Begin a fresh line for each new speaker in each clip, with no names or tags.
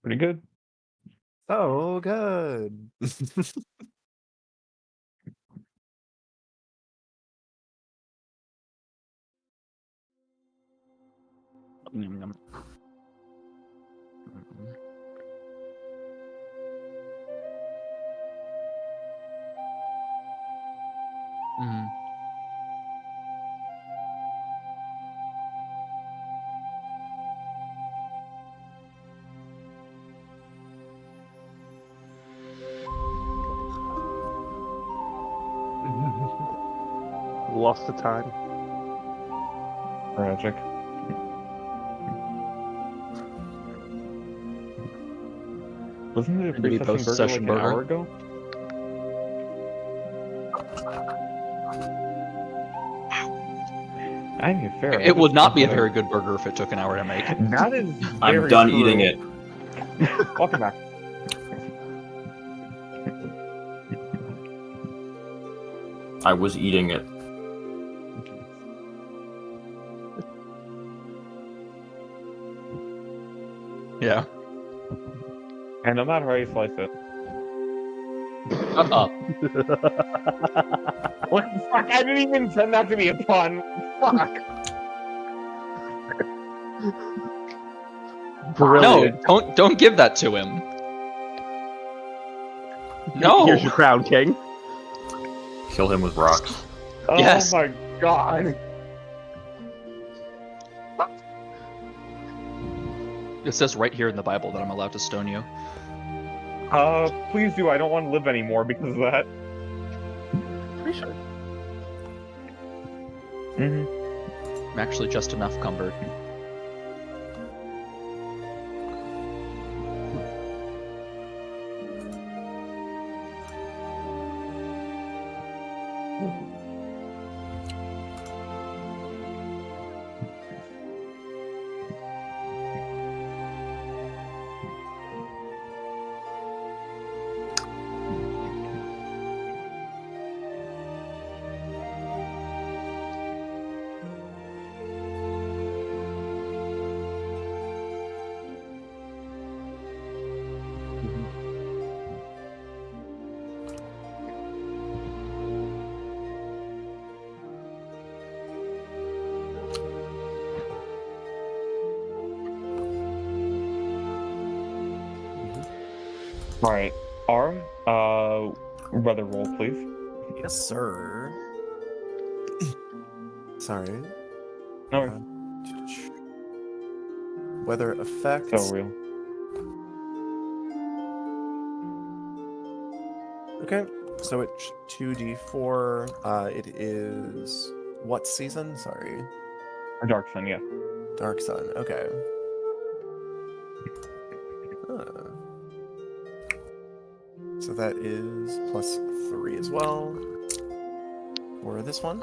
Pretty good.
So good.
Yum, yum.
Mm.
Lost the time.
Tragic. Wasn't it a
Maybe
pre-session burger like
post-session
an
burger?
hour ago? I mean, fair.
It would not be a very good burger if it took an hour to make.
That is
I'm
very
done
true.
eating it.
Welcome back.
I was eating it.
Yeah.
And no matter how you slice it.
Shut up.
What the fuck? I didn't even intend that to be a pun. Fuck.
Brilliant.
No, don't give that to him. No.
Here's your crown, King.
Kill him with rocks.
Oh
Yes.
my god.
It says right here in the Bible that I'm allowed to stone you.
Please do. I don't want to live anymore because of that.
Pretty sure.
I'm actually just enough cumbered.
Alright. Arm, weather roll, please.
Yes, sir. Sorry.
No,
Weather effects.
so real.
Okay, so it's 2d4. It is what season? Sorry.
Or Dark Sun, yeah.
Dark Sun. Okay. So that is +3 as well for this one.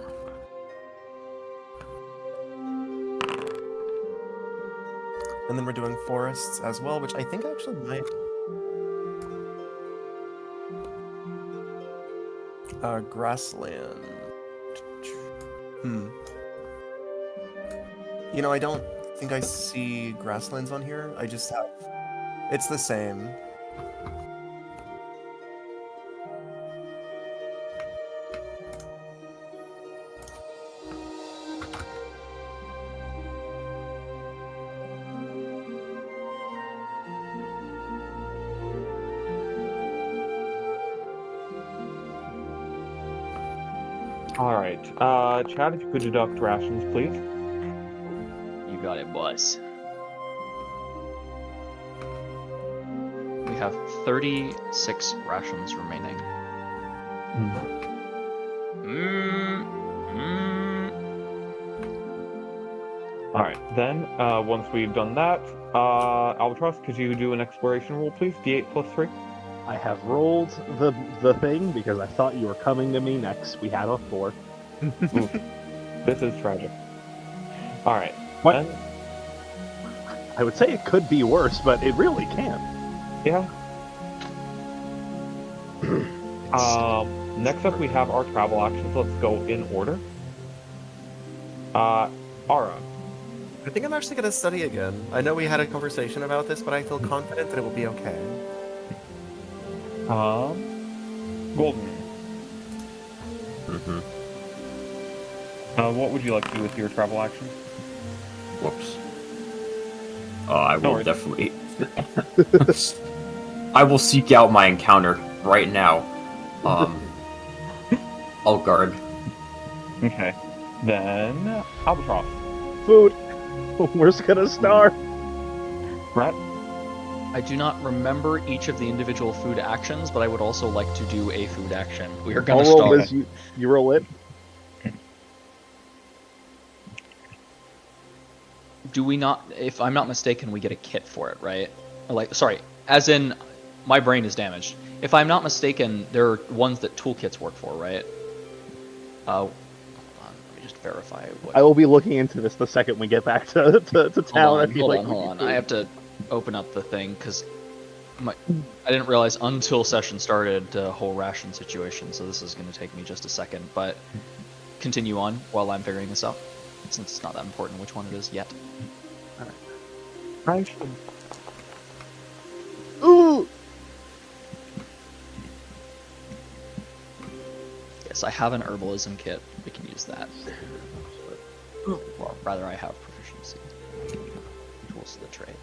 And then we're doing forests as well, which I think actually might... grassland. You know, I don't think I see grasslands on here. I just have... It's the same.
Alright. Chad, if you could deduct rations, please.
You got it, boss. We have 36 rations remaining.
Alright, then, once we've done that, Albatross, could you do an exploration roll, please? D8 plus 3?
I have rolled the thing because I thought you were coming to me next. We had a 4.
This is tragic. Alright.
What?
Then,
I would say it could be worse, but it really can't.
yeah. Next up we have our travel actions. Let's go in order. Ara.
I think I'm actually gonna study again. I know we had a conversation about this, but I feel confident that it will be okay.
Golden.
Mm-hmm.
What would you like to do with your travel action?
Whoops. I
No
will
worries.
definitely. I will seek out my encounter right now. I'll guard.
Okay. Then Albatross.
Food. Where's gonna start?
Rat.
I do not remember each of the individual food actions, but I would also like to do a food action. We are gonna
I'll roll
start.
this. You roll it.
Do we not? If I'm not mistaken, we get a kit for it, right? Like, sorry, as in, my brain is damaged. If I'm not mistaken, there are ones that toolkits work for, right? Hold on, let me just verify what.
I will be looking into this the second we get back to town. I feel like
Hold on. I have to open up the thing because I didn't realize until session started the whole ration situation. So this is going to take me just a second, but continue on while I'm figuring this out, since it's not that important which one it is yet.
I should.
Ooh.
Yes, I have an herbalism kit. We can use that. Well, rather, I have proficiency. Tools of the trade.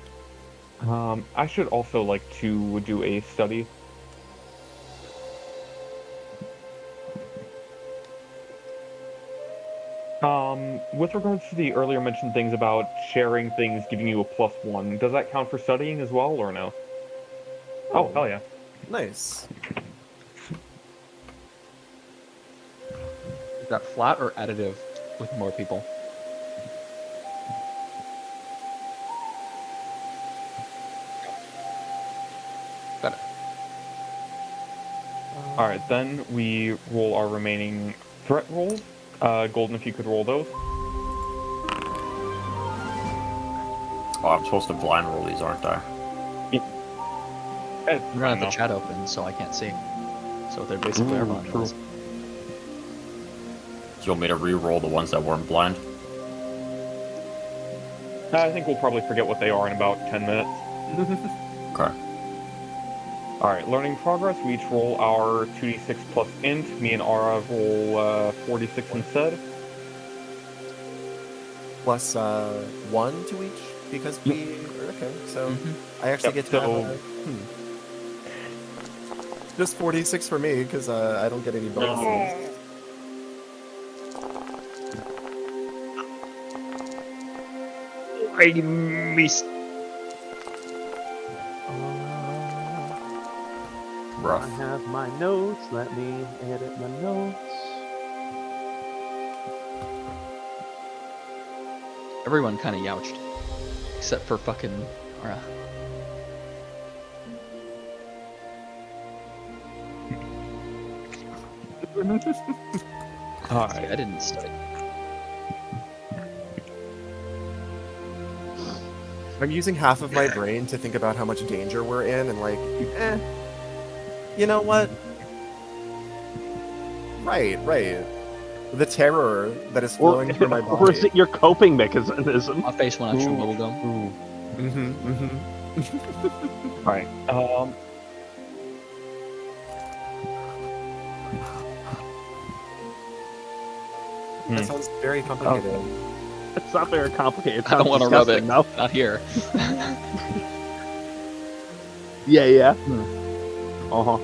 I should also like to do a study. With regards to the earlier mentioned things about sharing things giving you a +1, does that count for studying as well, or no? Oh, hell yeah.
Nice.
Is that flat or additive with more people? Got it.
Alright, then we roll our remaining threat rolls. Golden, if you could roll those.
Oh, I'm supposed to blind roll these, aren't I?
It's
I don't have
fine,
the
though.
chat open, so I can't see. So they're basically
Ooh,
our blind
true.
rolls.
Do you want me to re-roll the ones that weren't blind?
I think we'll probably forget what they are in about 10 minutes.
Okay.
Alright, learning progress. We each roll our 2d6 plus int. Me and Ara roll 4d6 instead.
Plus 1 to each because we. Okay, so I actually
Yep,
get to
so-
have a. Just 46 for me because I don't get any bonuses.
I missed.
Rough.
I have my notes. Let me edit my notes.
Everyone kind of youched, except for fucking Ara.
Alright.
I didn't study.
I'm using half of my brain to think about how much danger we're in and like, you know what? Right. The terror that is flowing through my body.
Or is it your coping mechanism?
My face went actual
Ooh.
bubblegum.
Ooh.
Right.
Alright.
That sounds very complicated.
It's not very complicated. It
I don't
sounds
want to rub it.
disgusting, though.
Not here.
Yeah. Uh-huh.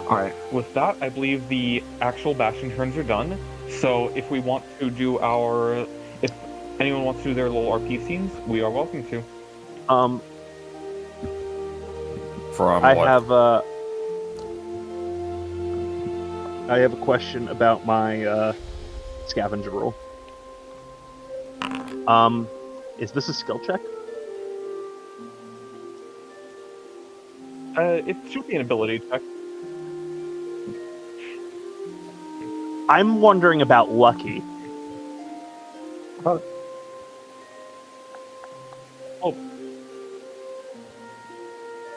Alright, with that, I believe the actual bastion turns are done. So if we want to do our... If anyone wants to do their little RP scenes, we are welcome to.
From
I
what?
have a question about my scavenger roll. Is this a skill check?
It should be an ability check.
I'm wondering about lucky.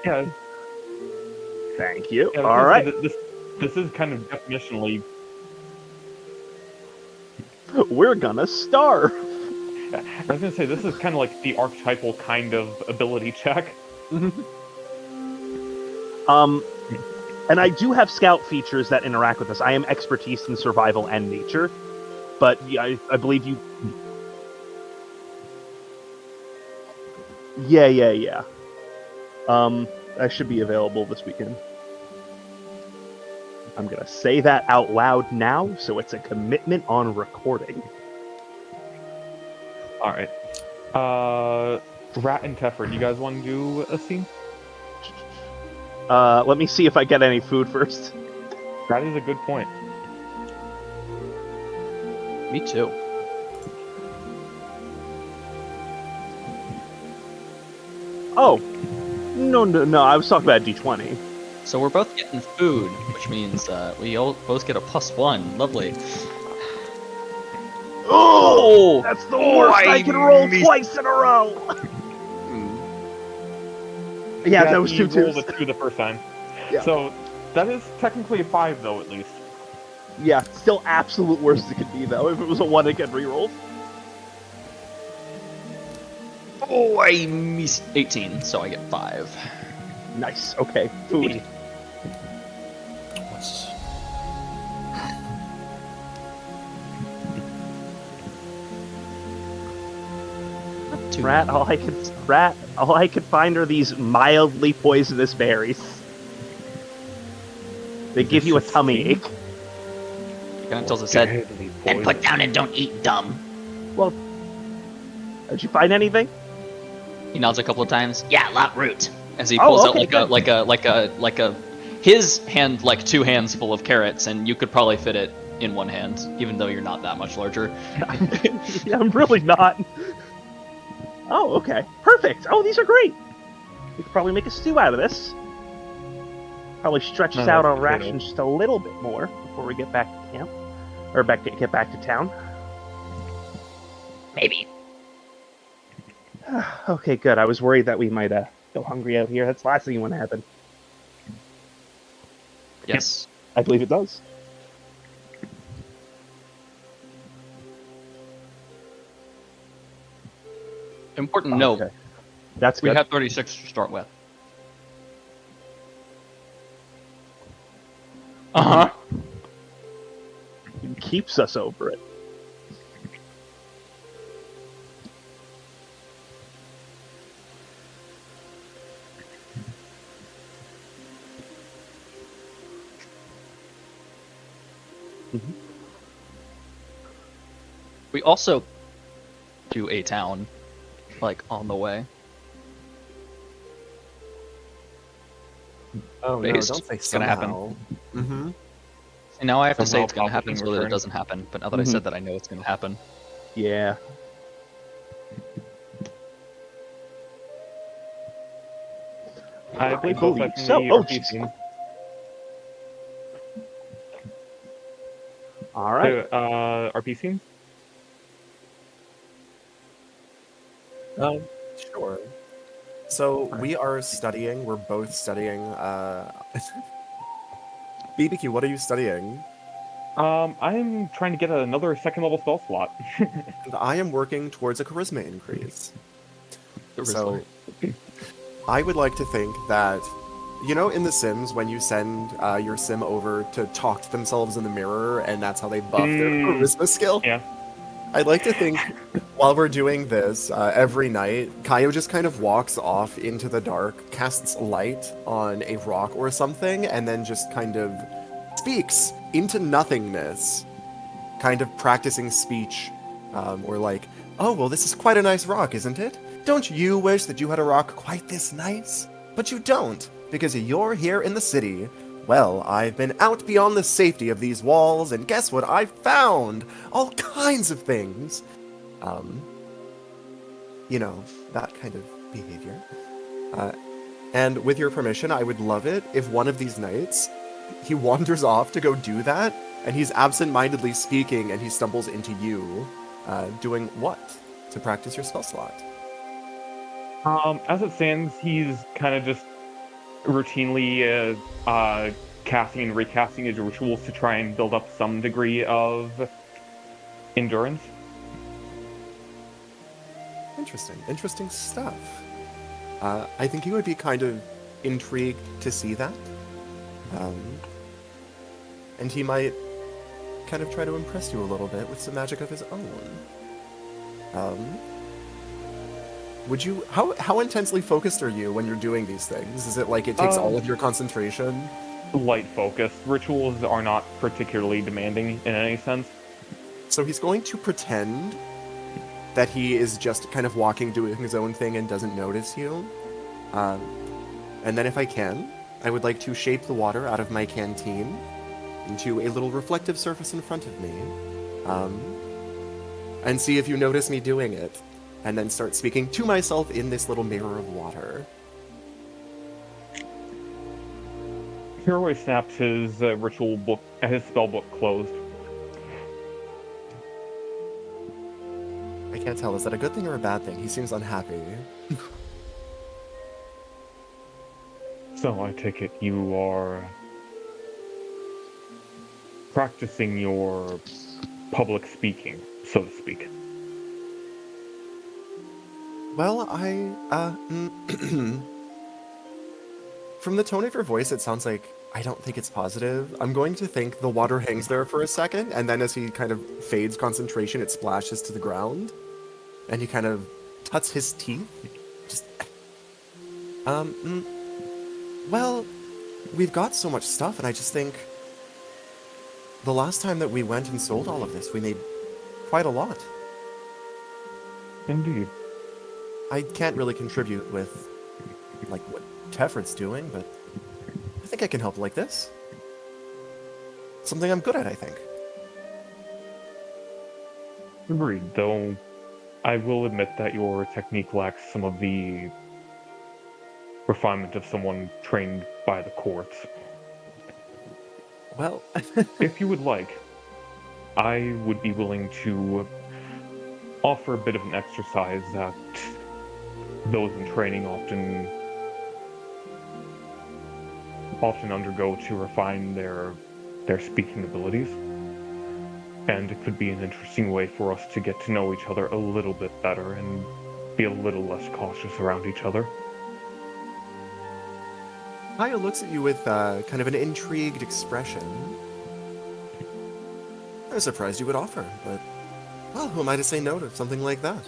Yeah,
Thank you.
yeah,
All right.
This is kind of definitionally...
We're gonna starve.
I was gonna say, this is kind of like the archetypal kind of ability check.
And I do have scout features that interact with this. I am expertise in survival and nature, but yeah, I believe you. Yeah. I should be available this weekend. I'm gonna say that out loud now, so it's a commitment on recording.
All right. Rat and Teffer, you guys want to do a scene?
Let me see if I get any food first.
That is a good point.
Me too.
Oh, no! I was talking about D20.
So we're both getting food, which means we all both get a +1. Lovely.
Oh, that's the worst I can roll
missed.
twice in a row. Yeah, that was
you
2
rolled
twos.
a 2 the first time.
Yeah.
So that is technically a 5, though, at least.
Yeah, still absolute worst it could be though. If it was a 1, it get rerolled.
Oh, I missed 18, so I get 5.
Nice. Okay, food.
What's...
Rat. All I could find are these mildly poisonous berries. They give you a tummy ache.
He kind of tilts his head.
Deadly
And
poison.
put down and don't eat, dumb.
Well, did you find anything?
He nods a couple of times
Yeah, lot root.
as he pulls
okay,
out like a his hand, like 2 hands full of carrots, and you could probably fit it in 1 hand, even though you're not that much larger.
Yeah, I'm really not. Oh, okay. Perfect. Oh, these are great. We could probably make a stew out of this. Probably stretch us
No,
out
that's
on
potato.
rations just a little bit more before we get back to camp. Or get back to town.
Maybe.
Okay, good. I was worried that we might go hungry out here. That's the last thing you want to happen.
Yes.
I believe it does.
Important note,
Okay. That's
we
good.
have 36 to start with. Uh-huh.
It keeps us over it.
We also do a town, like, on the way.
Oh no,
Based.
don't say
It's gonna happen.
somehow. Mm-hmm.
And now I have to say
Somehow
it's gonna happen,
politics
or that it
return.
doesn't happen. But now that I said that, I know it's gonna happen.
Yeah.
I believe
I
both
believe
sides
so.
from the
Oh,
RP
jeez.
scene.
All right.
RP scene?
Sure. So we are studying. We're both studying. BBQ, what are you studying?
I'm trying to get another 2nd level spell slot.
And I am working towards a charisma increase.
The
So,
Rizzler.
I would like to think that, you know, in The Sims, when you send your sim over to talk to themselves in the mirror, and that's how they buff their charisma skill.
Yeah.
I'd like to think, while we're doing this, every night, Kaio just kind of walks off into the dark, casts light on a rock or something, and then just kind of speaks into nothingness, kind of practicing speech, or like, oh, well, this is quite a nice rock, isn't it? Don't you wish that you had a rock quite this nice? But you don't, because you're here in the city. Well, I've been out beyond the safety of these walls, and guess what I found? All kinds of things. You know, that kind of behavior. And with your permission, I would love it if one of these nights he wanders off to go do that, and he's absent-mindedly speaking, and he stumbles into you, doing what to practice your spell slot?
As it stands, he's kind of just routinely casting and recasting his rituals to try and build up some degree of endurance.
Interesting stuff. I think he would be kind of intrigued to see that. And he might kind of try to impress you a little bit with some magic of his own. Would you... How intensely focused are you when you're doing these things? Is it like it takes all of your concentration?
Light focus. Rituals are not particularly demanding in any sense.
So he's going to pretend that he is just kind of walking, doing his own thing and doesn't notice you. And then if I can, I would like to shape the water out of my canteen into a little reflective surface in front of me. And see if you notice me doing it. And then start speaking to myself in this little mirror of water.
Hiroi snaps his ritual book, his spell book closed.
I can't tell, is that a good thing or a bad thing? He seems unhappy.
So I take it you are practicing your public speaking, so to speak.
Well, from the tone of your voice, it sounds like I don't think it's positive. I'm going to think the water hangs there for a second, and then as he kind of fades concentration, it splashes to the ground. And he kind of tuts his teeth. Just... Well, we've got so much stuff, and I just think... The last time that we went and sold all of this, we made quite a lot.
Indeed.
I can't really contribute with, like, what Tefred's doing, but I think I can help like this. Something I'm good at, I think.
Agreed, though I will admit that your technique lacks some of the refinement of someone trained by the courts.
Well...
If you would like, I would be willing to offer a bit of an exercise that those in training often undergo to refine their speaking abilities. And it could be an interesting way for us to get to know each other a little bit better and be a little less cautious around each other.
Kaya looks at you with kind of an intrigued expression. I was surprised you would offer, but... Well, who am I to say no to something like that?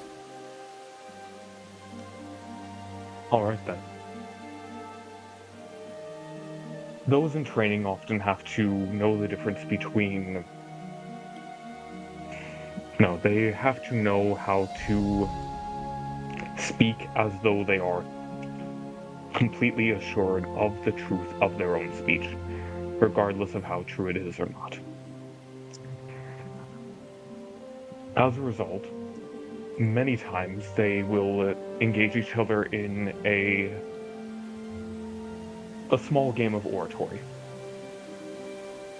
Alright then. Those in training often have to know the difference between... No, they have to know how to speak as though they are completely assured of the truth of their own speech, regardless of how true it is or not. As a result, many times they will engage each other in a small game of oratory.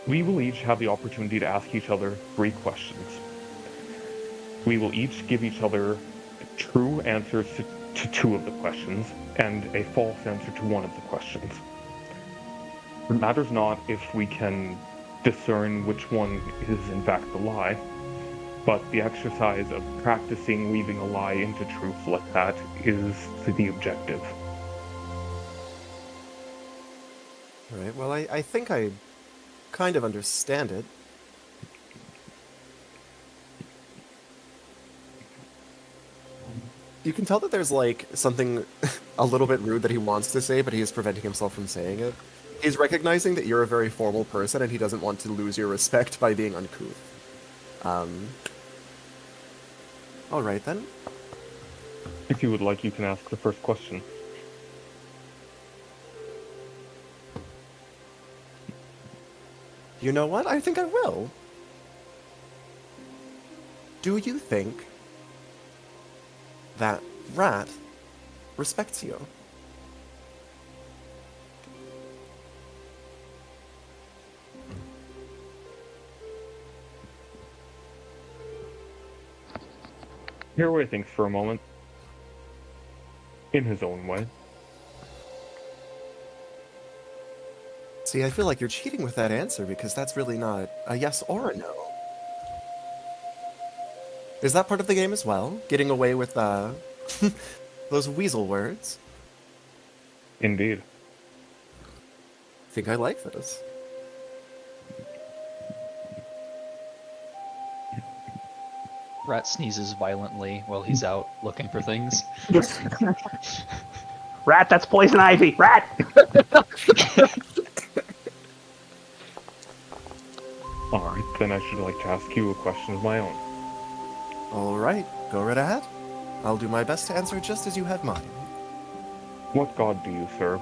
We will each have the opportunity to ask each other 3 questions. We will each give each other true answers to 2 of the questions, and a false answer to 1 of the questions. It matters not if we can discern which one is in fact the lie, but the exercise of practicing weaving a lie into truth like that is the objective.
Alright, well, I think I kind of understand it. You can tell that there's, like, something a little bit rude that he wants to say, but he is preventing himself from saying it. He's recognizing that you're a very formal person, and he doesn't want to lose your respect by being uncouth. Alright then.
If you would like, you can ask the first question.
You know what? I think I will. Do you think that Rat respects you?
Hiroi thinks for a moment, in his own way.
See, I feel like you're cheating with that answer because that's really not a yes or a no. Is that part of the game as well? Getting away with Those weasel words.
Indeed.
I think I like this.
Rat sneezes violently while he's out looking for things.
Rat, that's poison ivy. Rat.
Alright, then I should like to ask you a question of my own.
All right, go right ahead. I'll do my best to answer just as you have mine.
What god do you serve?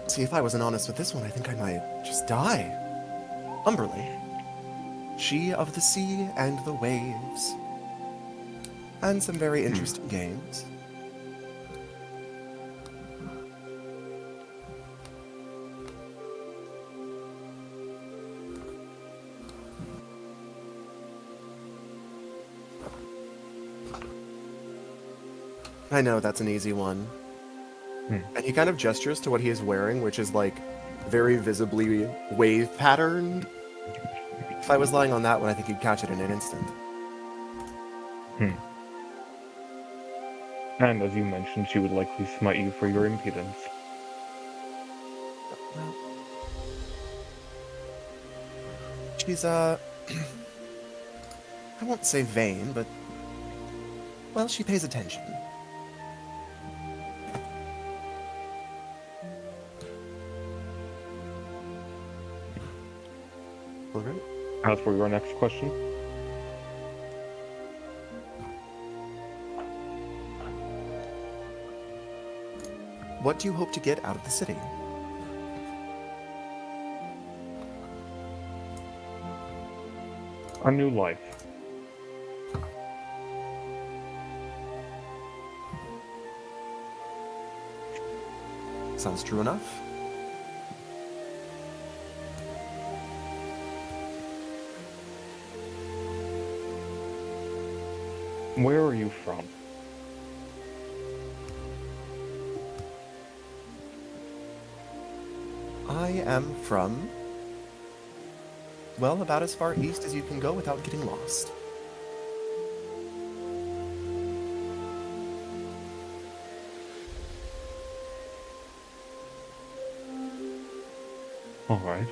See, if I wasn't honest with this one, I think I might just die. Umberly. She of the sea and the waves. And some very interesting games. I know, that's an easy one. And he kind of gestures to what he is wearing, which is like very visibly wave patterned. If I was lying on that one, I think he'd catch it in an instant.
And as you mentioned, she would likely smite you for your impudence.
Well, she's, I won't say vain, but, well, she pays attention. All right.
As for your next question,
What do you hope to get out of the city?
a new life.
Sounds true enough.
Where are you from?
I am from, well, about as far east as you can go without getting lost.
Alright.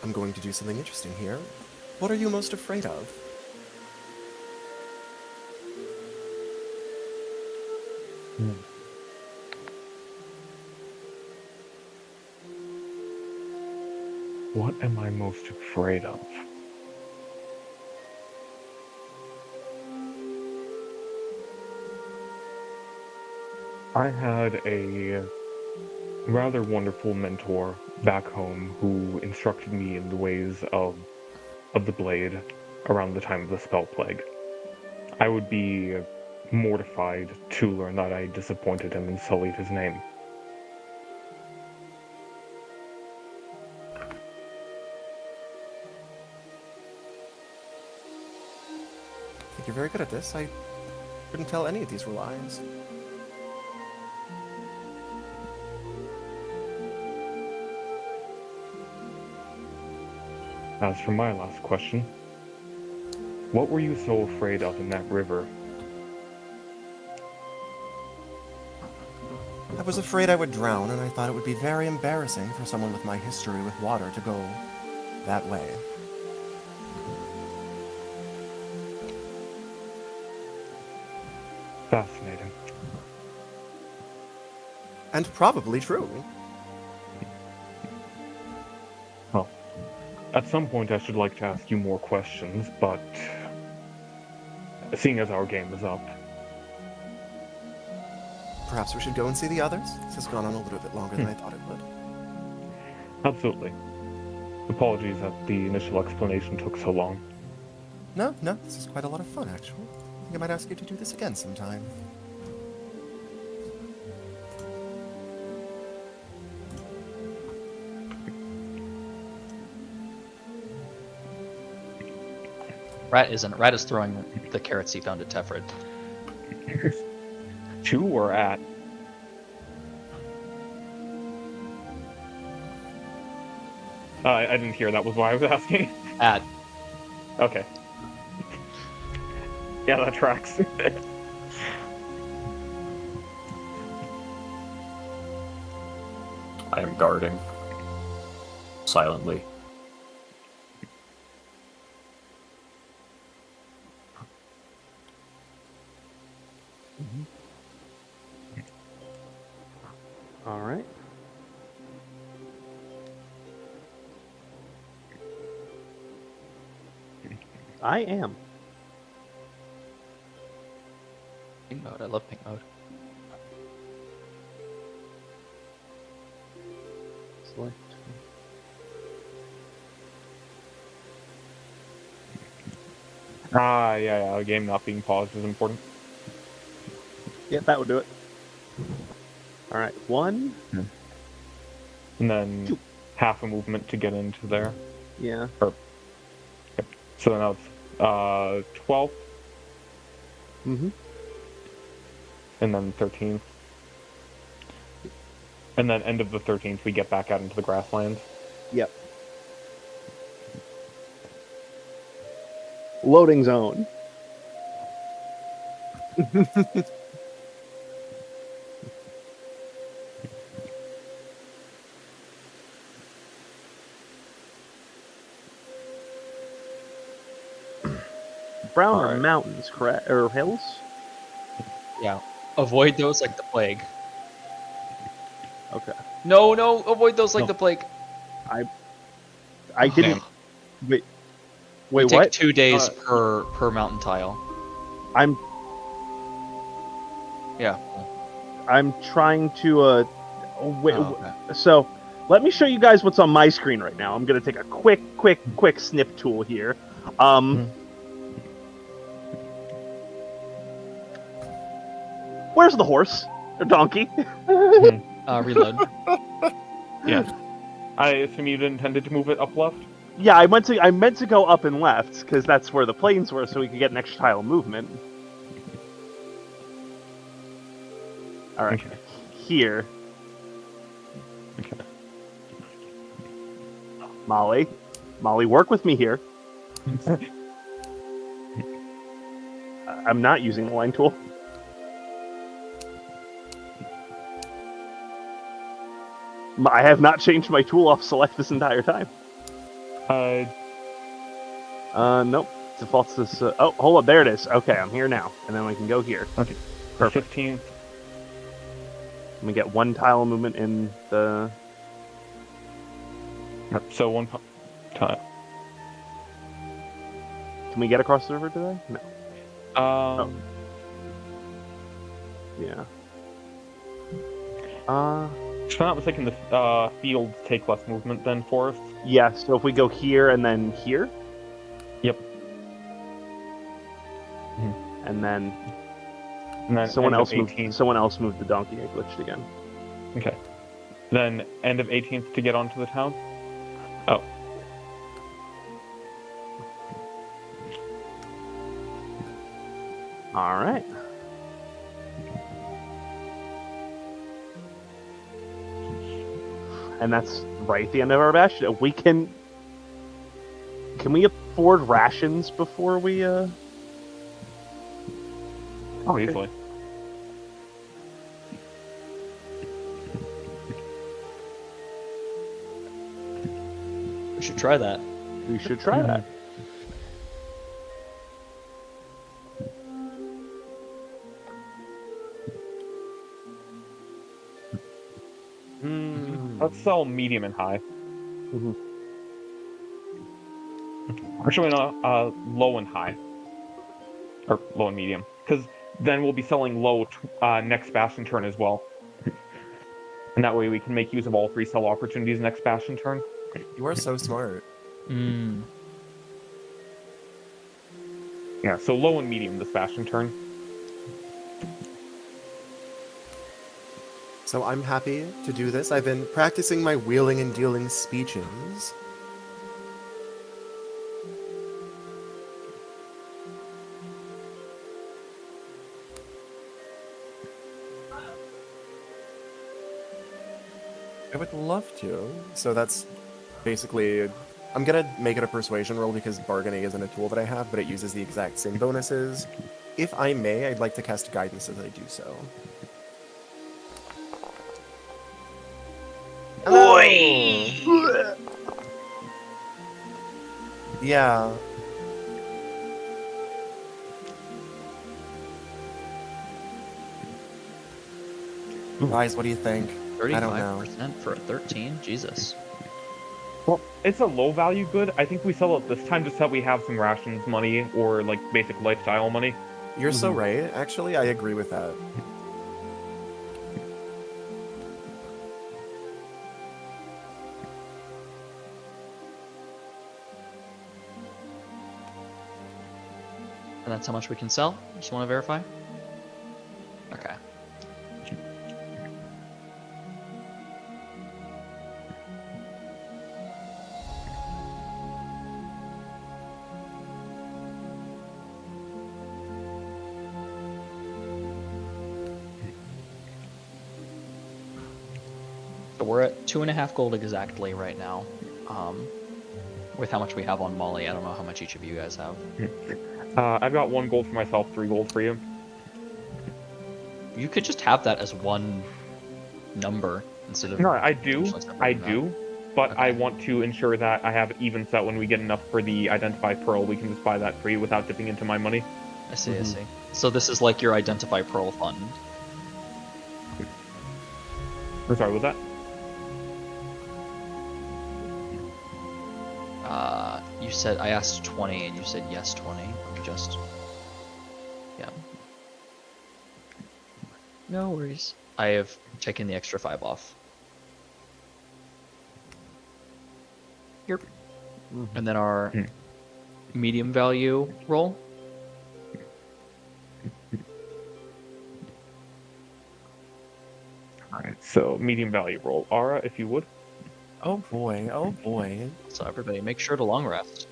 I'm going to do something interesting here. What are you most afraid of?
What am I most afraid of? I had a rather wonderful mentor back home who instructed me in the ways of the blade around the time of the spell plague. I would be mortified to learn that I disappointed him and sullied his name.
I think you're very good at this. I couldn't tell any of these were lies.
As for my last question, what were you so afraid of in that river?
I was afraid I would drown, and I thought it would be very embarrassing for someone with my history with water to go that way.
Fascinating.
And probably true.
Well, at some point I should like to ask you more questions, but seeing as our game is up,
Perhaps we should go and see the others? This has gone on a little bit longer than I thought it would.
absolutely. Apologies that the initial explanation took so long.
No, this is quite a lot of fun, actually. I think I might ask you to do this again sometime.
Rat isn't. Rat is throwing the carrots he found at Tefred.
To or at? I didn't hear. That was why I was asking.
At.
Okay. Yeah, that tracks.
I am guarding. Silently.
All right. I am.
Pink mode. I love pink mode.
Select.
Yeah, a game not being paused is important.
Yeah, that would do it. All right, 1.
And then
Two.
half a movement to get into there.
Yeah.
So now it's 12,
Mm-hmm.
and then 13th. And then end of the 13th, we get back out into the grasslands.
Yep. Loading zone. Brown
All
are
right.
mountains, correct? Or hills?
Yeah. Avoid those like the plague.
Okay.
No, no. Avoid those like
No.
the plague.
I didn't. Wait. Wait,
You take
what?
2 days per mountain tile.
I'm
Yeah.
trying to. Wait.
Oh, okay.
So, let me show you guys what's on my screen right now. I'm gonna take a quick snip tool here. Where's the horse or donkey?
Reload.
Yeah. I assume you intended to move it up left?
Yeah, I meant to go up and left because that's where the planes were, so we could get an extra tile of movement. All right,
Okay.
here,
Okay.
Molly, work with me here. I'm not using the line tool. I have not changed my tool off select this entire time. Nope. Defaults this. Oh, hold up. There it is. Okay, I'm here now. And then we can go here.
Okay.
Perfect.
15th.
Let me get one tile of movement in the.
So one time.
Can we get across the river today? No. Yeah.
If I'm not mistaken, the fields take less movement than forests.
Yeah. So if we go here and then here.
Yep.
And then
And then
someone
end
else
of
moved.
18th.
Someone else moved the donkey. I glitched again.
Okay. Then end of 18th to get onto the town. Oh.
All right. And that's right at the end of our bastion. We can. Can we afford rations before we?
Oh, easily.
We should try that.
We should try that.
Let's sell medium and high.
Mhm.
Actually, no, low and high. Or low and medium. Because then we'll be selling low next bastion turn as well. And that way we can make use of all three sell opportunities next bastion turn.
You are so smart.
Mm.
Yeah, so low and medium this bastion turn.
So I'm happy to do this. I've been practicing my wheeling and dealing speeches. I would love to. So that's basically. I'm gonna make it a persuasion roll because bargaining isn't a tool that I have, but it uses the exact same bonuses. If I may, I'd like to cast guidance as I do so.
Oi!
Yeah. Guys, what do you think? I don't know.
35% for a 13? Jesus.
Well, it's a low value good. I think we sell it this time just so we have some rations money or like basic lifestyle money.
You're so right. Actually, I agree with that.
And that's how much we can sell? Just want to verify? Okay. So we're at 2.5 gold exactly right now. With how much we have on Molly, I don't know how much each of you guys have.
I've got 1 gold for myself, 3 gold for you.
You could just have that as one number instead of.
No, I do.
potentially separating
I
that.
do. But I
Okay.
want to ensure that I have it even set when we get enough for the Identify Pearl. We can just buy that for you without dipping into my money.
I see, I see. So this is like your Identify Pearl fund.
Or sorry, was that?
You said I asked 20 and you said yes 20. Just yeah. No worries. I have taken the extra 5 off. Here. And then our medium value roll.
Alright, so medium value roll. Ara, if you would.
Oh boy, oh boy.
So everybody make sure to long rest.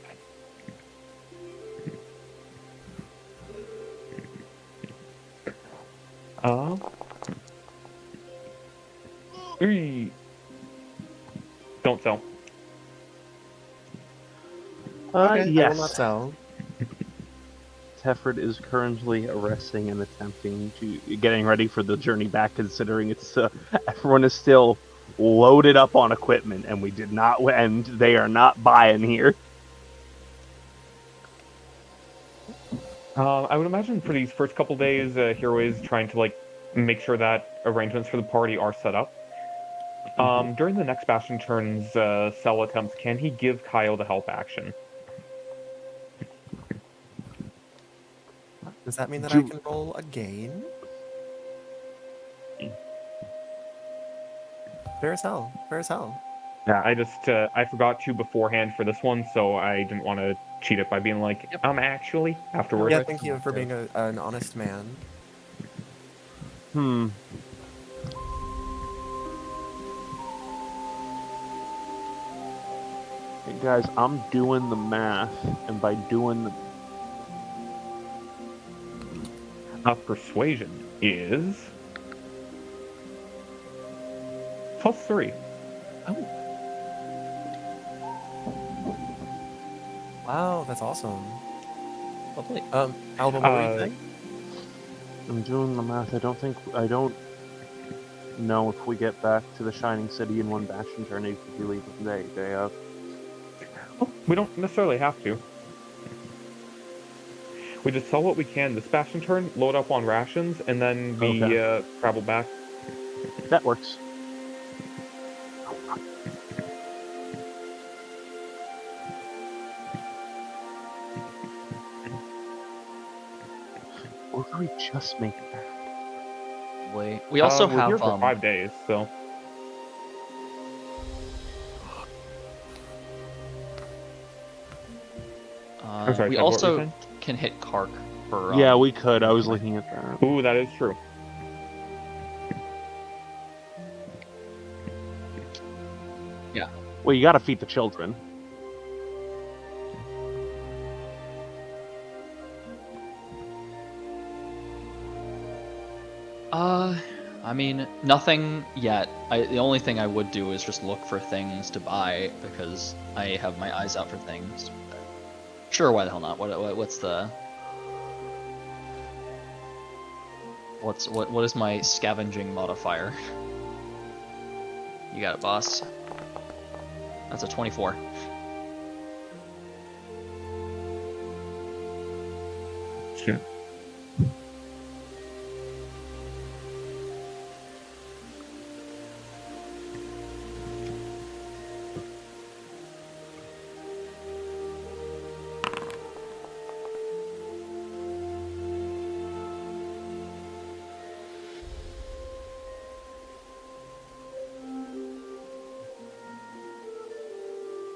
Three. Don't sell.
Okay, I will
Yes.
not sell.
Tefford is currently resting and attempting to getting ready for the journey back, considering it's everyone is still loaded up on equipment, and we did not and they are not buying here.
I would imagine for these first couple days, Hero is trying to like make sure that arrangements for the party are set up. During the next Bastion turn's sell attempts, can he give Kyle the help action?
Does that mean that
Do-
I can roll again? Fair as hell. Fair as hell.
Yeah, I forgot to beforehand for this one, so I didn't want to cheat it by being like,
Yep.
actually afterwards.
Yeah, thank you for being an honest man.
Hey guys, I'm doing the math, and by doing the
Persuasion is +3.
Wow, that's awesome.
Lovely.
Alba, what were you saying?
I'm doing the math. I don't know if we get back to the Shining City in one Bastion turn if we leave the day of.
Well, we don't necessarily have to. We just sell what we can this Bastion turn, load up on rations, and then we travel back.
That works. Or do we just make it back?
We also
we're
have
here for 5 days, so I'm sorry,
we
Ted, what were you
also
saying?
can hit Kark for
Yeah, we could. I was looking at that.
Ooh, that is true.
Well, you gotta feed the children.
I mean, nothing yet. The only thing I would do is just look for things to buy because I have my eyes out for things. Sure, why the hell not? What's the what is my scavenging modifier? You got it, boss. That's a 24.
Shit.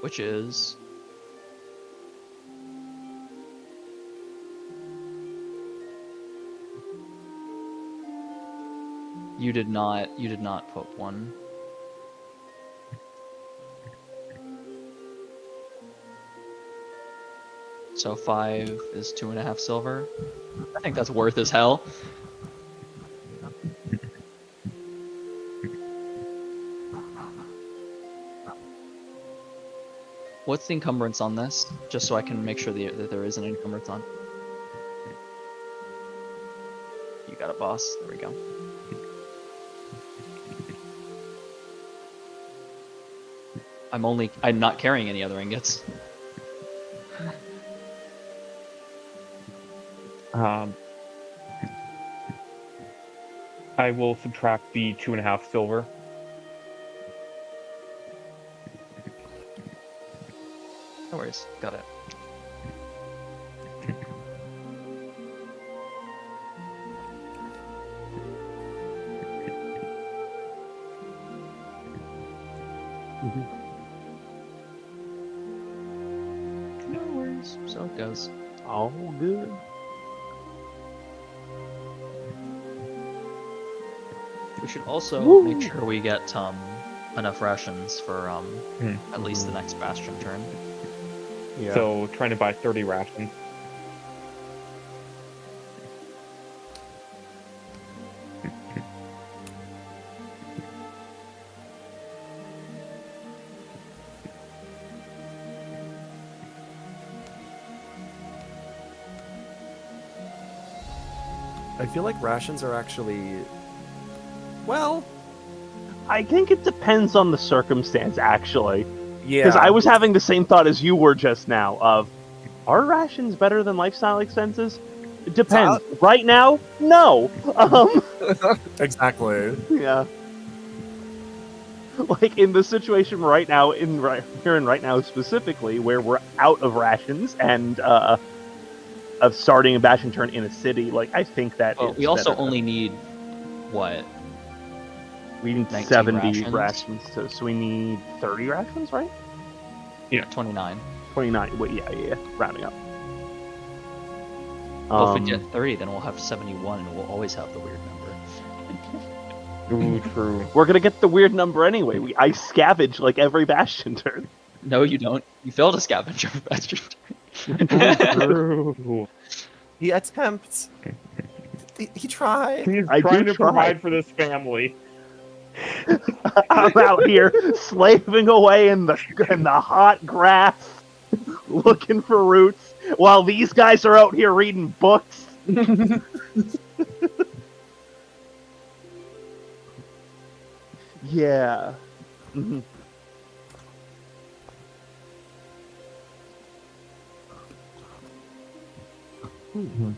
Which is you did not put one. So 5 is 2.5 silver. I think that's worth as hell. What's the encumbrance on this? Just so I can make sure that there is an encumbrance on. You got it, boss. There we go. I'm not carrying any other ingots.
I will subtract the 2.5 silver.
No worries. Got it. No worries. So it goes.
All good.
We should also
Woo!
make sure we get enough rations for at least the next bastion turn.
Yeah.
So trying to buy 30 rations.
I feel like rations are actually, well,
I think it depends on the circumstance, actually.
yeah.
Because I was having the same thought as you were just now of, are rations better than lifestyle expenses? It depends. Right now, no.
Exactly.
Yeah. Like, in the situation right now, here and right now specifically, where we're out of rations and of starting a bastion turn in a city, like, I think that
But
it's
we also
better.
only need what?
We need
19
70
rations?
rations, so we need 30 rations, right?
29.
29. Wait, yeah, rounding up.
Well, if we get 30, then we'll have 71, and we'll always have the weird number.
Ooh, true.
We're gonna get the weird number anyway. I scavenge like every bastion turn.
No, you don't. You failed a scavenger bastion.
True.
He attempts. He tried.
He's
I
trying
do
to
try.
provide for this family.
I'm out here slaving away in the hot grass, looking for roots, while these guys are out here reading books. Yeah. Mhm.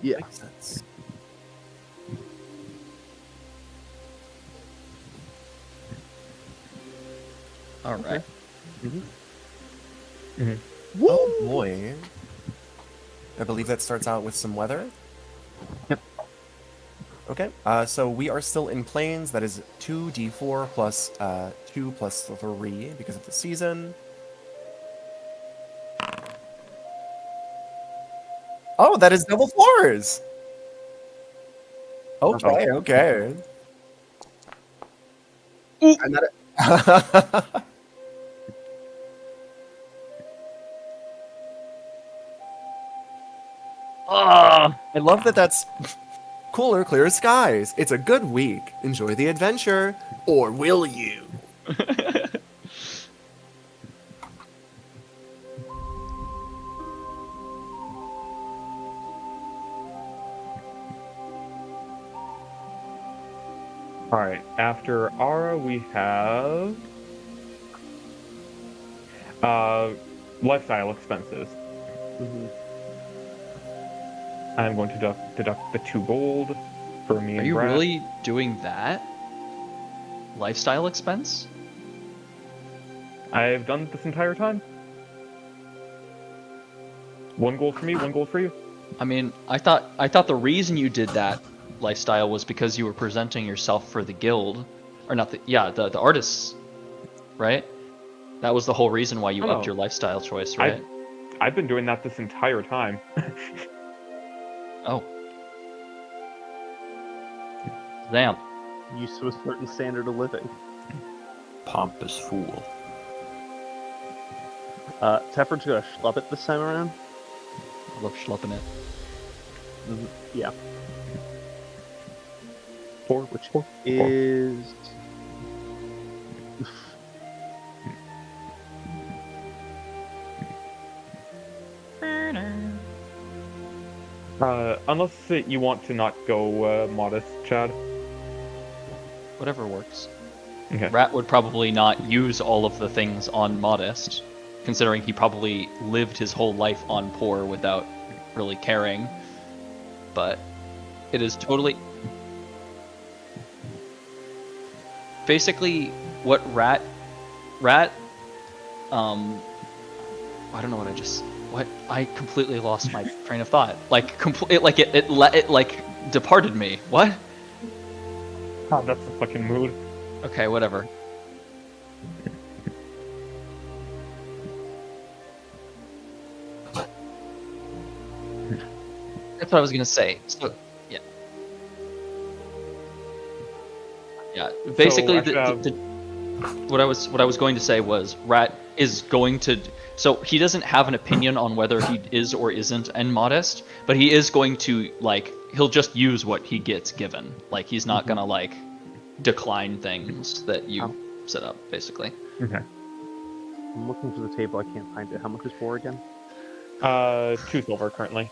Yeah.
Makes sense.
All right.
Oh boy. I believe that starts out with some weather.
Yep.
Okay, so we are still in plains. That is 2d4 plus 2 plus 3 because of the season. Oh, that is double fours! Okay, okay. And that... I love that that's Cooler, clear skies. It's a good week. Enjoy the adventure. Or will you?
All right. After Ara, we have lifestyle expenses.
Mhm.
I'm going to deduct the 2 gold for me
Are
and
you
Rat.
really doing that? Lifestyle expense?
I've done this entire time. 1 gold for me, 1 gold for you.
I mean, I thought the reason you did that lifestyle was because you were presenting yourself for the guild, or not the artists, right? That was the whole reason why you
Oh,
upped
no.
your lifestyle choice, right?
I've been doing that this entire time.
Oh. Damn.
Used to a certain standard of living.
Pompous fool.
Teffer's gonna schlub it this time around.
I love schlepping it.
Yeah.
Which
Is
unless you want to not go modest, Chad.
Whatever works.
Okay.
Rat would probably not use all of the things on modest, considering he probably lived his whole life on poor without really caring. But it is totally... Basically, what Rat... I don't know what I just... What? I completely lost my train of thought. Like, it like, departed me. What?
Oh, that's a fucking mood.
Okay, whatever. That's what I was gonna say. So, yeah. Yeah, basically, what I was going to say was Rat is going to. So he doesn't have an opinion on whether he is or isn't modest, but he is going to he'll just use what he gets given. Like he's not gonna decline things that you set up, basically.
Okay.
I'm looking for the table. I can't find it. How much is 4 again?
2 silver currently.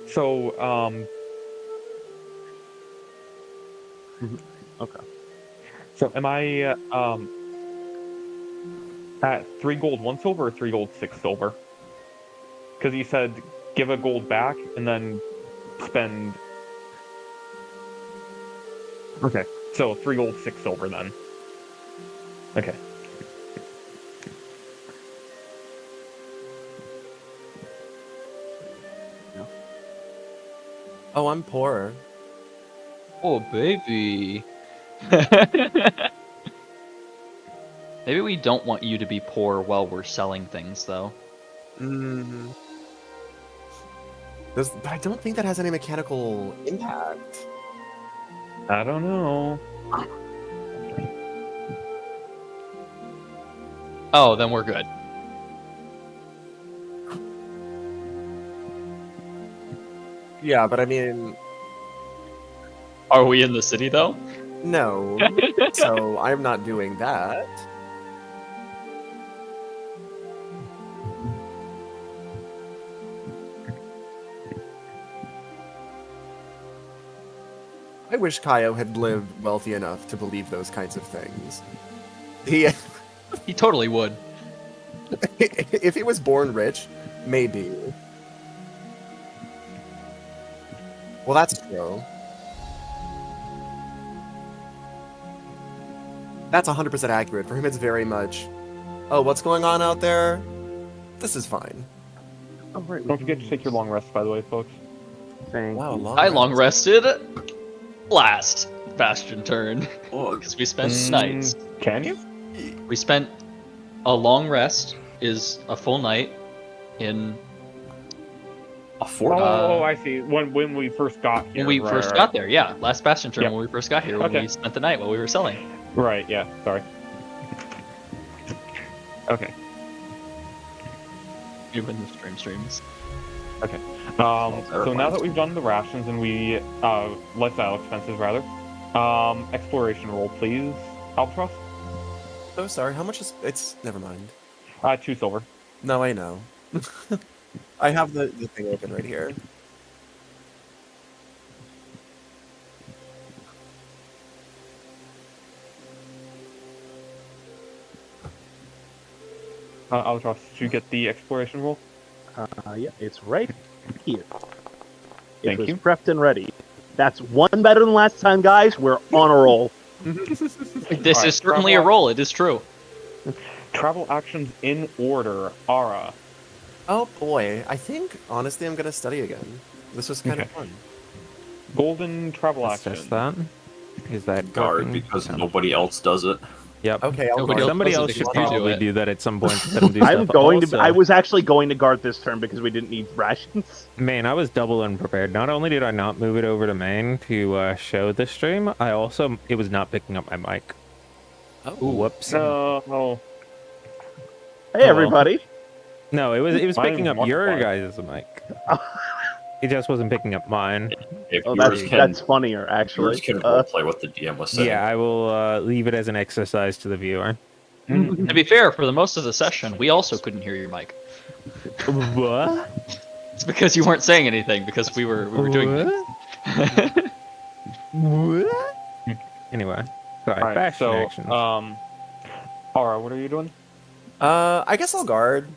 So,
Okay.
So am I at 3 gold 1 silver or 3 gold 6 silver? Because you said give a gold back and then spend. Okay, so 3 gold 6 silver then. Okay.
Oh, I'm poor.
Oh, baby. Maybe we don't want you to be poor while we're selling things, though.
Mm. But I don't think that has any mechanical impact.
I don't know.
Oh, then we're good.
Yeah, but I mean,
Are we in the city, though?
no. So I'm not doing that. I wish Kaio had lived wealthy enough to believe those kinds of things. He,
He totally would.
if he was born rich, maybe. Well, that's true. That's 100% accurate. For him, it's very much, oh, what's going on out there? This is fine.
Oh, right.
Don't forget to take your long rest, by the way, folks.
Thank you.
I long rested last Bastion turn
Oh,
because we spent nights.
Can you?
We spent a long rest is a full night in
a fort.
Oh, I see. When we first got here.
when we
right,
first
right.
got there. Yeah, last Bastion turn
Yep.
when we first got here when
Okay.
we spent the night while we were selling.
Right, yeah, sorry. Okay.
Even the streams.
So now that we've done the rations and we lifestyle expenses rather, exploration roll, please, Albatross.
Oh, sorry. How much is it's? Never mind.
2 silver.
No, I know. I have the thing open right here.
Albatross, did you get the exploration roll?
Yeah, it's right here. It
Thank
was
you.
prepped and ready. That's one better than last time, guys. We're on a roll.
This
Alright,
is certainly a
travel-
roll. It is true.
Travel actions in order. Ara.
Oh boy, I think honestly I'm gonna study again. This was kind of
Okay.
fun.
Golden travel
It's
action.
just that. Is that
Guard
working?
because
No.
nobody else does it.
Yep.
Okay, I'll
Nobody
guard.
Somebody
does it
else should
because you do
probably
it.
do that at some point. Let them do
I'm
stuff.
going
Also,
to. I was actually going to guard this turn because we didn't need rations.
Man, I was double unprepared. Not only did I not move it over to main to show the stream, I also it was not picking up my mic.
Oh,
Whoops.
No.
Hey,
well.
everybody.
No, it was
Mine
picking up
was
your
multiplied.
guys' mic. It just wasn't picking up mine.
If
Oh,
viewers
that's funnier, actually.
viewers can roleplay what the DM was saying.
Yeah, I will leave it as an exercise to the viewer.
To be fair, for the most of the session, we also couldn't hear your mic.
What?
It's because you weren't saying anything because we were doing things.
What? Anyway, sorry.
Alright,
Fashion
so,
actions.
Ara, what are you doing?
I guess I'll guard.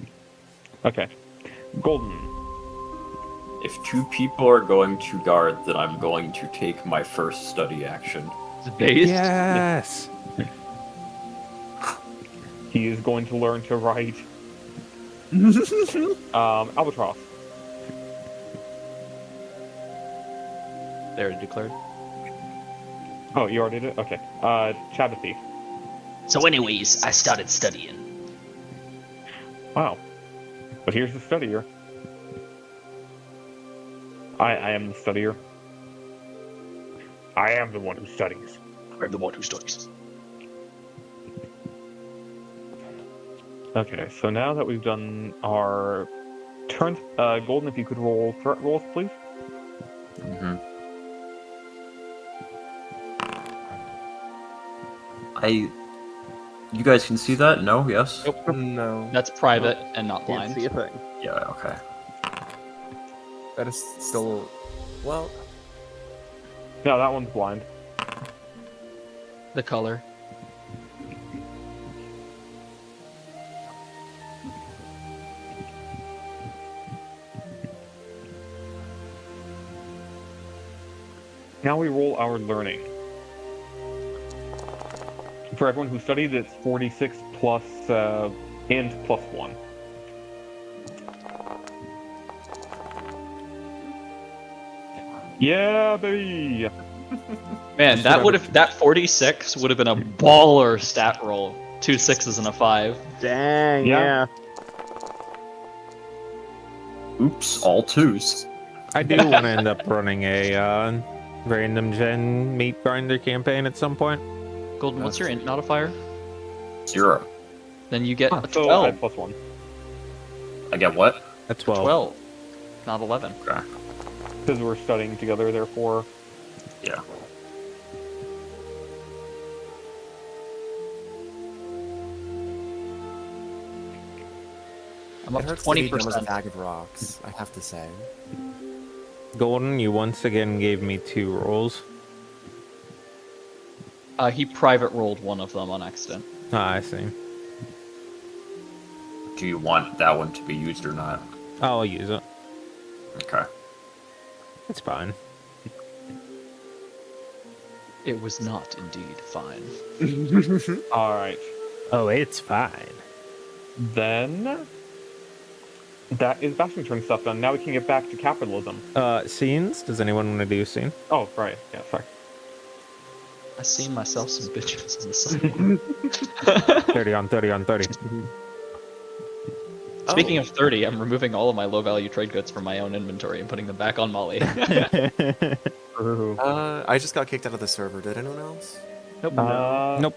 Okay. Golden.
If 2 people are going to guard, then I'm going to take my first study action.
Based.
Yes.
He is going to learn to write. Albatross.
They already declared.
Oh, you already did it? Okay. Chabbathy.
So, anyways, I started studying.
Wow. But here's the studier. I am the studier. I am the one who studies.
I'm the one who studies.
Okay, so now that we've done our turns, Golden, if you could roll threat rolls, please.
Mm-hmm. You guys can see that? No? Yes?
Nope.
No,
That's private and not
Can't
blind.
see a thing.
Yeah, okay.
that is still. Well,
No, that one's blind.
The color.
Now we roll our learning. For everyone who studied, it's 46 plus int plus 1. Yeah, baby!
Man, that 46 would have been a baller stat roll. 2 6s and a 5.
Dang,
Yeah.
yeah.
Oops, all 2s.
I do want to end up running a random gen meat grinder campaign at some point.
Golden, what's your int modifier?
0.
Then you get a
So
12.
I plus 1.
I get what?
A 12.
12. Not 11.
Okay.
Because we're studying together, therefore.
Yeah.
I'm
it
up to
hurts to be dumb as a
20%.
bag of rocks. I have to say.
Golden, you once again gave me 2 rolls.
He private rolled one of them on accident.
Ah, I see.
Do you want that one to be used or not?
I'll use it.
Okay.
It's fine.
It was not indeed fine.
Alright.
Oh, it's fine.
Then. That is Bastion turn stuff done. Now we can get back to capitalism.
Scenes? Does anyone want to do a scene?
Oh, right. Yeah, sorry.
I seen myself some bitches on the side.
30 on 30 on 30.
Speaking of 30, I'm removing all of my low value trade goods from my own inventory and putting them back on Molly.
I just got kicked out of the server. Did anyone else?
Nope.
Nope.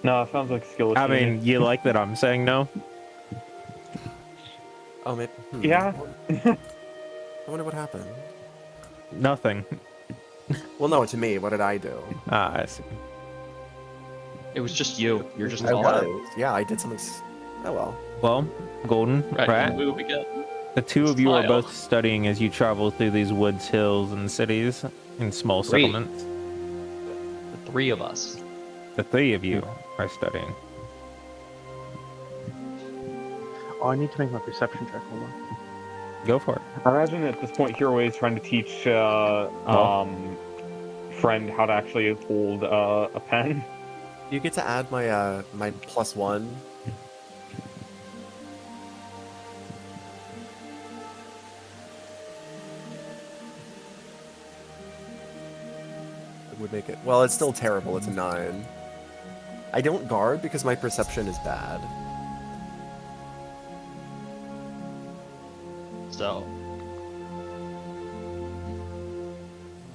No, it sounds like skill
I
issue to me.
mean, you like that I'm saying no?
Oh, maybe.
Yeah.
I wonder what happened.
Nothing.
Well, no, to me. What did I do?
Ah, I see.
It was just you. You're just
I
taller.
was. Yeah, I did something. Oh well.
Well, Golden,
Right.
Rat,
Move again.
the two of you are
Smile.
both studying as you travel through these woods, hills, and cities in small
Three.
settlements.
The three of us.
The three of you are studying.
Oh, I need to make my perception check. Hold on.
Go for it.
I imagine at this point, Hero is trying to teach friend how to actually hold a pen.
You get to add my my +1. It would make it. Well, it's still terrible. It's a 9. I don't guard because my perception is bad.
So,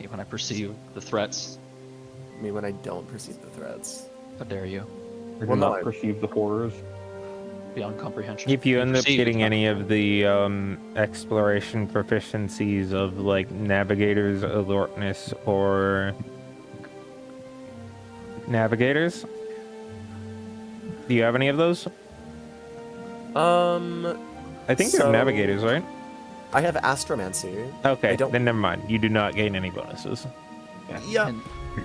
when I perceive the threats,
I mean, when I don't perceive the threats.
how dare you?
Or do
Well, no,
not
I-
perceive the horrors.
Beyond comprehension.
If you end up
perceive,
getting
it's
any of the exploration proficiencies of like navigators, alertness, or navigators, do you have any of those? I think you
So-
have navigators, right?
I have astromancy.
Okay,
I don't-
then never mind. You do not gain any bonuses.
Yeah.
And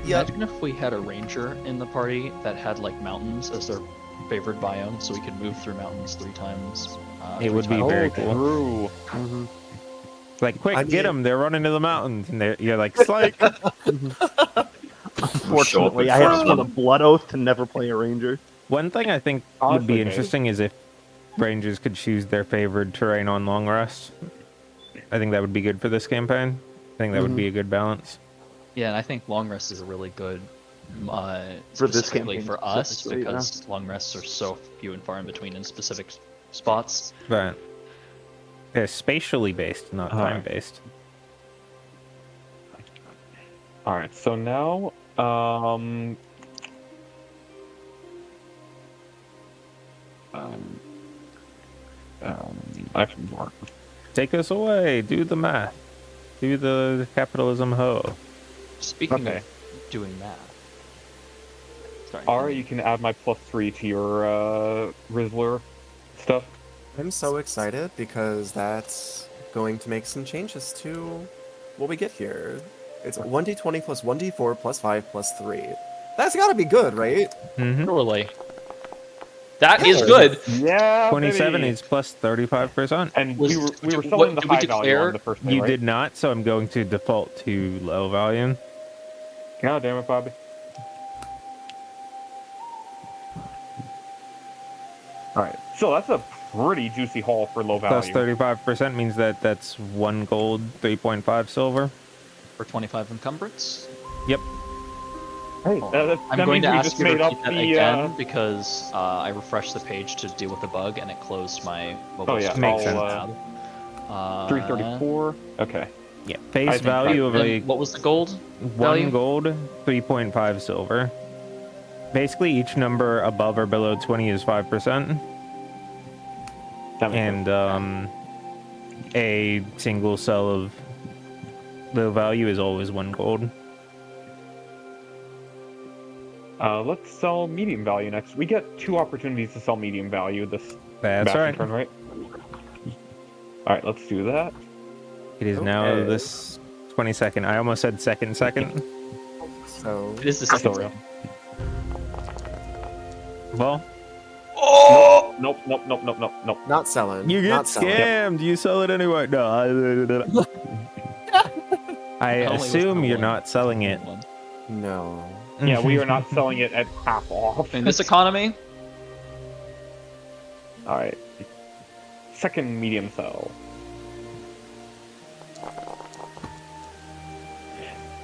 Yeah.
Imagine if we had a ranger in the party that had like mountains as their favored biome, so we could move through mountains 3 times.
It would be
Oh,
very cool.
true.
Mm-hmm.
Like, quick,
I
get
mean-
them! They're running to the mountains, and you're like, psych.
Unfortunately, I
front
have
of
sworn a
them.
blood oath to never play a ranger.
One thing I think would
Honestly,
be
Dave.
interesting is if rangers could choose their favored terrain on long rest. I think that would be good for this campaign. I think that would be a good balance.
Yeah, and I think long rest is a really good
For this
specifically
campaign
for us
specifically, yeah.
because long rests are so few and far in between in specific spots.
But they're spatially based, not
Alright.
time based.
All right. So now, action mark.
Take us away. Do the math. Do the capitalism ho.
Speaking
Okay.
of doing math. Sorry.
All right, you can add my +3 to your Rizzler stuff.
I'm so excited because that's going to make some changes to what we get here. It's 1d20 plus 1d4 plus 5 plus 3. That's gotta be good, right?
Mm-hmm.
Surely. That is good.
Yeah.
27
baby.
is plus 35%.
And
Was-
we were
did-
selling
what-
the
did we
high value
declare-
on the first day,
You
right?
did not, so I'm going to default to low value.
God damn it, Bobby. All right. So that's a pretty juicy haul for low
Plus
value.
35% means that that's 1 gold, 3.5 silver.
For 25 encumbrance.
Yep.
Hey, that
I'm
that
going
means
to
we
ask
just
you to
made up
repeat that
the.
again because I refreshed the page to deal with the bug and it closed my mobile
Oh, yeah,
Makes
screen
sense.
tab.
334. Okay.
Yeah.
I
Face
think
value of
And
a
what was the gold?
1
value?
gold, 3.5 silver. Basically, each number above or below 20 is 5%.
That makes
And
sense.
a single cell of low value is always 1 gold.
Let's sell medium value next. We get 2 opportunities to sell medium value this
That's
bastion
right.
turn, right? All right, let's do that.
It is now
Okay.
this 22nd. I almost said second.
So
It is the
Still
second.
real.
Well,
Nope, nope, nope, nope, nope, nope.
not selling.
you get
not selling.
scammed. You sell it anyway. No, I
Only was
assume
the
you're
one.
not selling it.
No.
Yeah, we are not selling it at half off.
In this economy,
All right. Second medium sell.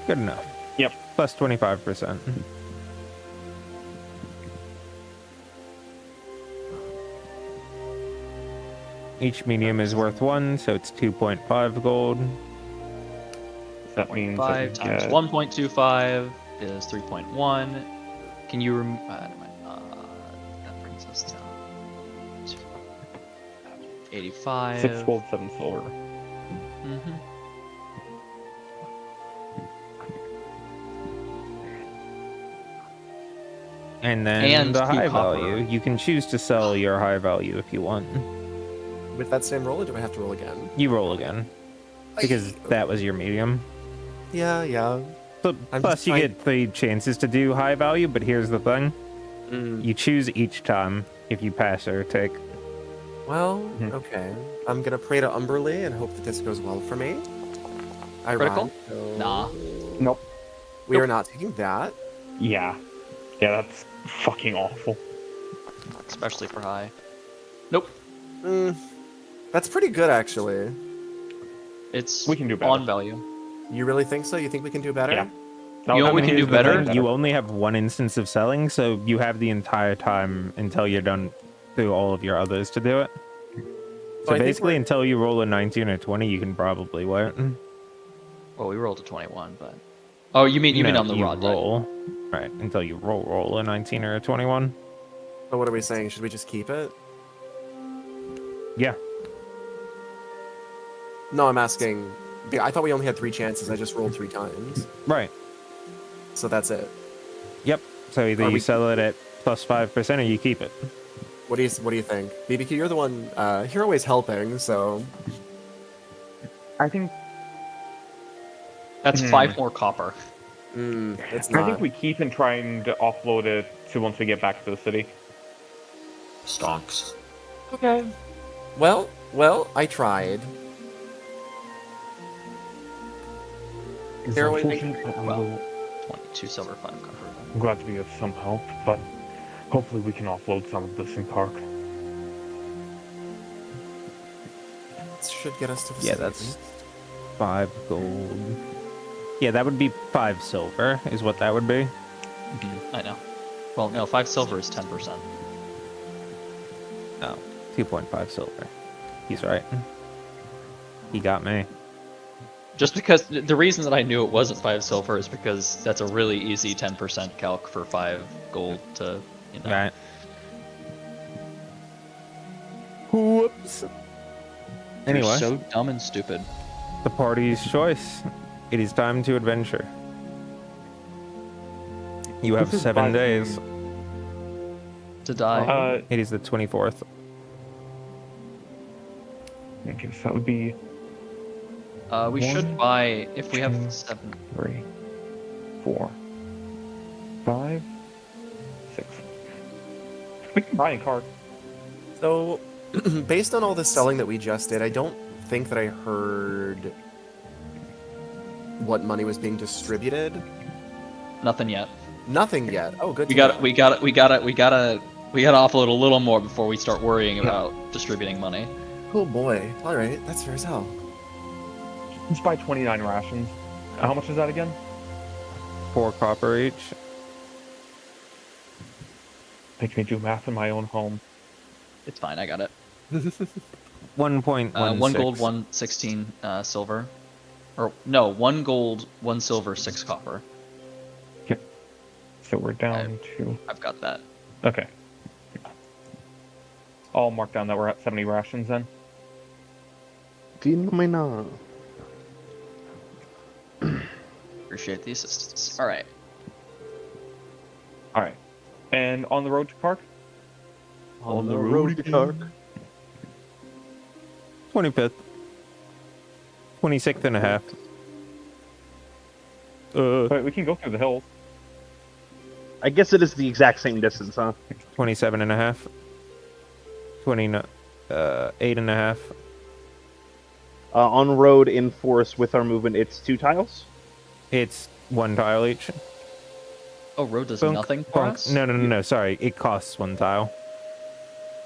Good enough.
Yep.
Plus 25%. Each medium is worth 1, so it's 2.5 gold.
That means
5
that we
times
get
1.25 is 3.1. Can you never mind. That brings us down to 85.
6 gold, 7 silver.
Mm-hmm.
And then
And
the
2
high
copper.
value. You can choose to sell your high value if you want.
With that same roll, or do I have to roll again?
You roll again because that was your medium.
Yeah, yeah.
So,
I'm
plus,
just
you
trying-
get 3 chances to do high value, but here's the thing.
Mm,
You choose each time if you pass or take.
well,
Mhm.
okay. I'm gonna pray to Umberly and hope that this goes well for me. I
Critical?
run, so-
Nah.
Nope.
We are not taking that.
Yeah. Yeah, that's fucking awful.
Especially for high. Nope.
Mm, that's pretty good, actually.
It's
We can do better.
on value.
You really think so? You think we can do better?
Yeah.
You know what we can do better?
You only have 1 instance of selling, so you have the entire time until you're done through all of your others to do it.
So
So
I think
basically,
we're-
until you roll a 19 or 20, you can probably wait.
Well, we rolled a 21, but. Oh, you mean
No,
on the
you
raw die?
roll. Right, until you roll a 19 or a 21.
So what are we saying? Should we just keep it?
Yeah.
No, I'm asking. I thought we only had 3 chances. I just rolled 3 times.
Right.
So that's it.
Yep. So either
Are
you
we-
sell it at plus 5% or you keep it.
What do you think? BBQ, you're the one you're always helping, so
I think
That's 5 more copper.
it's
I
not.
think we keep and trying to offload it to once we get back to the city.
Stonks.
Okay. Well, I tried. Here we-
Unfortunately,
Well. 22 silver, 5 copper.
I'm glad to be of some help, but hopefully we can offload some of this in Kark.
This should get us to the
Yeah,
city.
that's 5 gold. Yeah, that would be 5 silver, is what that would be.
I know. Well, no, 5 silver is 10%.
No, 2.5 silver. He's right. He got me.
Just because the reason that I knew it wasn't 5 silver is because that's a really easy 10% calc for 5 gold to, you know.
Right. Whoops.
You're
Anyway,
so dumb and stupid.
the party's choice. It is time to adventure. You have
This is
7
by the-
days.
To die.
It is the 24th.
Okay, so that would be
We should
1,
buy if we have
2,
7.
3, 4, 5, 6. We can buy in Kark.
So, based on all the selling that we just did, I don't think that I heard what money was being distributed.
Nothing yet.
Nothing yet. Oh, good.
We
to know.
gotta offload a little more before we start worrying about distributing money.
Oh boy. All right, that's fair as hell.
Let's buy 29 rations. How much is that again?
4 copper each.
Make me do math in my own home.
It's fine, I got it.
1.16.
1 gold, 116 silver. Or no, 1 gold, 1 silver, 6 copper.
So we're down to...
I've got that.
Okay. I'll mark down that we're at 70 rations then.
Phenomena.
Appreciate the assistance. All right.
Alright. And on the road to Kark?
On the road to Kark.
25th. 26th and a half.
But we can go through the hills.
I guess it is the exact same distance, huh?
27 and a half. 8 and a half.
On road in forest with our movement, it's 2 tiles.
It's 1 tile each.
Oh, road does
Bunk,
nothing for
bunk.
us?
No. Sorry, it costs 1 tile.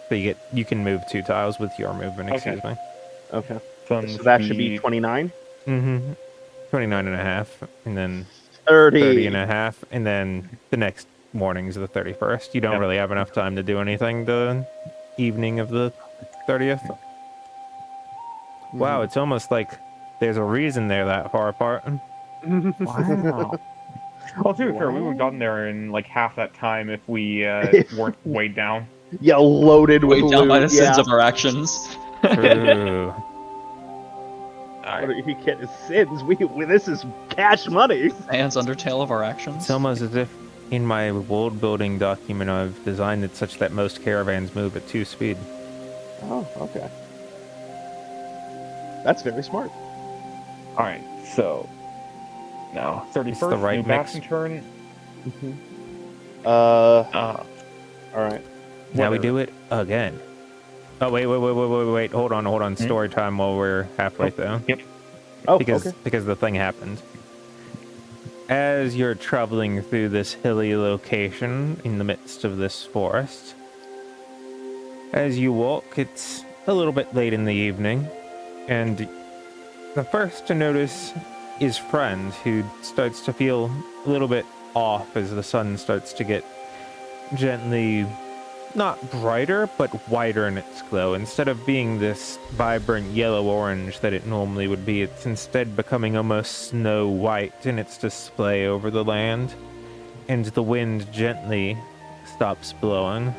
So you can move 2 tiles with your movement.
Okay.
Excuse me.
Okay.
Sun
So that should be
speed-
29.
Mm-hmm. 29 and a half, and then
30.
30 and a half, and then the next morning's the 31st. You don't
Yeah.
really have enough time to do anything the evening of the 30th. Wow, it's almost like there's a reason they're that far apart.
Wow. Well, to be fair, we would have gotten there in like half that time if we weren't weighed down.
Yeah, loaded with
Weighed down by the
loot, yeah.
sins of our actions.
True.
What are you getting? Sins? This is cash money.
Sans Undertale of our actions.
It's almost as if in my world building document I've designed it such that most caravans move at 2 speed.
Oh, okay. That's very smart.
All right, so now 31st,
the right
new
mix.
Bastion turn.
All
Uh,
right.
Now we
whether-
do it again. Oh wait! Hold on. Story time while we're halfway through.
Oh,
because
okay.
because the thing happened. As you're traveling through this hilly location in the midst of this forest, as you walk, it's a little bit late in the evening, and the first to notice is Friend, who starts to feel a little bit off as the sun starts to get gently not brighter, but whiter in its glow. Instead of being this vibrant yellow-orange that it normally would be, it's instead becoming almost snow-white in its display over the land, and the wind gently stops blowing.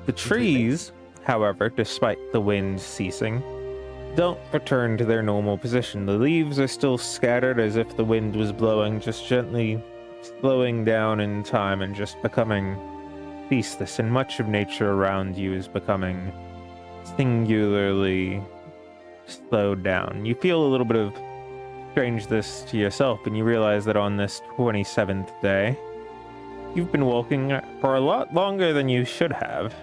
The trees, however, despite the wind ceasing, don't return to their normal position. The leaves are still scattered as if the wind was blowing, just gently slowing down in time and just becoming ceaseless, and much of nature around you is becoming singularly slowed down. You feel a little bit of strangeness to yourself, and you realize that on this 27th day, you've been walking for a lot longer than you should have.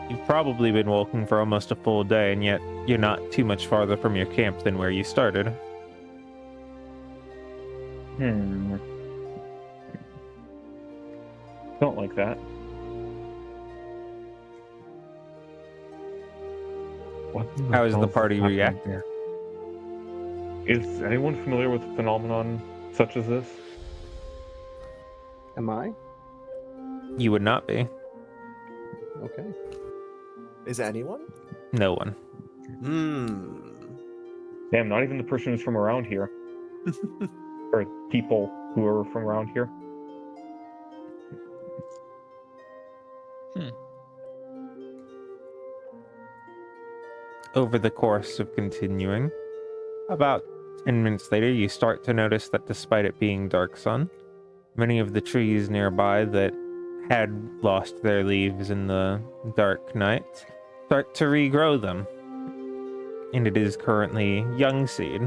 You've probably been walking for almost a full day, and yet you're not too much farther from your camp than where you started.
Don't like that. What in
How is
hell
the party
happening
reacting?
here? Is anyone familiar with a phenomenon such as this?
Am I?
You would not be.
Okay.
Is anyone?
No one.
Damn, not even the person who's from around here. Or people who are from around here.
Over the course of continuing, about 10 minutes later, you start to notice that despite it being dark sun, many of the trees nearby that had lost their leaves in the dark night start to regrow them. And it is currently young seed.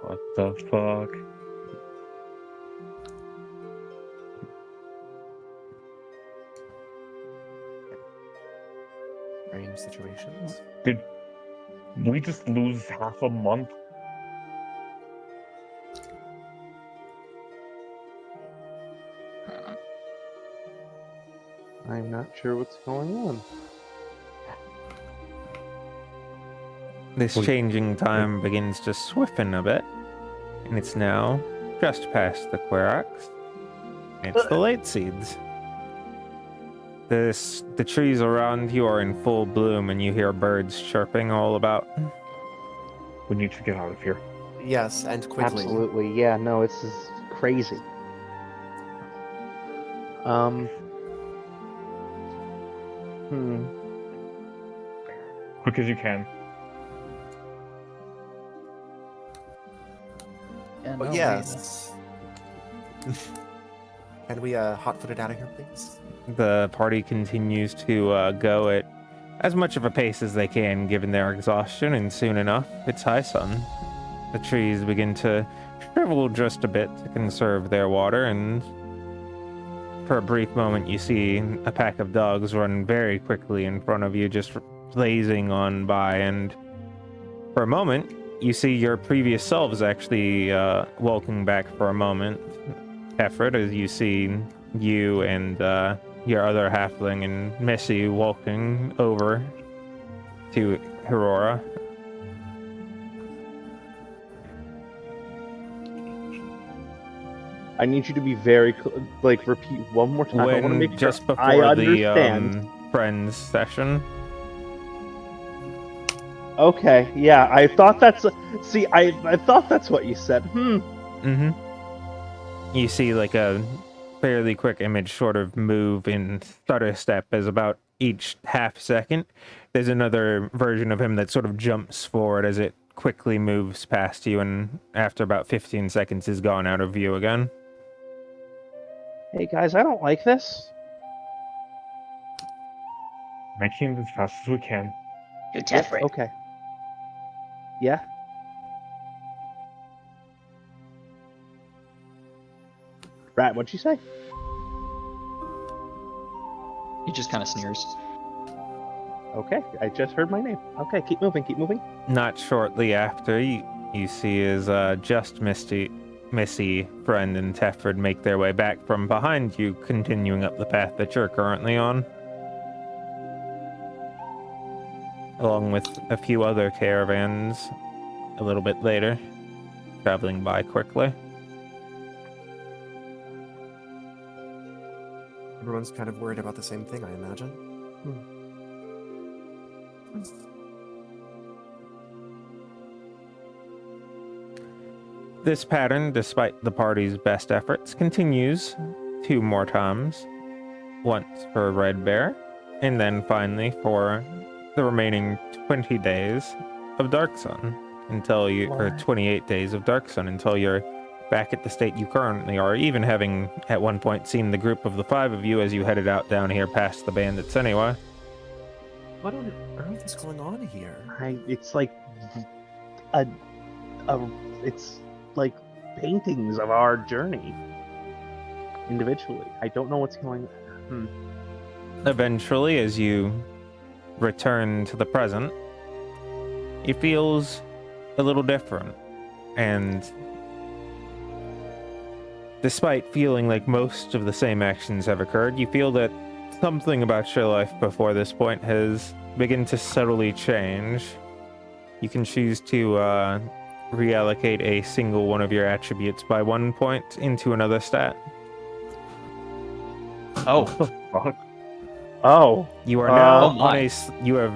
What the fuck?
Strange situations.
Did we just lose half a month?
I'm not sure what's going on.
This changing time begins to swiffen a bit, and it's now just past the Quirax. It's the late seeds. The trees around you are in full bloom, and you hear birds chirping all about.
We need to get out of here.
Yes, and quickly.
Absolutely. Yeah, no, this is crazy.
Quick as you can.
Yeah,
But
no,
yes. Can we hot-foot it out of here, please?
The party continues to go at as much of a pace as they can given their exhaustion, and soon enough, it's high sun. The trees begin to shrivel just a bit to conserve their water, and for a brief moment you see a pack of dogs run very quickly in front of you, just blazing on by, and for a moment, you see your previous selves actually walking back for a moment. Effort, as you see you and your other halfling and Missy walking over to Aurora.
I need you to be very repeat one more time. I want to
When
make
just
sure I
before the
understand.
friends session.
Okay, yeah, I thought that's. See, I thought that's what you said.
You see like a fairly quick image sort of move in stutter step as about each half second, there's another version of him that sort of jumps forward as it quickly moves past you, and after about 15 seconds is gone out of view again.
Hey guys, I don't like this.
Making it as fast as we can.
Tefred.
Okay. Yeah. Rat, what'd you say?
He just kind of sneers.
Okay, I just heard my name. Okay, keep moving, keep moving.
Not shortly after, you see his just Missy friend and Tefred make their way back from behind you, continuing up the path that you're currently on. Along with a few other caravans a little bit later, traveling by quickly.
Everyone's kind of worried about the same thing, I imagine.
This pattern, despite the party's best efforts, continues 2 more times. Once for Red Bear, and then finally for the remaining 20 days of Dark Sun, or 28 days of Dark Sun, until you're back at the state you currently are, even having at one point seen the group of the 5 of you as you headed out down here past the bandits anyway.
What on earth is going on here?
It's like it's like paintings of our journey individually. I don't know what's going on.
Eventually, as you return to the present, it feels a little different, and despite feeling like most of the same actions have occurred, you feel that something about your life before this point has begun to subtly change. You can choose to reallocate a single one of your attributes by 1 point into another stat.
Oh,
Fuck.
Oh,
You are now
Oh my.
you have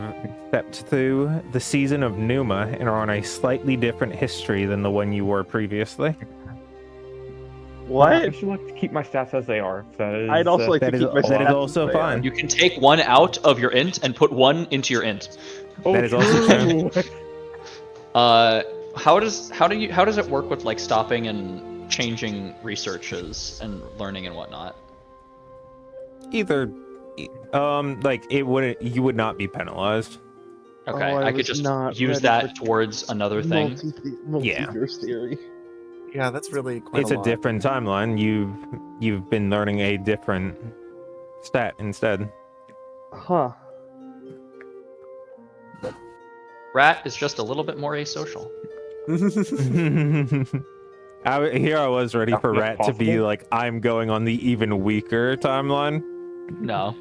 stepped through the season of Numa and are on a slightly different history than the one you were previously.
I
what?
should like to keep my stats as they are. That is,
I'd also like
that
to
is-
keep my
that is
stats
also
as they are.
fine.
you can take 1 out of your int and put 1 into your int.
That is also true.
How does it work with like stopping and changing researches and learning and whatnot?
Either, you would not be penalized.
Okay,
Oh, I
I could
was
just
not
use
ready
that
for
towards another thing.
Multiverse theory.
Yeah, that's really quite
It's
a
a
lot.
different timeline. You've been learning a different stat instead.
Huh.
Rat is just a little bit more asocial.
Here I was ready for
That's
Rat to be
possible.
like, I'm going on the even weaker timeline.
No,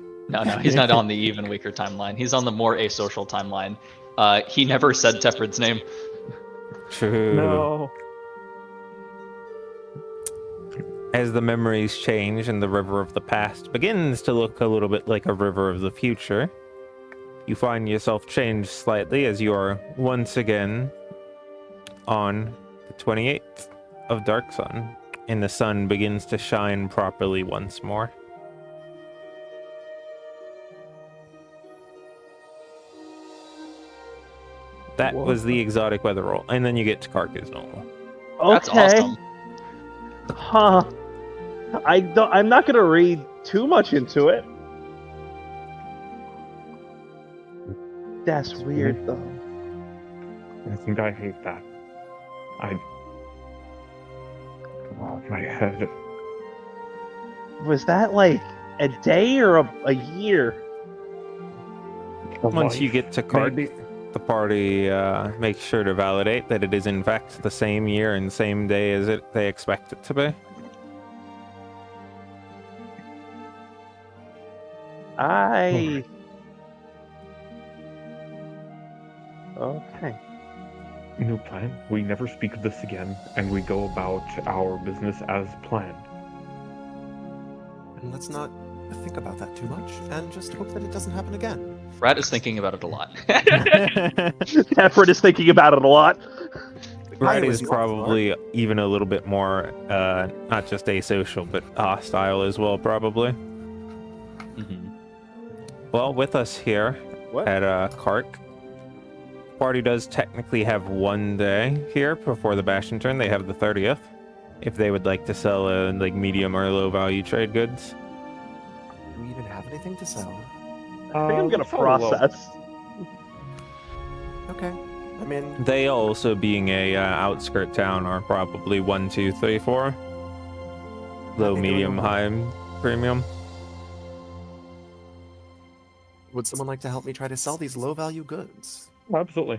he's not on the even weaker timeline. He's on the more asocial timeline. He never said Tefred's name.
True.
No.
As the memories change and the river of the past begins to look a little bit like a river of the future, you find yourself changed slightly as you are once again on the 28th of Dark Sun, and the sun begins to shine properly once more. That was the exotic weather roll, and then you get to Karka's normal.
That's awesome.
Huh. I'm not gonna read too much into it. That's weird though.
I think I hate that. Oh, my head.
Was that like a day or a year?
Once you get to Kark,
Maybe.
the party makes sure to validate that it is in fact the same year and same day as they expect it to be.
Okay.
New plan. We never speak of this again, and we go about our business as planned.
And let's not think about that too much, and just hope that it doesn't happen again.
Rat is thinking about it a lot.
Tefred is thinking about it a lot.
Red
it was
is
yours, Mark.
probably even a little bit more, not just asocial, but hostile as well, probably.
Mhm.
Well, with us here
What?
at Kark, party does technically have one day here before the Bastion turn. They have the 30th. If they would like to sell like medium or low value trade goods.
Do we even have anything to sell?
I think I'm gonna
let's sell low.
process.
Okay. I mean,
They also being a outskirt town are probably 1, 2, 3, 4. Low,
they doing
medium,
over
high, premium.
would someone like to help me try to sell these low-value goods?
Absolutely.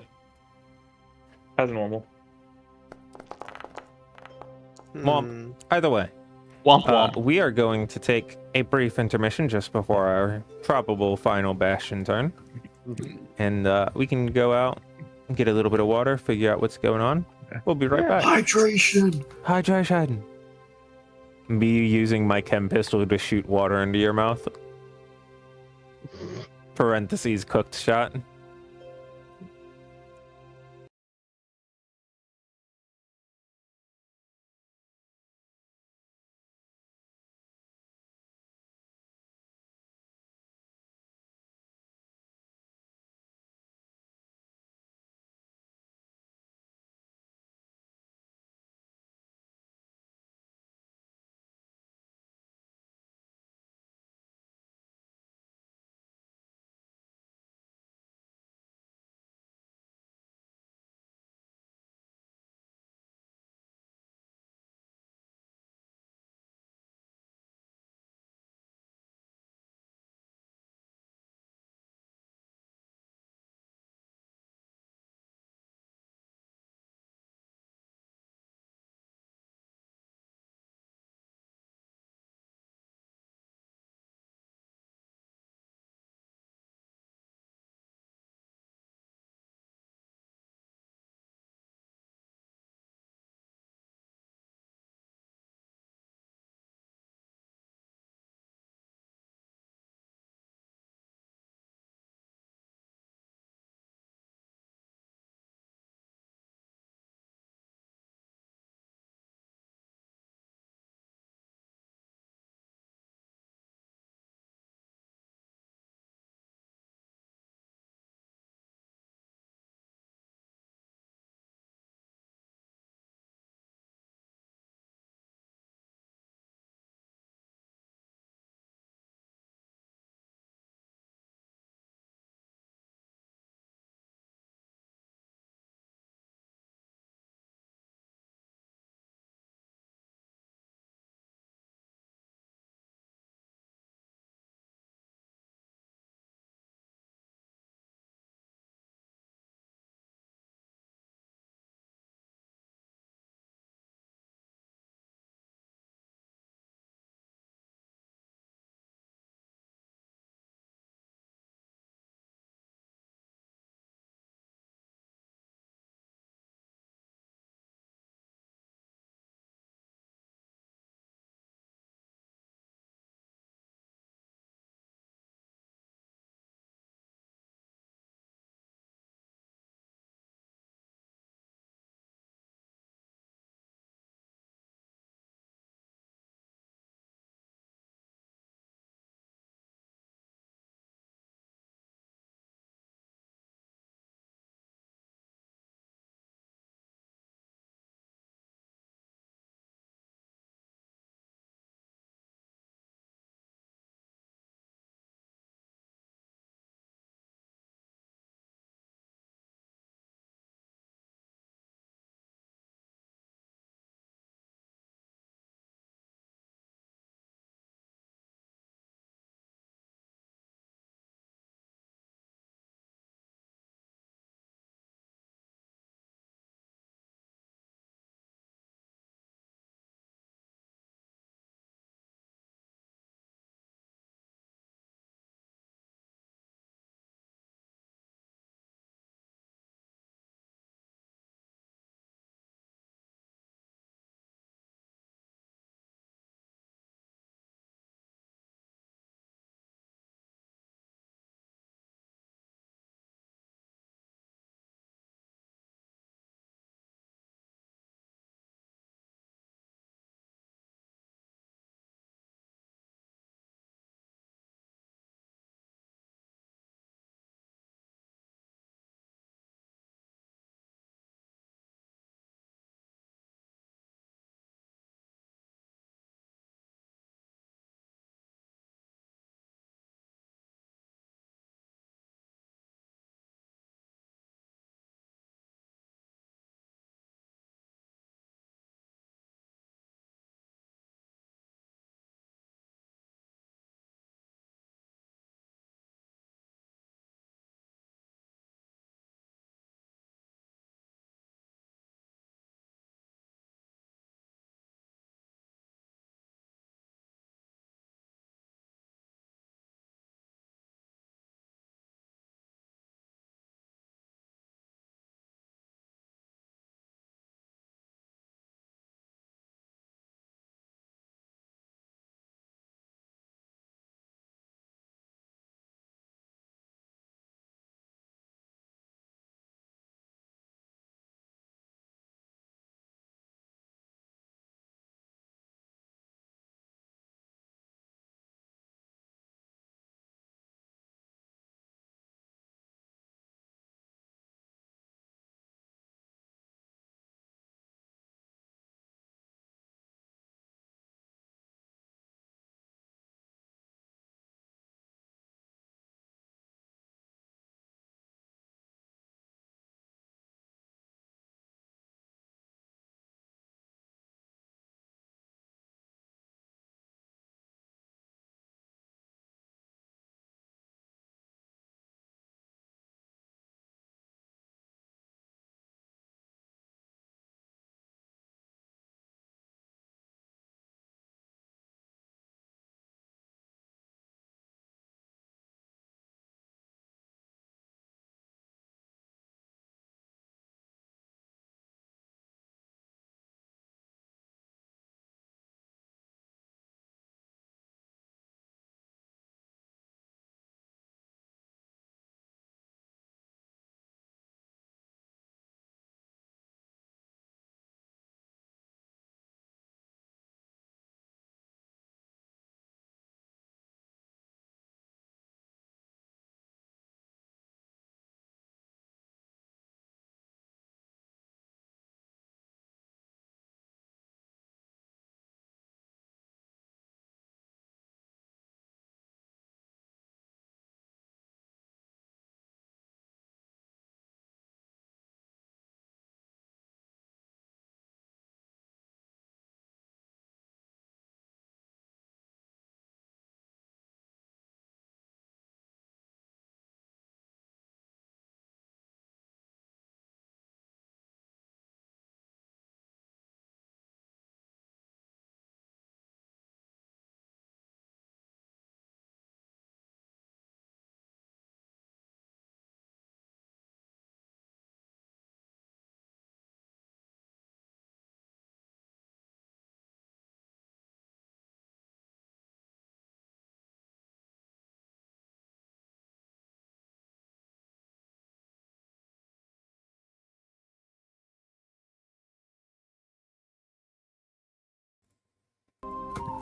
As normal.
Well,
Hmm.
either way,
Womp womp.
we are going to take a brief intermission just before our probable final Bastion turn. And we can go out, get a little bit of water, figure out what's going on. We'll be right back.
Hydration.
Hydration. Me using my chem pistol to shoot water into your mouth. Parentheses cooked shot.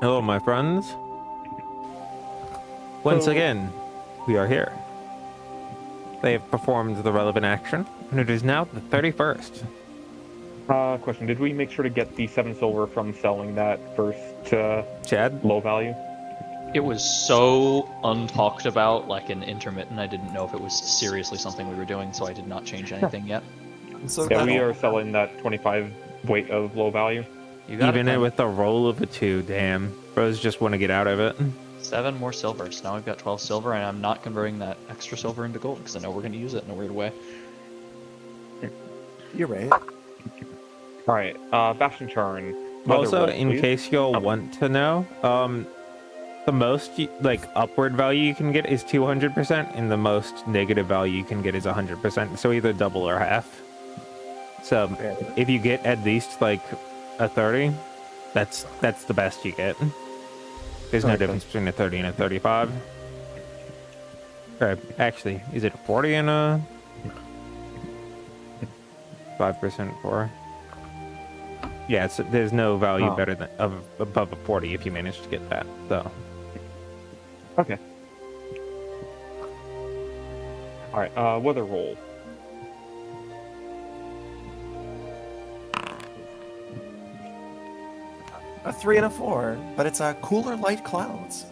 Hello, my friends. Once
So-
again, we are here. They have performed the relevant action, and it is now the 31st.
Question: did we make sure to get the 7 silver from selling that first
Chad?
low value?
It was so untalked about, like an intermittent. I didn't know if it was seriously something we were doing, so I did not change anything yet.
So
Yeah,
glad
we
all-
are selling that 25 weight of low value.
You got
Even
it. man.
with a roll of a 2, damn. Bros just want to get out of it.
7 more silver. So now we've got 12 silver, and I'm not converting that extra silver into gold because I know we're going to use it in a weird way.
You're right.
All right, Bastion Charn.
Also, in case y'all want to know, the most upward value you can get is 200%, and the most negative value you can get is 100%. So either double or half. So if you get at least like a 30, that's the best you get. There's no
Okay.
difference between a 30 and a 35. Okay, actually, is it a 40 and a 5% for? Yeah, there's no value
Oh.
better than above a 40 if you manage to get that. So
Okay. All right, weather roll.
A 3 and a 4, but it's a cooler light clouds.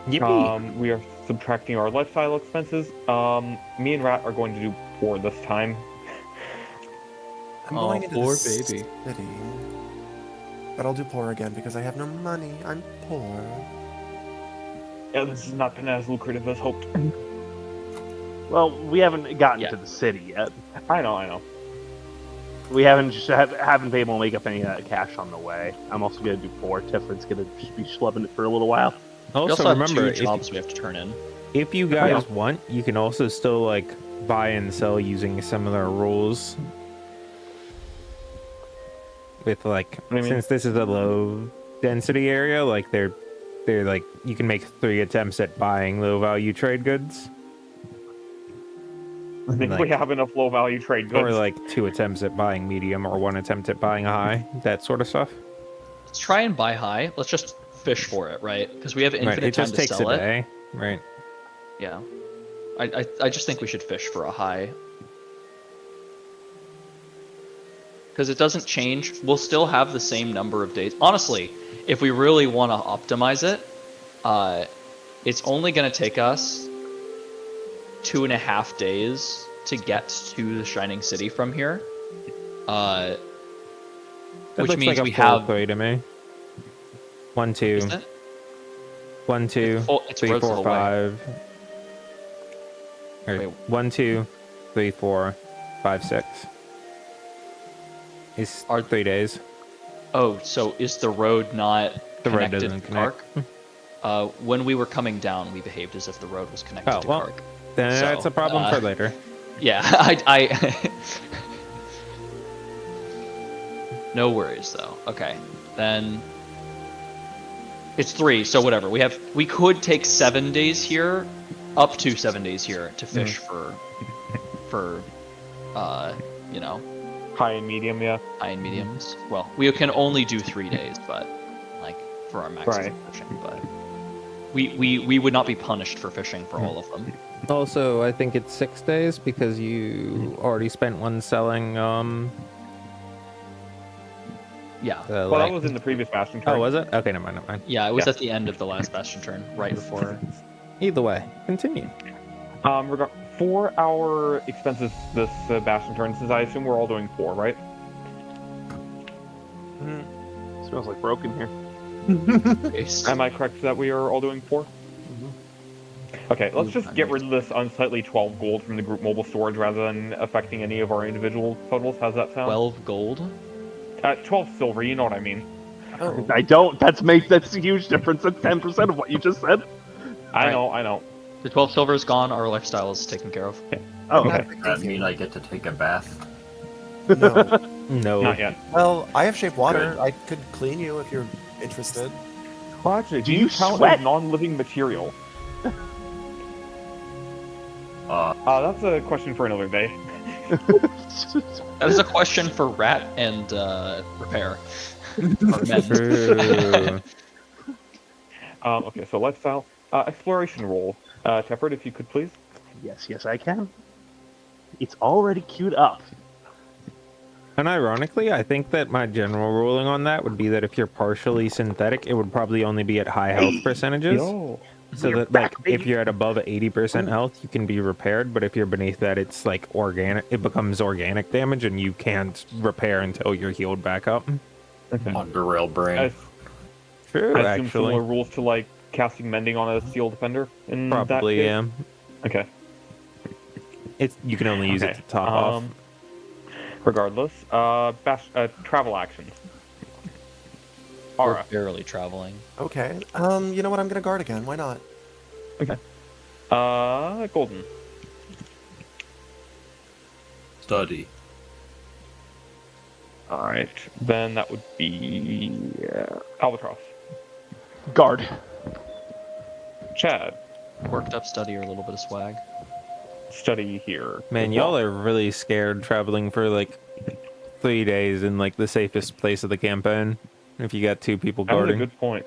yippee!
We are subtracting our lifestyle expenses. Me and Rat are going to do poor this time.
I'm
Oh,
going into
poor
the
baby.
city. But I'll do poor again because I have no money. I'm poor.
Yeah, this has not been as lucrative as hoped.
Well, we haven't gotten
Yeah.
to the city yet.
I know.
We haven't haven't been able to make up any cash on the way. I'm also gonna do poor. Tiflin's gonna just be schlepping it for a little while.
We
Also,
also have
remember,
2 jobs we have to turn in.
if you guys want, you can also still buy and sell using similar rules. With
mean-
since this is a low density area, they're you can make 3 attempts at buying low value trade goods,
I think
Like-
we have enough low value trade goods.
or 2 attempts at buying medium, or 1 attempt at buying high, that sort of stuff.
Let's try and buy high. Let's just fish for it, right? Because we have
Right,
infinite
it
time
just
to
takes
sell
a
it.
day, right?
Yeah. I just think we should fish for a high. Because it doesn't change. We'll still have the same number of days. Honestly, if we really want to optimize it, it's only going to take us 2.5 days to get to the Shining City from here.
That
Which
looks
means
like a
we
full
have...
3 to me. 1, 2,
Is it?
1, 2,
It's
3,
roads the
4,
whole way.
5. Or
Wait.
1, 2, 3, 4, 5, 6. It's
Are-
3 days.
Oh, so is the road not
The road
connected
doesn't
to
connect.
Kark? When we were coming down, we behaved as if the road was connected
Oh,
to
well.
Kark.
Then
So,
that's a problem for later.
Yeah, I No worries though. Okay. Then it's 3, so whatever. We could take 7 days here, up to 7 days here to fish for you know,
High and medium, yeah.
high and mediums. Well, we can only do 3 days, but for our maximum fishing, but we would not be punished for fishing for all of them.
Also, I think it's 6 days because you already spent 1 selling.
Yeah.
The,
Well, that was in the previous Bastion turn.
Oh, was it? Okay, never mind, never mind.
Yeah, it was
Yeah.
at the end of the last Bastion turn, right before.
Either way, continue.
For our expenses this Bastion turn, since I assume we're all doing 4, right?
Smells like broken here.
Am I correct that we are all doing 4? Okay, let's just get rid of this unsightly 12 gold from the group mobile storage rather than affecting any of our individual totals. How's that sound?
12 gold.
12 silver, you know what I mean.
Oh,
I don't. That's a huge difference. That's 10% of what you just said.
I know.
The 12 silver is gone. Our lifestyle is taken care of.
Oh,
Okay.
okay.
Does that mean I get to take a bath?
no.
No.
Not yet.
Well, I have shape water.
Good.
I could clean you if you're interested.
Well, actually,
Do you
count
sweat?
as non-living material?
Uh,
That's a question for another day.
That is a question for Rat and Repair. Or men.
True.
Okay, so lifestyle. Exploration roll. Tepard, if you could please.
Yes, I can. It's already queued up.
And ironically, I think that my general ruling on that would be that if you're partially synthetic, it would probably only be at high health percentages.
Yo.
So that, like, if you're at above 80% health, you can be repaired. But if you're beneath that, it's like organic. It becomes organic damage, and you can't repair until you're healed back up.
Under rail brain.
I,
True,
I assume
actually.
similar rules to like casting mending on a steel defender. In
Probably,
that
yeah.
case? Okay.
It's you can only use it
Okay,
to top off.
Regardless, travel actions.
We're
Aura.
barely traveling.
Okay. You know what? I'm gonna guard again. Why not?
Golden.
Study.
All right, then that would be Albatross.
Guard.
Chad.
Worked up study or a little bit of swag.
Study here.
Man, y'all are really scared traveling for like 3 days in like the safest place of the campaign. If you got 2 people
That was a
guarding.
good point.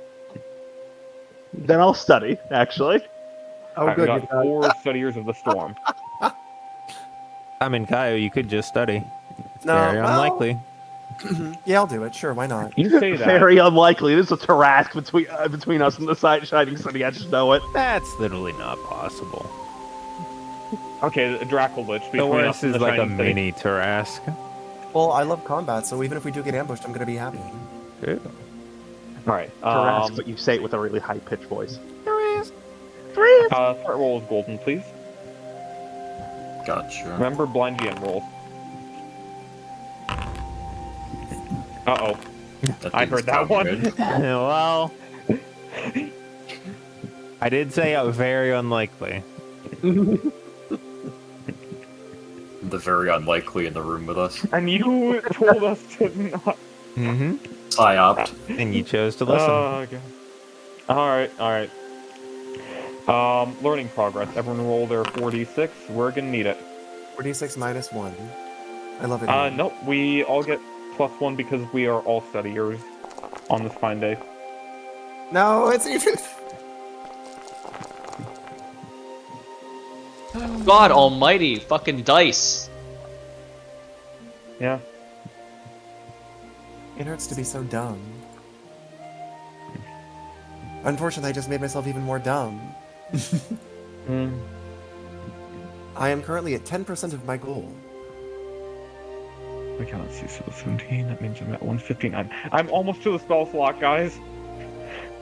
Then I'll study, actually.
Oh,
Alright, we
good.
got 4 studiers of the storm.
I mean, Kaio, you could just study. It's
No,
very
well-
unlikely.
Yeah, I'll do it. Sure, why not?
You say that.
Very unlikely. There's a Tarask between us and the Shining City. I just know it.
That's literally not possible.
Okay, the Draco Lich
The
between
worst
us and
is
the
like a
Shining City.
mini Tarask.
Well, I love combat, so even if we do get ambushed, I'm gonna be happy.
Ew.
Alright,
Tarask, but you say it with a really high pitched voice.
threat roll is golden, please.
Gotcha.
Remember blind GM rolls. Uh-oh.
That
I
didn't
heard that
sound
one.
good.
Well, I did say very unlikely.
The very unlikely in the room with us.
And you told us to not...
Mm-hmm.
Psyopt.
And you chose to listen.
Oh, God. Alright. Learning progress. Everyone roll their 4d6. We're gonna need it.
4d6 minus 1. I love it.
Nope. We all get +1 because we are all studiers on this fine day.
No, it's even.
God almighty, fucking dice.
Yeah.
It hurts to be so dumb. Unfortunately, I just made myself even more dumb.
Mm.
I am currently at 10% of my goal.
I cannot see so 17. That means I'm at 159. I'm almost to the spell slot, guys.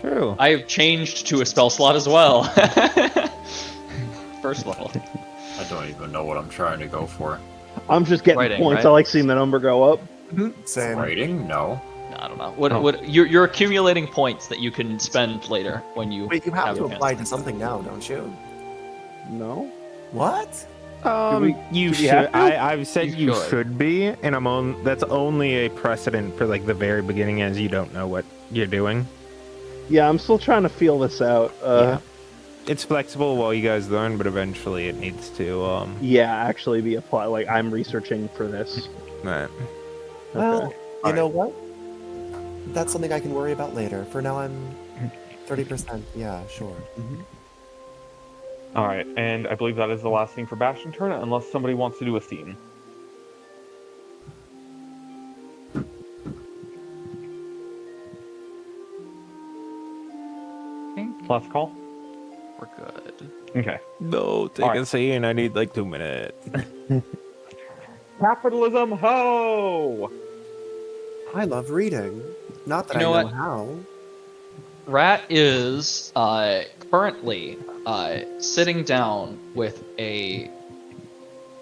True.
I have changed to a spell slot as well. First level.
I don't even know what I'm trying to go for.
I'm just getting
Writing,
points.
right?
I like seeing the number go up.
Same.
Writing? No.
No, I don't know. What you're accumulating points that you can spend later when you
Wait, you have to
a chance
apply to something now, don't you?
No.
What?
You
do we
should.
have to?
I've said
You
you
should.
should be, and that's only a precedent for like the very beginning, as you don't know what you're doing.
Yeah, I'm still trying to feel this out.
It's flexible while you guys learn, but eventually it needs to.
Yeah, actually be applied. Like I'm researching for this.
Right.
Well,
Okay.
you know what? That's something I can worry about later. For now, I'm 30%. Yeah, sure.
Alright, and I believe that is the last thing for Bastion turn, unless somebody wants to do a scene. Last call?
we're good.
Okay.
No, take
Alright.
a scene. I need like 2 minutes.
Capitalism, ho!
I love reading. Not that
You know
I know
what?
how.
Rat is currently sitting down with a.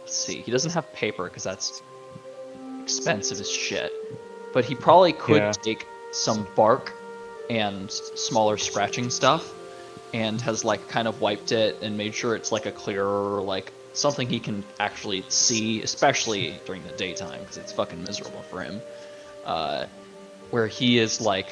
Let's see. He doesn't have paper because that's expensive as shit. But he probably could
Yeah.
take some bark and smaller scratching stuff, and has like kind of wiped it and made sure it's like a clearer, like something he can actually see, especially during the daytime because it's fucking miserable for him. Where he is like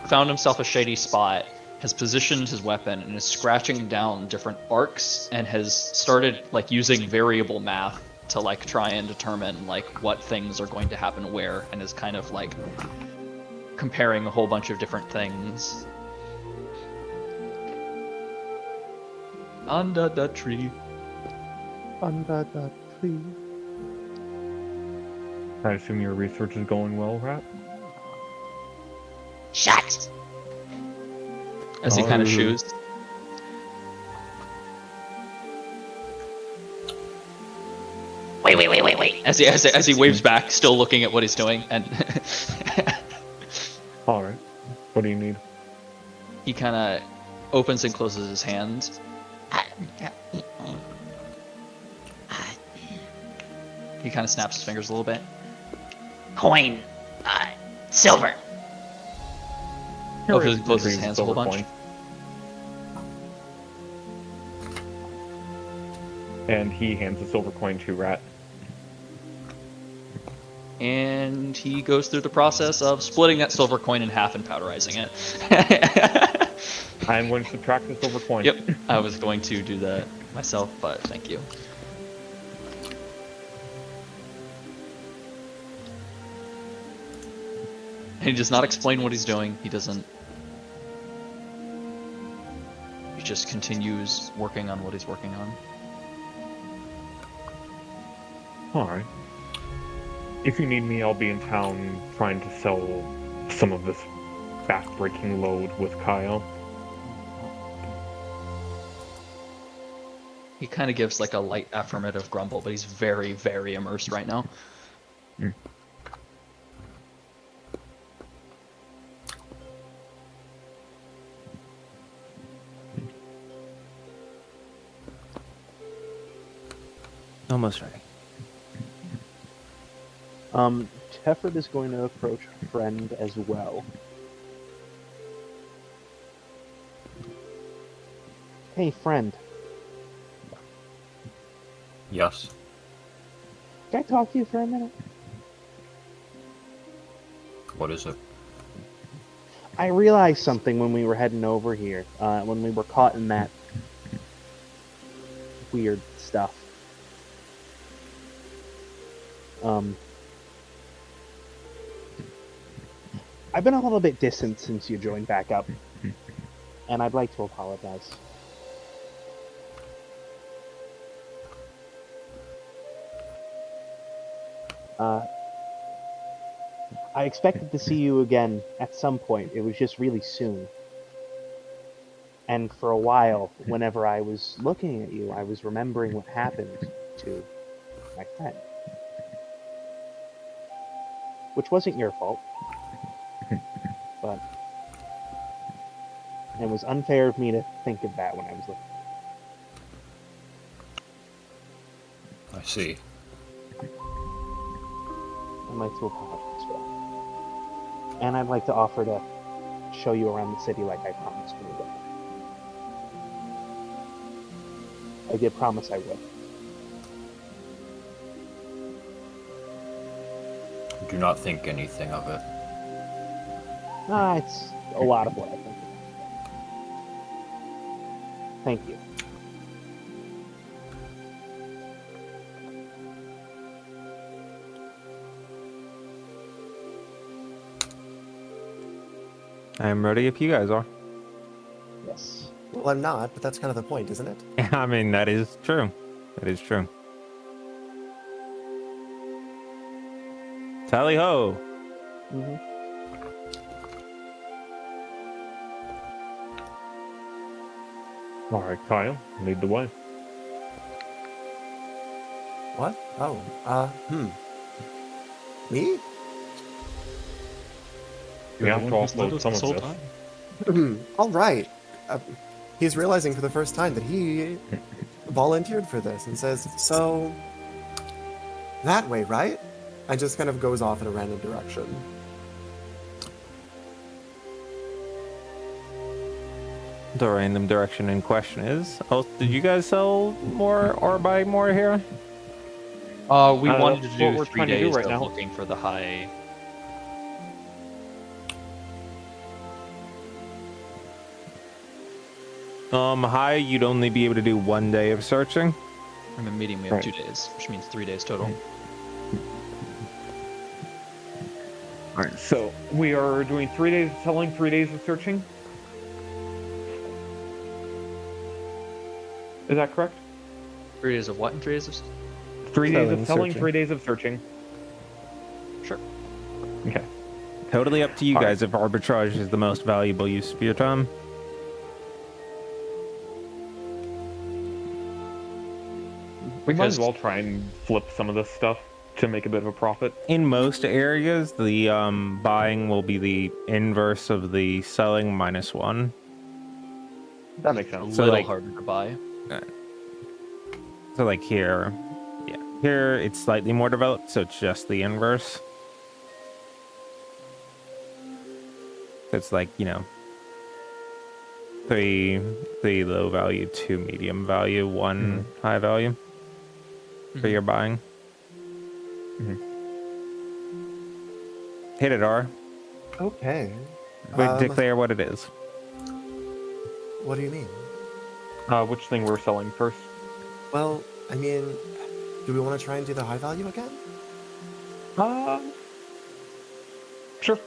found himself a shady spot, has positioned his weapon and is scratching down different arcs, and has started like using variable math to like try and determine like what things are going to happen where, and is kind of like comparing a whole bunch of different things. Under the tree.
Under the tree.
I assume your research is going well, Rat?
Shut!
As he kind of
Oh.
shoos.
Wait.
As he waves back, still looking at what he's doing, and
Alright. What do you need?
he kind of opens and closes his hands. He kind of snaps his fingers a little bit.
Coin. Silver.
Opens and closes his
Retrieves
hands a whole
silver
bunch.
coin. And he hands a silver coin to Rat.
And he goes through the process of splitting that silver coin in half and powderizing it.
I'm going to subtract the silver coin.
Yep, I was going to do that myself, but thank you. And he does not explain what he's doing. He doesn't. He just continues working on what he's working on.
Alright. If you need me, I'll be in town trying to sell some of this back-breaking load with Kyle.
He kind of gives like a light affirmative grumble, but he's very, very immersed right now.
Almost ready.
Tefford is going to approach a friend as well. Hey, friend.
Yes.
Can I talk to you for a minute?
What is it?
I realized something when we were heading over here, when we were caught in that weird stuff. I've been a little bit distant since you joined back up, and I'd like to apologize. I expected to see you again at some point. It was just really soon. And for a while, whenever I was looking at you, I was remembering what happened to my friend. Which wasn't your fault. But it was unfair of me to think of that when I was looking.
I see.
I'd like to apologize for that. And I'd like to offer to show you around the city like I promised when we got there. I did promise I would.
Do not think anything of it.
It's a lot of what I think. Thank you.
I'm ready if you guys are.
Yes.
Well, I'm not, but that's kind of the point, isn't it?
I mean, that is true. That is true. Tally ho!
Mm-hmm.
Alright, Kyle, lead the way.
What? Me?
We have to offload some of this.
All right. He's realizing for the first time that he volunteered for this and says, so, that way, right? And just kind of goes off in a random direction.
The random direction in question is. Oh, did you guys sell more or buy more here?
We
wanted
wanted
to
to
do
do
we're
3
trying to do
days
right
of
now.
looking for the high.
High, you'd only be able to do 1 day of searching.
In the meeting, we have
Right.
2 days, which means 3 days total.
Alright, so we are doing 3 days of selling, 3 days of searching. Is that correct?
3 days of what and 3 days of...
3 days of
Selling,
selling,
searching.
3 days of searching.
Sure.
Okay.
Totally up to you
All right.
guys if arbitrage is the most valuable use of your time.
We might
Because-
as well try and flip some of this stuff to make a bit of a profit.
In most areas, the buying will be the inverse of the selling -1.
That makes
A
sense.
So,
little
like-
harder to buy.
So like here, yeah, here it's slightly more developed, so it's just the inverse. So it's like, you know, three low value, 2 medium value, 1 high value for
Mhm.
your buying.
Mhm.
Hit it, R.
Okay.
But declare what it is.
What do you mean?
Which thing we're selling first?
Well, I mean, do we want to try and do the high value again?
Sure.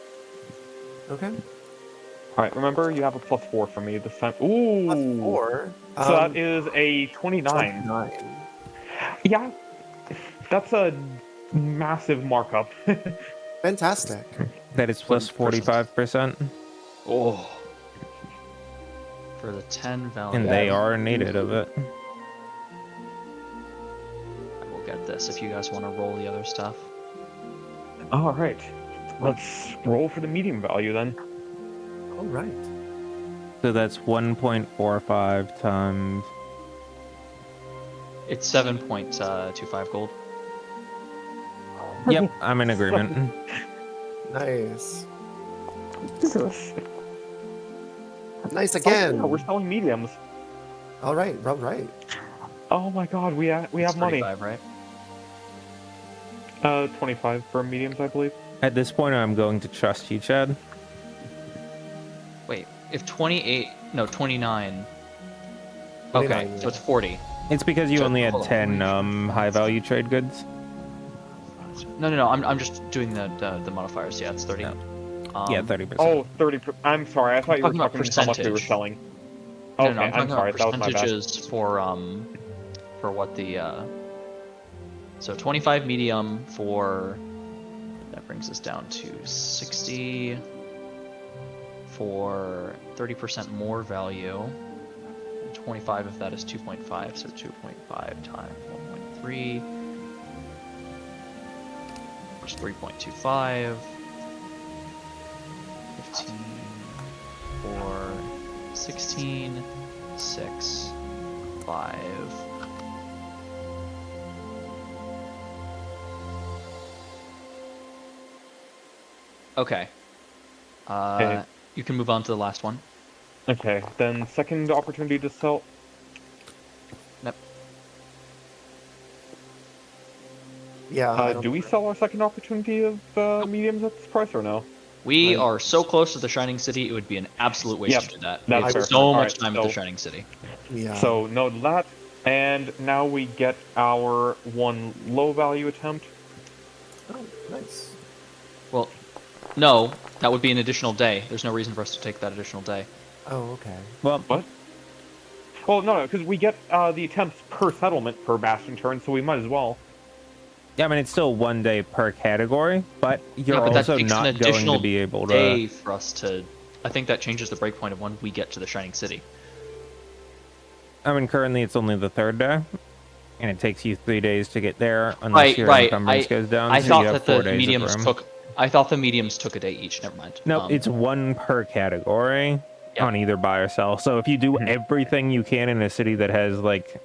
Okay.
Alright, remember you have a +4 from me this time. Ooh!
Plus 4.
So that is a 29.
29.
Yeah, that's a massive markup.
Fantastic.
That is plus 45%,
Oh. For the 10 value.
and they are needed of it.
I will get this if you guys want to roll the other stuff.
Alright, let's roll for the medium value then.
All right.
So that's 1.45 times.
It's 7.25 gold.
Yep, I'm in agreement.
Nice.
Jesus.
Nice
Oh,
again.
yeah, we're selling mediums.
All right. All right.
Oh my god, we have
It's
money.
35, right?
25 for mediums, I believe.
At this point, I'm going to trust you, Chad.
Wait, if 29.
29,
Okay,
yeah.
so it's 40.
It's because you
So-
only had
hold on.
10 high value trade goods.
No. I'm just doing the modifiers. Yeah, it's 30.
No.
Um,
Yeah, 30%.
Oh, 30. I'm sorry, I thought you were
talking about
talking how much we were
percentage.
selling.
No,
Okay,
no, I'm talking
sorry,
about
that was my bad.
percentages for what the so 25 medium for that brings us down to 60 for 30% more value. And 25 if that is 2.5, so 2.5 times 1.3 which is 3.25. 15 for 16, 6, 5. Okay.
Okay.
You can move on to the last one.
Okay, then second opportunity to sell.
Yeah. I don't
Do we
think-
sell our second opportunity of mediums at this price or no?
We
Right.
are so close to the Shining City, it would be an absolute waste
Yep,
to do that.
that's
We
fair.
have so
All
much
right,
time at the
so-
Shining City.
Yeah.
So note that, and now we get our one low value attempt.
Oh, nice.
Well, no, that would be an additional day. There's no reason for us to take that additional day.
Oh, okay.
Well,
What? Well, no, because we get the attempts per settlement per bastion turn, so we might as well.
yeah, I mean, it's still 1 day per category, but you're
Yeah, but that
also
takes an
not going
additional
to be able to.
Day for us to. I think that changes the breakpoint of when we get to the Shining City.
I mean, currently it's only the 3rd day, and it takes you 3 days to get there unless
Right,
your
right.
encumbrance goes down.
I
so
thought
you have
that
4
the
days of
mediums
room.
took. I thought the mediums took a day each. Never mind.
No, it's 1 per category
Yeah.
on either buy or sell. So if you do
Mhm.
everything you can in a city that has like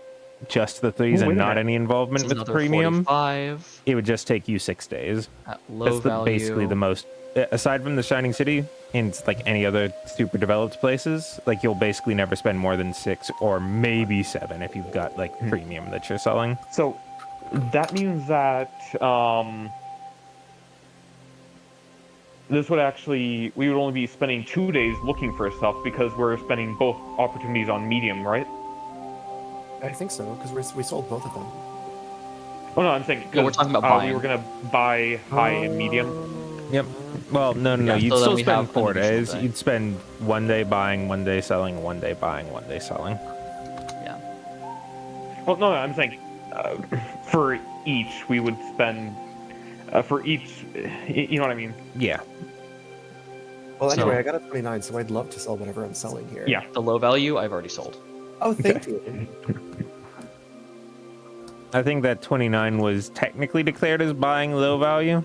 just the threes
Ooh,
and
wait a
not
minute.
any involvement
It's
with
another
premium,
45
it would just take you 6 days.
at low
That's
value.
basically the most. Aside from the Shining City and like any other super developed places, like you'll basically never spend more than 6 or maybe 7 if you've got like premium that you're selling.
So that means that this would actually we would only be spending 2 days looking for stuff because we're spending both opportunities on medium, right?
I think so because we sold both of them.
Oh no, I'm saying
No, we're
'cause,
talking about
we
buying.
were gonna buy high and medium.
Yep. Well, no.
Yeah,
You'd
so then
still
we
spend
have
4
an additional
days.
day.
You'd spend 1 day buying, 1 day selling, 1 day buying, 1 day selling.
Yeah.
Well, no, I'm saying for each we would spend for each. You know what I mean?
Yeah.
Well,
So-
anyway, I got a 29, so I'd love to sell whatever I'm selling here.
Yeah.
The low value I've already sold.
Oh, thank you.
I think that 29 was technically declared as buying low value,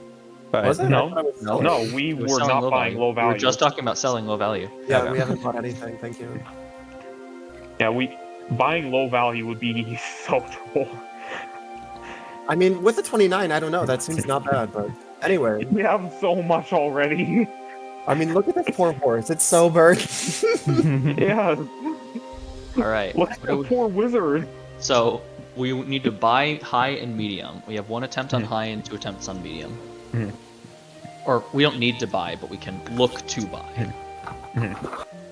but
Was it?
No.
I thought it was selling.
No, we
It was
were
selling
not buying low
We
value.
were just talking about selling low value.
Yeah,
Okay.
we haven't bought anything. Thank you.
Yeah, buying low value would be so trouble.
I mean, with the 29, I don't know. That seems not bad, but anyway.
We have so much already.
I mean, look at this poor horse. It's so burnt.
Yeah,
All right.
look at
What
the
do we-
poor wizard.
So we need to buy high and medium. We have 1 attempt on high and 2 attempts on medium.
Mhm.
Or we don't need to buy, but we can look to buy.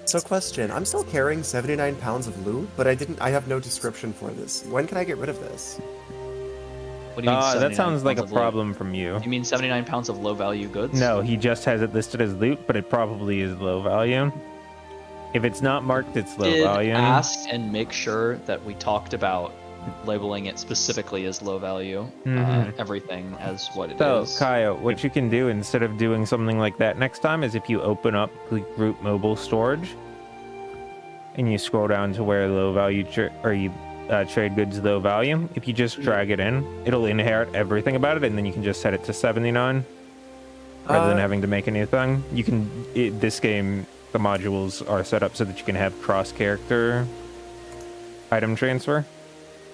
So, question: I'm still carrying 79 pounds of loot, but I have no description for this. When can I get rid of this?
What do you mean?
that
79
sounds like a
pounds of loot?
problem from you.
You mean 79 pounds of low value goods?
No, he just has it listed as loot, but it probably is low value. If it's not marked, it's low
Did
value.
ask and make sure that we talked about labeling it specifically as low value.
Mhm.
Everything as what it
So,
is.
Kaya, what you can do instead of doing something like that next time is if you open up the group mobile storage and you scroll down to where low value trade goods low value, if you just drag it in, it'll inherit everything about it, and then you can just set it to 79 rather than having to make a new thing. You can, this game, the modules are set up so that you can have cross-character item transfer.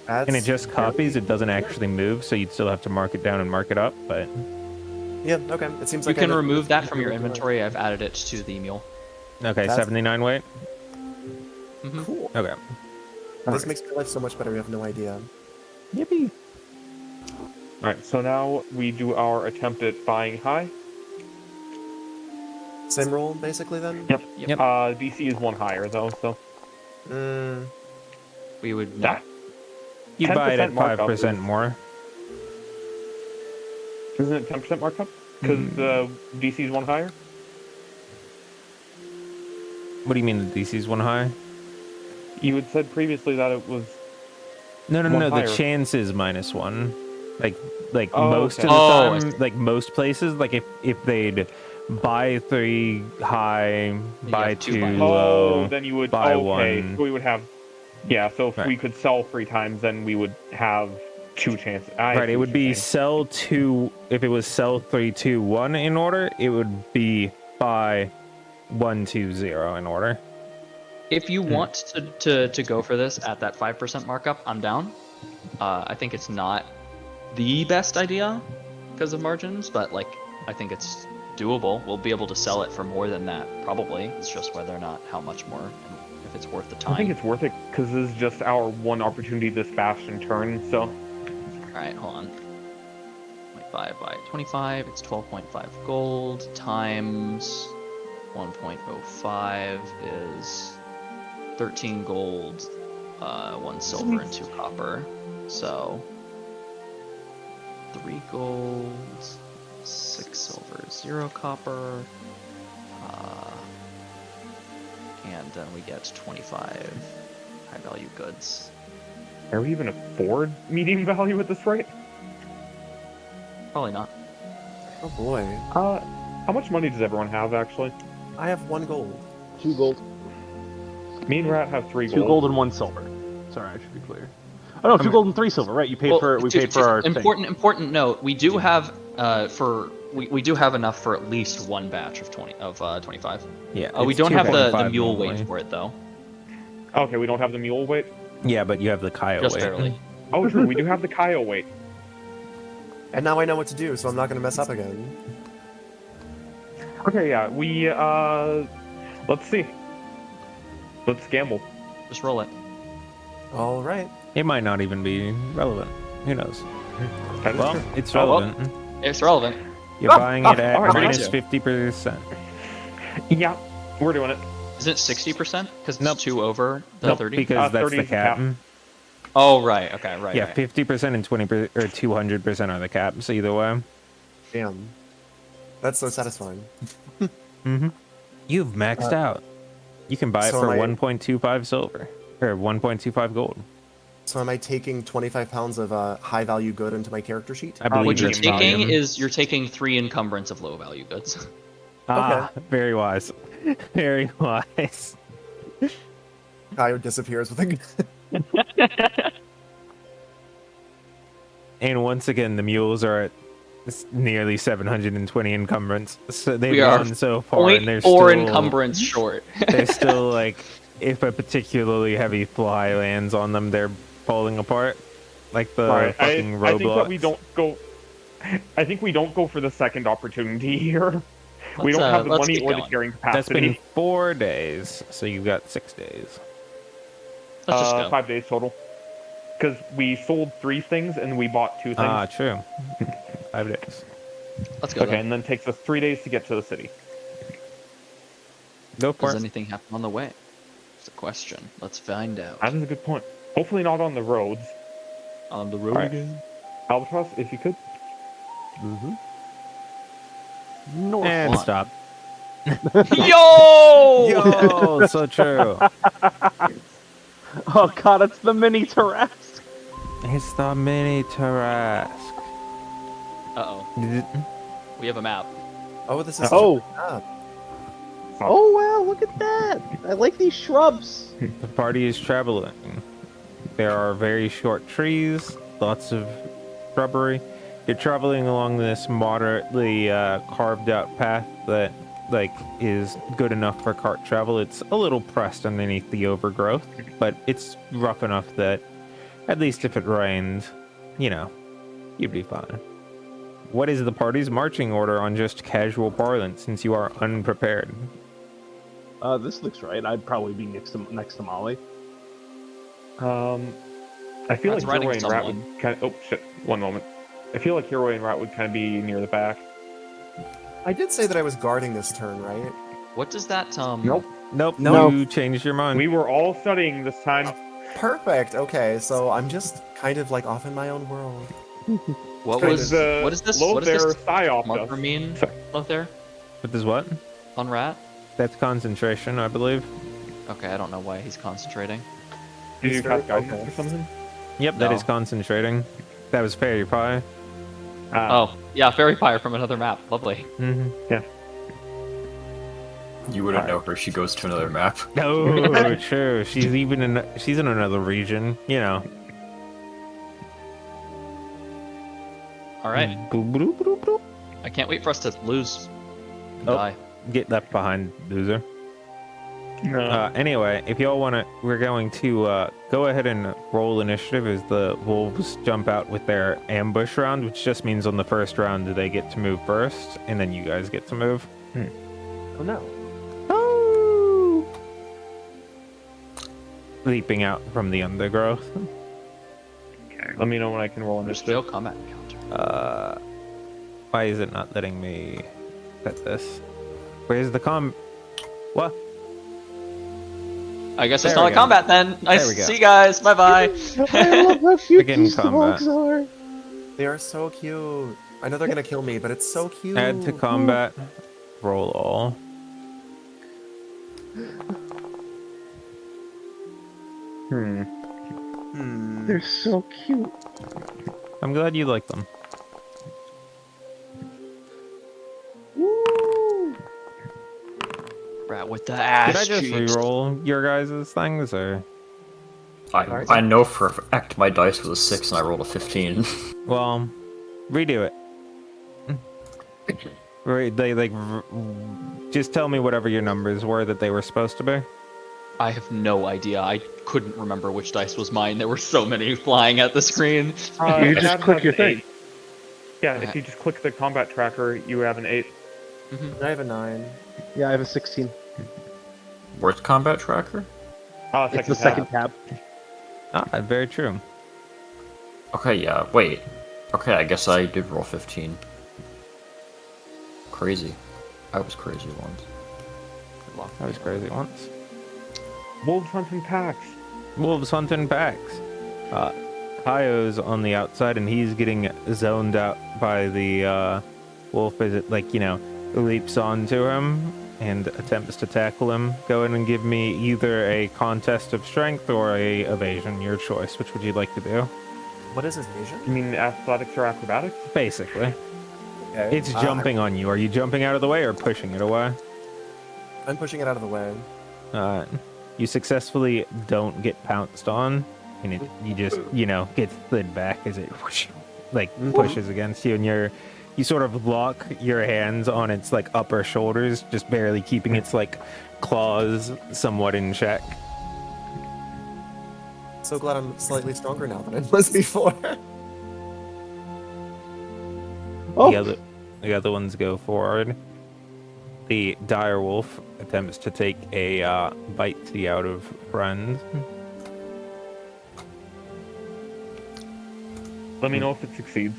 And it just copies, it doesn't actually move, so you'd still have to mark it down and mark it up, but
Yeah, okay. It seems
You
like
can remove that from your inventory. I've added it to the mule.
okay,
That's-
79 weight.
Cool.
Okay.
This makes my life so much better. You have no idea.
Yippee.
All right, so now we do our attempt at buying high.
Same roll, basically, then?
Yep.
Yep.
DC is 1 higher though, so
Mm,
We would
that
not.
You buy it at
10% markup
5%
is-
more.
isn't it 10% markup? Because DC is 1 higher.
What do you mean the DC's one high?
You had said previously that it was.
No,
One
the
higher.
chance is -1. Like
Oh,
most
okay.
of the
Oh, I
time, like most places, like if they'd buy 3 high, buy
have 2
2
buy.
low,
Oh, then you would.
buy
Okay,
1.
so we would have. Yeah, so if
Right.
we could sell 3 times, then we would have 2 chances. I
right,
see
it
what
would
you're
be
saying.
sell 2. If it was sell 3, 2, 1 in order, it would be buy 1, 2, 0 in order.
If you want to go for this at that 5% markup, I'm down. I think it's not the best idea because of margins, but like I think it's doable. We'll be able to sell it for more than that, probably. It's just whether or not how much more and if it's worth the time.
I think it's worth it because this is just our one opportunity this fast in turn. So
All right, hold on. 0.5 by 25. It's 12.5 gold times 1.05 is 13 gold, 1 silver, and 2 copper. So 3 gold, 6 silver, 0 copper, and then we get 25 high value goods.
can we even afford medium value at this rate?
Probably not.
oh boy.
How much money does everyone have actually?
I have 1 gold.
2 gold.
Me and Rat have 3
2
gold.
gold and 1 silver. Sorry, I should be clear. Oh no, 2 gold and 3 silver. Right, you paid for we paid for our thing.
important note. We do have we do have enough for at least 1 batch of 25.
Yeah.
We
it's
don't have the
2.5
mule
normally.
weight for it though.
Okay, we don't have the mule weight.
Yeah, but you have the Kyle
Just
weight.
barely.
Oh, true. We do have the Kyle weight.
And now I know what to do, so I'm not going to mess up again.
Okay, yeah. We let's see. Let's gamble.
Just roll it.
All right.
It might not even be relevant. Who knows?
That is
Well,
true.
it's
Oh, well.
relevant.
It's relevant.
You're buying it at
alright,
minus
gotcha.
50%.
Yeah, we're doing it.
Isn't it 60%? Because it's
Nope.
2 over the
Nope,
30?
because that's
30
the
is the cap.
cap.
Oh, right. Okay, right.
Yeah,
right.
50% and 20% or 200% are the cap. So either way,
Damn. That's so satisfying.
Mm-hmm. You've maxed out. You can buy it
so
for
am I-
1.25 silver or 1.25 gold.
So am I taking 25 pounds of high value good into my character sheet?
I believe
What you're
that's
taking
volume.
is you're taking 3 encumbrance of low value goods.
Ah, very wise. Very wise.
Kaio disappears with a
And once again, the mules are at nearly 720 encumbrance. So they've
We are
gone so far, and they're
0.4
still
encumbrance short.
they're still like, if a particularly heavy fly lands on them, they're falling apart, like the
Alright,
fucking
I think that
Roblox.
we don't go. I think we don't go for the second opportunity here. We
Let's,
don't have the
let's
money
keep
or the
going.
carrying
That's been
capacity.
4 days, so you've got 6 days.
Let's just go.
5 days total. Because we sold 3 things and we bought 2 things.
Ah, true. 5 days.
Let's go.
Okay,
Then.
and then it takes us 3 days to get to the city.
Go for
Does
it.
anything happen on the way? It's a question. Let's find out.
That is a good point. Hopefully not on the roads.
On the road
Alright.
again.
Albatross, if you could.
North
And
one.
stop.
Yo!
Yo, so true.
Oh god, it's the mini Tarrasque.
It's the mini Tarrasque.
Uh-oh. We have a map.
Oh, this is
Oh.
Ah,
Oh wow, look at that! I like these shrubs.
The party is traveling. There are very short trees, lots of shrubbery. You're traveling along this moderately carved out path that is good enough for cart travel. It's a little pressed underneath the overgrowth, but it's rough enough that at least if it rained, you'd be fine. What is the party's marching order on just casual parlance, since you are unprepared?
This looks right. I'd probably be next to Molly.
I feel
That's
like
riding
Hero and Rat
someone.
would kind of. Oh shit! One moment. I feel like Hero and Rat would kind of be near the back.
I did say that I was guarding this turn, right?
What does that
Nope.
Nope.
No.
You changed your mind.
We were all studying this time.
Perfect. Okay, so I'm just kind of like off in my own world.
What
Because
was
the
what is this?
low
What is
there
this
psyop
marker
us.
mean?
Sorry.
Lothair?
What is what?
On rat?
That's concentration, I believe.
Okay, I don't know why he's concentrating.
Did you
Easter?
cast guidance
Okay.
or something?
Yep, that
No.
is concentrating. That was fairy pie.
Oh, yeah, fairy pyre from another map. Lovely.
Mm-hmm.
You wouldn't know her. She goes to another map.
Oh, true. She's she's in another region.
All right.
Boop, boop, boop, boop.
I can't wait for us to lose. And
Oh.
die.
Get left behind, loser.
No.
Anyway, if y'all want to, we're going to go ahead and roll initiative as the wolves jump out with their ambush round, which just means on the first round they get to move first, and then you guys get to move.
Oh no.
Oh! Leaping out from the undergrowth.
Okay, let me know when I can roll
There's
initiative.
still combat encounter.
Why is it not letting me set this? Where's the What?
I guess
There
it's not
we
a
go.
combat then. Nice
There we
to
go.
see you guys. Bye bye.
I love how cute
Begin
these
combat.
dogs are.
They are so cute. I know they're gonna kill me, but it's so cute.
Add to combat. Roll all.
Hmm.
They're so cute.
I'm glad you like them.
Rat with the
Did
ass
I just
cheeks.
re-roll your guys' things, or?
I know for a fact my dice was a 6 and I rolled a 15.
Well, redo it. Just tell me whatever your numbers were that they were supposed to be.
I have no idea. I couldn't remember which dice was mine. There were so many flying at the screen.
You
just click your thing.
Yeah,
Okay.
if you just click the combat tracker, you have an 8.
I have a 9.
Yeah, I have a 16.
Where's combat tracker?
It's the second tab.
Ah, very true.
Okay, yeah, wait. Okay, I guess I did roll 15. Crazy. I was crazy once.
I was crazy once.
Wolves hunting packs.
Wolves hunting packs. Kaio's on the outside, and he's getting zoned out by the wolf as it, like, leaps onto him and attempts to tackle him. Go in and give me either a contest of strength or a evasion, your choice. Which would you like to do?
What is evasion?
You mean athletics or acrobatics?
Basically.
Okay.
It's jumping on you. Are you jumping out of the way or pushing it away?
I'm pushing it out of the way.
You successfully don't get pounced on, and you just, get slid back as it whoosh, pushes against you, and you sort of lock your hands on its upper shoulders, just barely keeping its claws somewhat in check.
So glad I'm slightly stronger now than I was before.
Oh,
The other ones go forward. The dire wolf attempts to take a bite to the out of friend.
Let me know if it succeeds.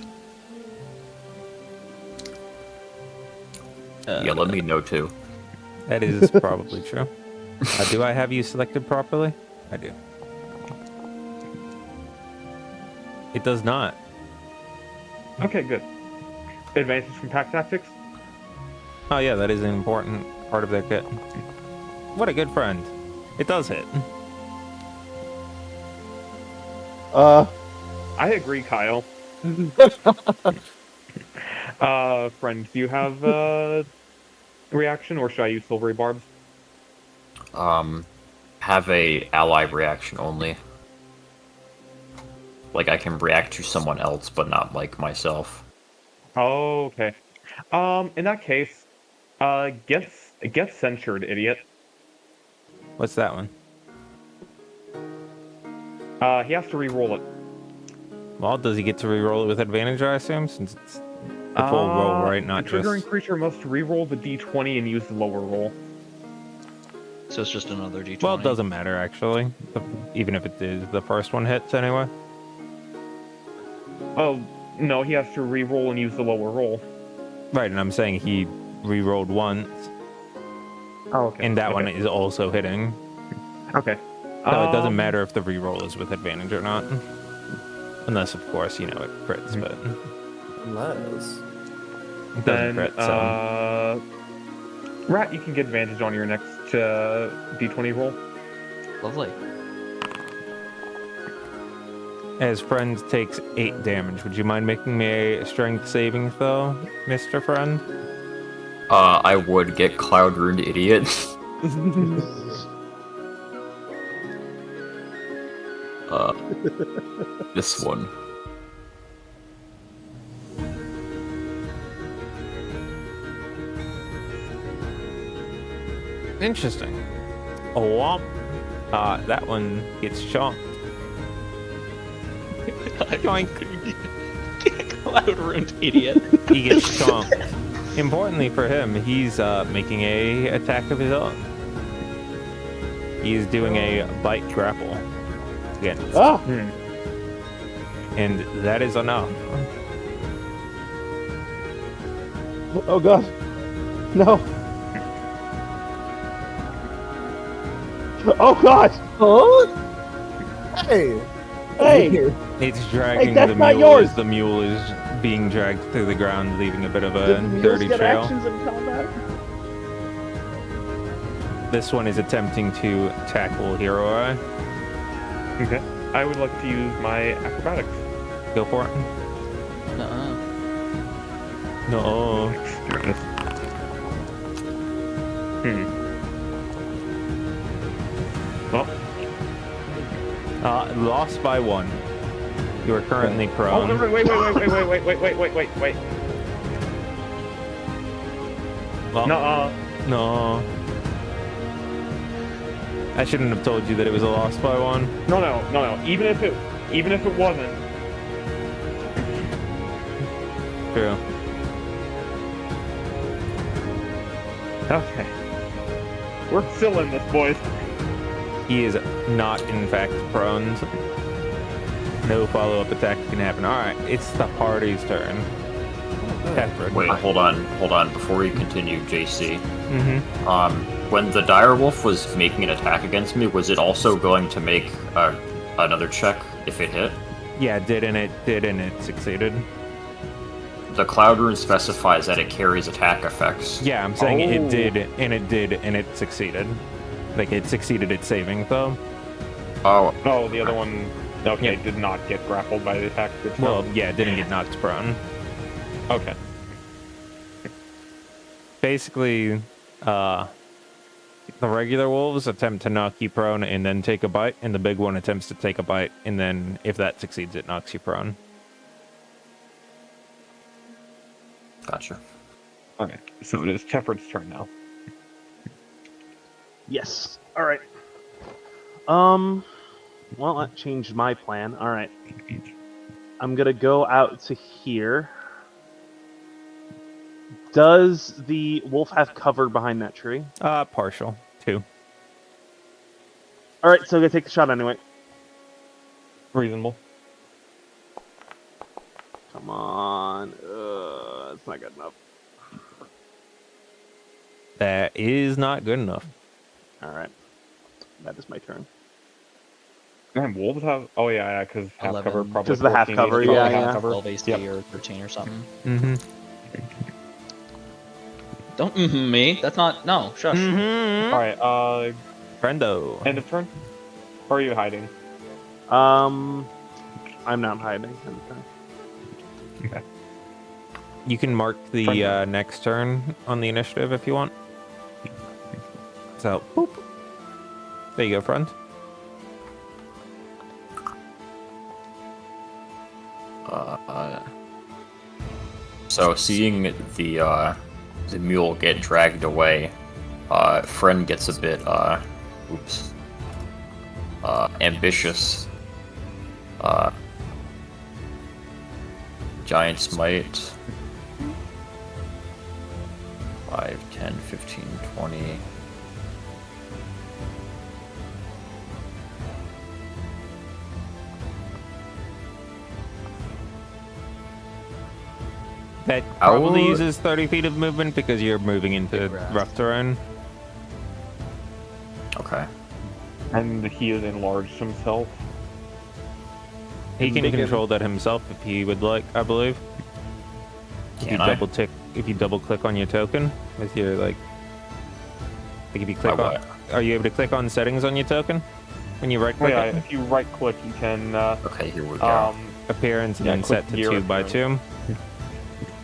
Yeah, let me know too.
That is probably true. Do I have you selected properly? I do. It does not.
Okay, good. Advantage from pack tactics?
Oh yeah, that is an important part of their kit. What a good friend. It does hit.
I agree, Kyle. Friend, do you have a reaction, or should I use silvery barbs?
Have a ally reaction only. Like I can react to someone else, but not like myself.
Oh, okay. In that case, get censured, idiot.
What's that one?
He has to re-roll it.
Well, does he get to re-roll it with advantage, I assume, since it's the full roll, right? Not
the triggering
just...
creature must re-roll the d20 and use the lower roll.
So it's just another d20.
Well, it doesn't matter, actually. Even if it is the first one hits, anyway.
Oh, no, he has to re-roll and use the lower roll.
Right, and I'm saying he re-rolled once,
Oh, okay.
and that
Okay.
one is also hitting.
Okay.
So it doesn't matter if the re-roll is with advantage or not. Unless, of course, it crits, but
Unless.
it doesn't
Then,
crit, so...
Rat, you can get advantage on your next d20 roll.
Lovely.
As friend takes 8 damage, would you mind making me a strength saving throw, Mr. Friend?
I would get Cloud Ruined Idiot. This one.
Interesting. A womp. That one gets chomped. Yoink.
Cloud ruined idiot.
He gets chomped. Importantly for him, he's making a attack of his own. He's doing a bite grapple against, and that is enough.
Oh god. No. Oh god.
Hey!
Hey.
It's dragging
that's
the
not
mule
yours.
as the mule is being dragged through the ground, leaving a bit of
Did
a
the mules
dirty
get
trail.
actions in combat?
This one is attempting to tackle Hero Eye.
Okay. I would like to use my acrobatics.
Go for it.
Nuh-uh.
No.
Experience. Well,
Lost by 1. You are currently
oh,
prone.
wait.
Well,
No,
no. I shouldn't have told you that it was a loss by 1.
no. Even if it wasn't,
True.
okay. We're still in this, boys.
He is not, in fact, prone. No follow-up attack can happen. Alright, it's the party's turn. Catherine.
Wait, hold on. Before you continue, JC.
Mm-hmm.
When the direwolf was making an attack against me, was it also going to make another check if it hit?
Yeah, it did, and it succeeded.
the Cloud Rune specifies that it carries attack effects.
Yeah, I'm saying
Oh.
it did, and it succeeded. Like, it succeeded at saving, though.
Oh,
Oh, the other one. Okay,
Yeah.
did not get grappled by the attack. Good to
Well,
know.
yeah, it didn't get knocked prone.
Okay.
Basically, the regular wolves attempt to knock you prone and then take a bite, and the big one attempts to take a bite, and then if that succeeds, it knocks you prone.
gotcha.
Okay. So it is Teffert's turn now.
Yes. All right. Well, that changed my plan. All right. I'm gonna go out to here. Does the wolf have cover behind that tree?
Partial. 2.
All right, so I'm gonna take the shot anyway.
Reasonable.
Come on. That's not good enough.
That is not good enough.
All right. That is my turn.
And wolves have. Oh yeah, because half
11.
cover probably.
'Cause the half
14
cover,
AC,
yeah,
probably
yeah.
half cover.
12 AC
Yep.
or 13 or something.
Mm-hmm.
Don't me. That's not. No, shush.
Mm-hmm.
All right.
Friendo.
End of turn. Or are you hiding?
I'm not hiding.
Okay.
You can mark the
Friendo.
next turn on the initiative if you want. So, boop. There you go, friend.
So seeing the mule get dragged away, friend gets a bit ambitious. Giant smite. 5, 10, 15, 20.
That probably
Owl-
uses 30 feet of movement because you're moving into
Big grass.
rough terrain.
Okay.
And he has enlarged himself.
He can
Big
control that himself if he would like, I believe. If you
Can I?
double click on your token with your like if you click
My
on,
what?
are you able to click on settings on your token when you right
Oh
click
yeah,
it?
if you right click, you can
Okay, here we go.
Appearance and
yeah,
then
click
set to
gear
2 by 2.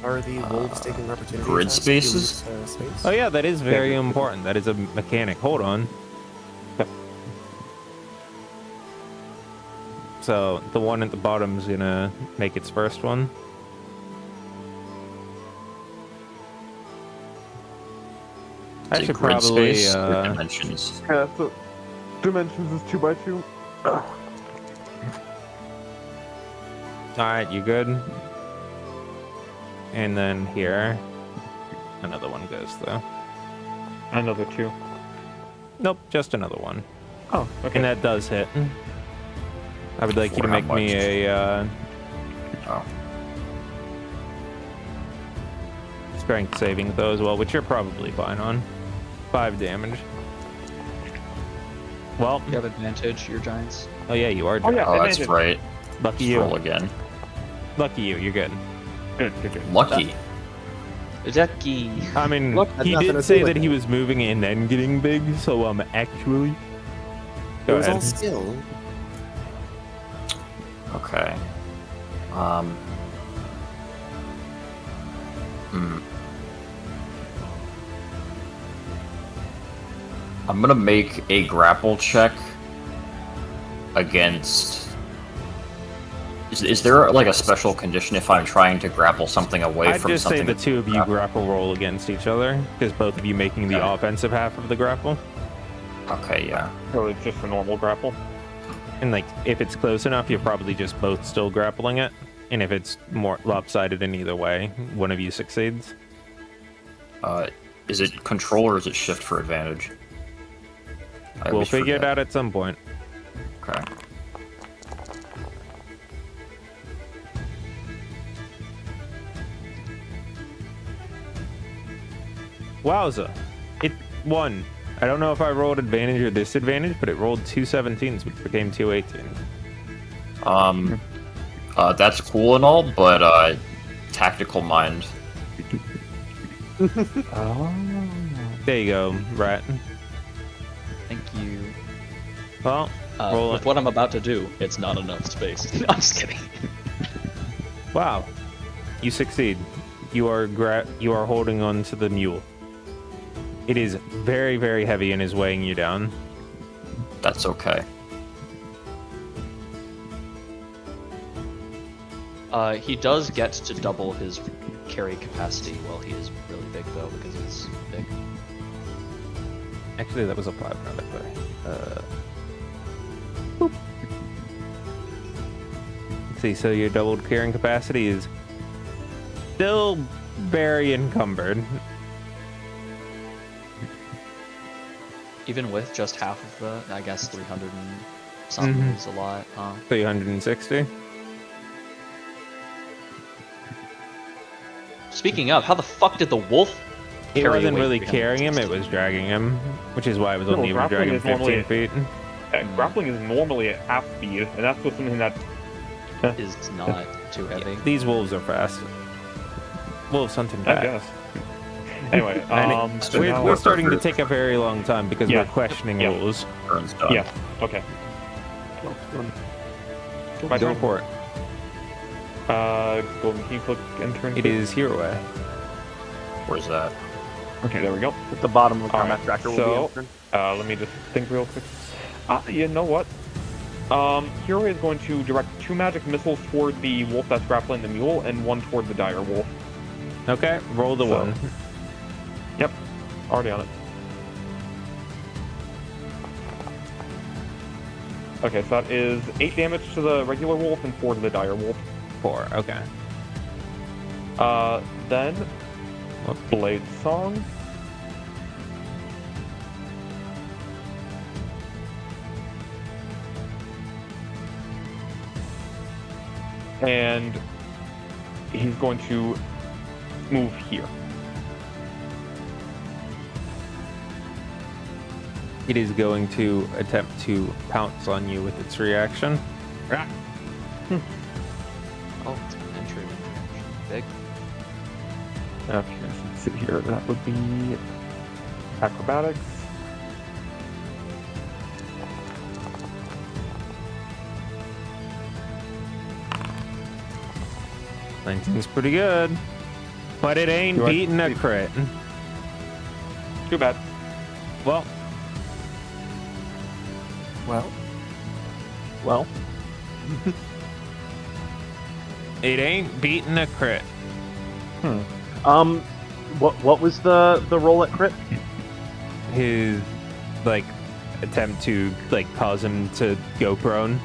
Are the wolves taking opportunity
grid
attacks to
spaces?
use, space?
Oh yeah, that is very important. That is a mechanic. Hold on. So the one at the bottom is gonna make its first one. I
Is it
should
grid
probably
space or dimensions?
Yeah, so dimensions is 2 by 2.
Alright, you good? And then here, another one goes through.
Another 2.
Nope, just another one.
Oh, okay.
And that does hit. I would like you to
For how
make me
much?
a
Oh,
strength saving throw as well, which you're probably fine on. 5 damage. Well,
You have advantage, your giants.
oh yeah, you are.
Oh, yeah.
oh, that's
advantage.
right.
Lucky
Roll
you.
again.
Lucky you. You're good.
Good, good, good.
Lucky.
Jackie.
I mean,
Look, had
he
nothing to
did
do
say
with
that he
it.
was moving and then getting big, so actually.
It
Go
was all
ahead.
skill.
Okay. I'm gonna make a grapple check against. Is there like a special condition if I'm trying to grapple something away
I'd
from
just say
something?
the
that's
two of you
grapple?
grapple roll against each other, because both of you making the
Okay.
offensive half of the grapple.
Okay, yeah.
So it's just a normal grapple.
And like, if it's close enough, you're probably just both still grappling it. And if it's more lopsided in either way, one of you succeeds.
Is it control or is it shift for advantage? I
We'll
always
figure it
forget.
out at some point.
Okay.
Wowza. It won. I don't know if I rolled advantage or disadvantage, but it rolled 2 17s, which became 2 18s.
That's cool and all, but tactical mind.
There you go, Rat.
Thank you.
Well, roll
With
it.
what I'm about to do, it's not enough space. No, I'm just kidding.
Wow, you succeed. You are holding on to the mule. It is very, very heavy and is weighing you down.
That's okay.
He does get to double his carry capacity while he is really big, though, because he's big.
Actually, that was a 5, not a 3. Let's see, so your doubled carrying capacity is still very encumbered.
Even with just half of the, I guess 300 and something
Mhm.
is a lot, huh?
360.
Speaking of, how the fuck did the wolf
It
carry
wasn't
away
really carrying him, it
360?
was dragging him, which is why it was
No,
only able to
grappling
drag him
is normally-
15 feet.
Grappling is normally at half speed, and that's just something that.
Is not too heavy.
These wolves are fast. Wolves hunting
I
back.
guess. Anyway, so
We're,
now-
we're starting to take a very long time because
Yeah.
we're questioning
Yeah.
rules.
Turn's done.
Yeah. Okay. My
Go
turn.
for it.
Golden key click and turn.
It is your way.
Where's that?
Okay, there we go.
At the bottom of the combat
Alright,
tracker will
so-
be answered.
Let me just think real quick. You know what? Hero is going to direct 2 magic missiles toward the wolf that's grappling the mule, and 1 toward the dire wolf.
Okay, roll the
So-
one.
Yep, already on it. Okay, so that is 8 damage to the regular wolf and 4 to the dire wolf.
4, okay.
Then Blade Song. And he's going to move here.
It is going to attempt to pounce on you with its reaction.
Oh, it's an entry. Big.
Okay, so let's see here. That would be acrobatics.
Nine's pretty good. But it ain't
Do I-
beating a crit.
Too bad.
Well,
Well,
Well,
it ain't beating a crit.
what was the roll at crit?
His, like, attempt to, like, cause him to go prone.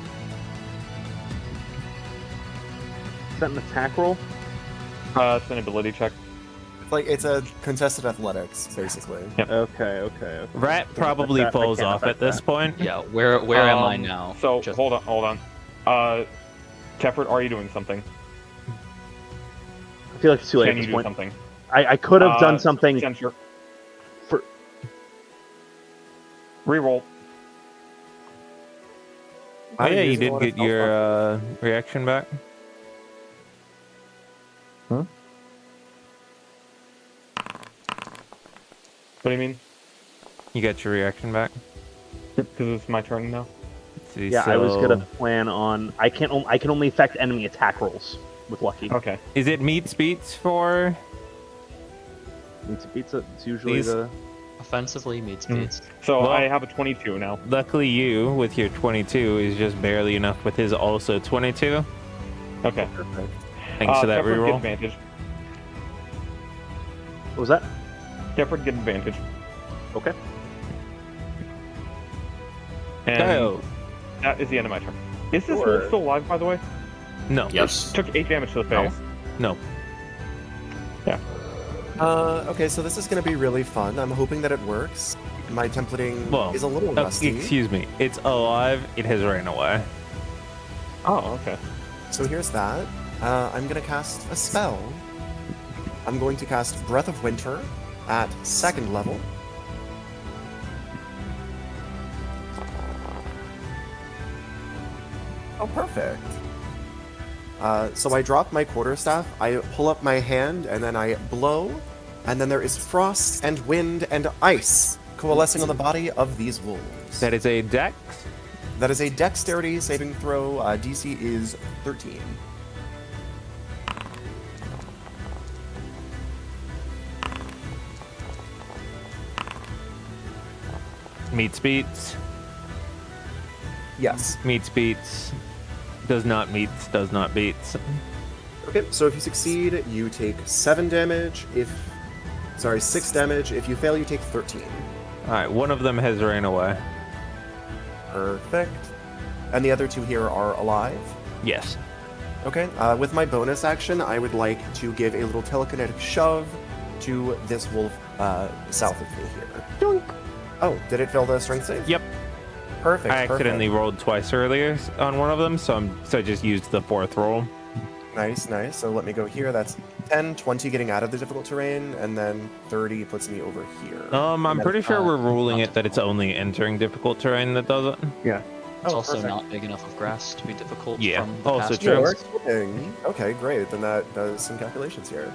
Is that an attack roll?
It's an ability check.
it's a contested athletics, basically.
Okay.
Rat probably
that. I
falls
can't
off
affect
at this
that.
point.
Yeah, where am I now?
So
Just-
hold on. Tefford, are you doing something?
I feel like it's too late
Can
at
you
this
do
point.
something?
I could have done something
Censor.
for.
Reroll.
Oh yeah, you
used a
did
lot of
get your reaction back.
What do you mean?
You got your reaction back.
Because it's my turn now.
Let's see,
Yeah, I was
so-
gonna plan on. I can only affect enemy attack rolls with lucky.
Okay.
Is it meets beats for?
Pizza. It's usually
These-
the.
Offensively meets
Mm.
beats.
So
Well-
I have a 22 now.
Luckily, you with your 22 is just barely enough with his also 22.
Okay.
Perfect.
Thanks to that
Tefford, get
reroll.
advantage.
What was that?
Tefford, get advantage.
Okay.
And
Go.
that is the end of my turn. Is this
Sure.
wolf still alive, by the way?
No.
Yes.
Took 8 damage to the face.
No.
Okay, so this is going to be really fun. I'm hoping that it works. My templating
Well,
is a little rusty.
excuse me. It's alive. It has ran away.
Oh, okay.
So here's that. I'm going to cast a spell. I'm going to cast Breath of Winter at 2nd level. Oh, perfect. So I drop my quarterstaff, I pull up my hand, and then I blow, and then there is frost and wind and ice coalescing on the body of these wolves.
That is a dex.
That is a dexterity saving throw. DC is 13.
Meets beats.
Yes.
Meets beats. Does not meets. Does not beats.
Okay, so if you succeed, you take 7 damage. 6 damage. If you fail, you take 13.
Alright, one of them has ran away.
Perfect. And the other 2 here are alive.
Yes.
Okay, with my bonus action, I would like to give a little telekinetic shove to this wolf south of me here.
Dunk.
Oh, did it fail the strength save?
Yep.
Perfect.
I accidentally rolled twice earlier on one of them, so I just used the 4th roll.
Nice, nice. So let me go here. That's 10, 20 getting out of the difficult terrain, and then 30 puts me over here.
I'm pretty sure we're ruling it that it's only entering difficult terrain that does it.
Yeah.
It's
Oh,
also
perfect.
not big enough of grass to be difficult.
Yeah,
from the
also
past
true.
years.
Okay, great. Then that does some calculations here.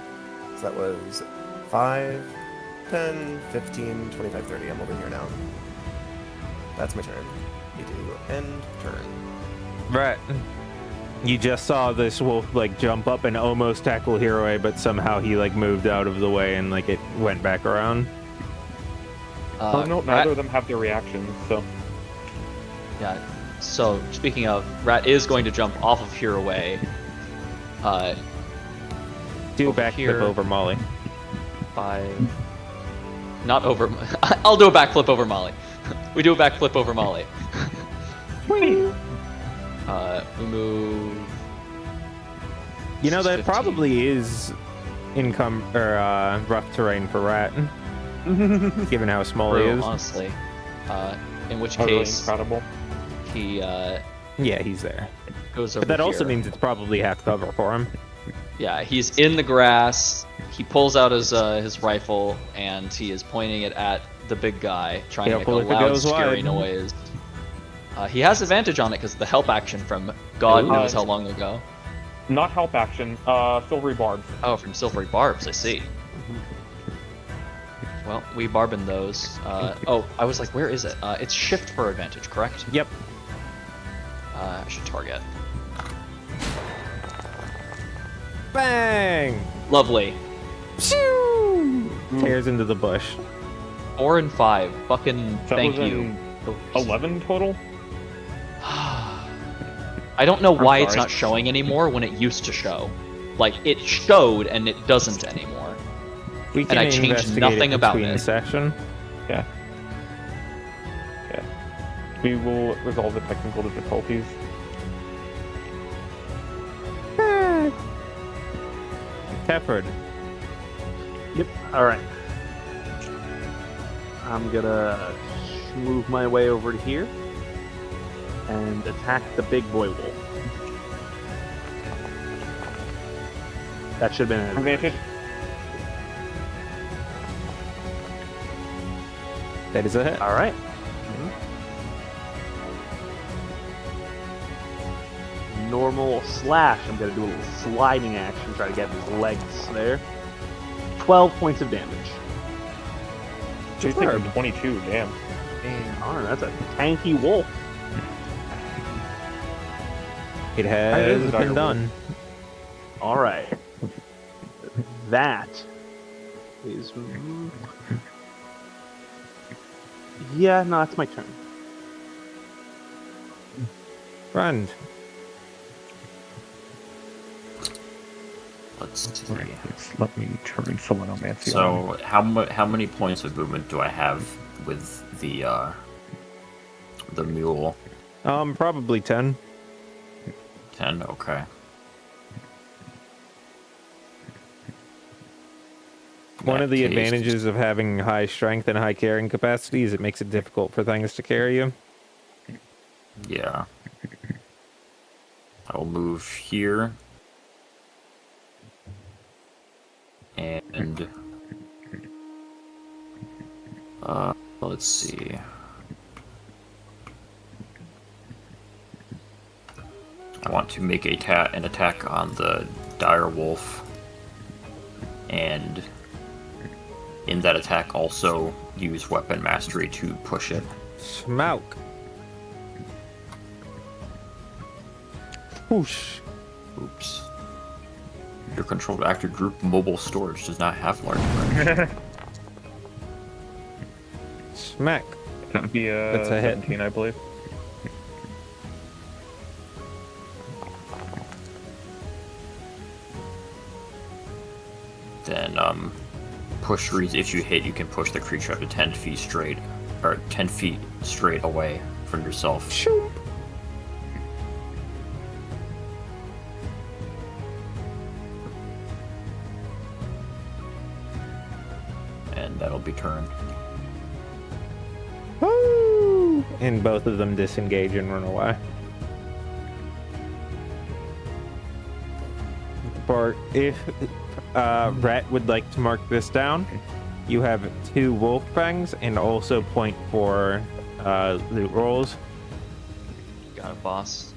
So that was 5, 10, 15, 25, 30. I'm over here now. That's my turn. We do end turn.
Right. You just saw this wolf like jump up and almost tackle Hiroi, but somehow he like moved out of the way and like it went back around.
Oh no, neither of them have their reactions, so
Yeah. So speaking of, Rat is going to jump off of Hiroi.
Do
Over
backflip
here.
over Molly.
5. Not over. I'll do a backflip over Molly. We do a backflip over Molly. We move.
You know that
15.
probably is rough terrain for Rat, given how small he
True,
is.
honestly. In which
utterly
case,
incredible.
he
Yeah, he's there.
goes over
But that also
here.
means it's probably half cover for him.
Yeah, he's in the grass. He pulls out his rifle and he is pointing it at the big guy, trying
Careful
to
if
make
it
a loud,
goes
scary
wide.
noise. He has advantage on it because of the help action from God
Ooh.
knows how long ago.
Not help action, silvery barbs.
Oh, from Silvery Barbs, I see. Well, we barbin those. Oh, I was like, where is it? It's shift for advantage, correct?
Yep.
I should target.
Bang!
Lovely.
Tears into the bush.
4 and 5. Fucking
That
thank
was
you.
an 11 total.
I don't know why it's
sorry.
not showing anymore when it used to show. Like, it showed and it doesn't anymore.
We can
I changed
investigate
nothing
it
about
between
it.
session.
Yeah. Yeah. We will resolve the technical difficulties.
Tefford.
Yep. All right. I'm gonna move my way over to here and attack the big boy wolf. That should have been an
Advantage.
That is a hit.
All right. Normal slash. I'm gonna do a little sliding action, try to get his legs there. 12 points of damage.
She's taking 22, damn.
Darn, that's a tanky wolf.
It
It
has
is a
been
dagger
done.
All right. That is. Yeah, no, it's my turn.
Friend.
Let's see.
Let me turn Celenomancy
So how many points of movement do I have with the mule?
Probably 10.
10. Okay.
One of the
That case-
advantages of having high strength and high carrying capacity is it makes it difficult for things to carry you.
Yeah. I will move here. And let's see. want to make an attack on the dire wolf, and in that attack also use weapon mastery to push it.
Smoke. Whoosh.
Oops. Your controlled actor group mobile storage does not have large range.
Smack.
That would be
That's a hit.
17, I believe.
Then if you hit, you can push the creature up to 10 feet straight, or 10 feet straight away from yourself.
Shoop.
And that'll be turn.
Woo! And both of them disengage and run away. Bart, if Rhett would like to mark this down, you have 2 wolf fangs and also point for loot rolls.
Got it, boss.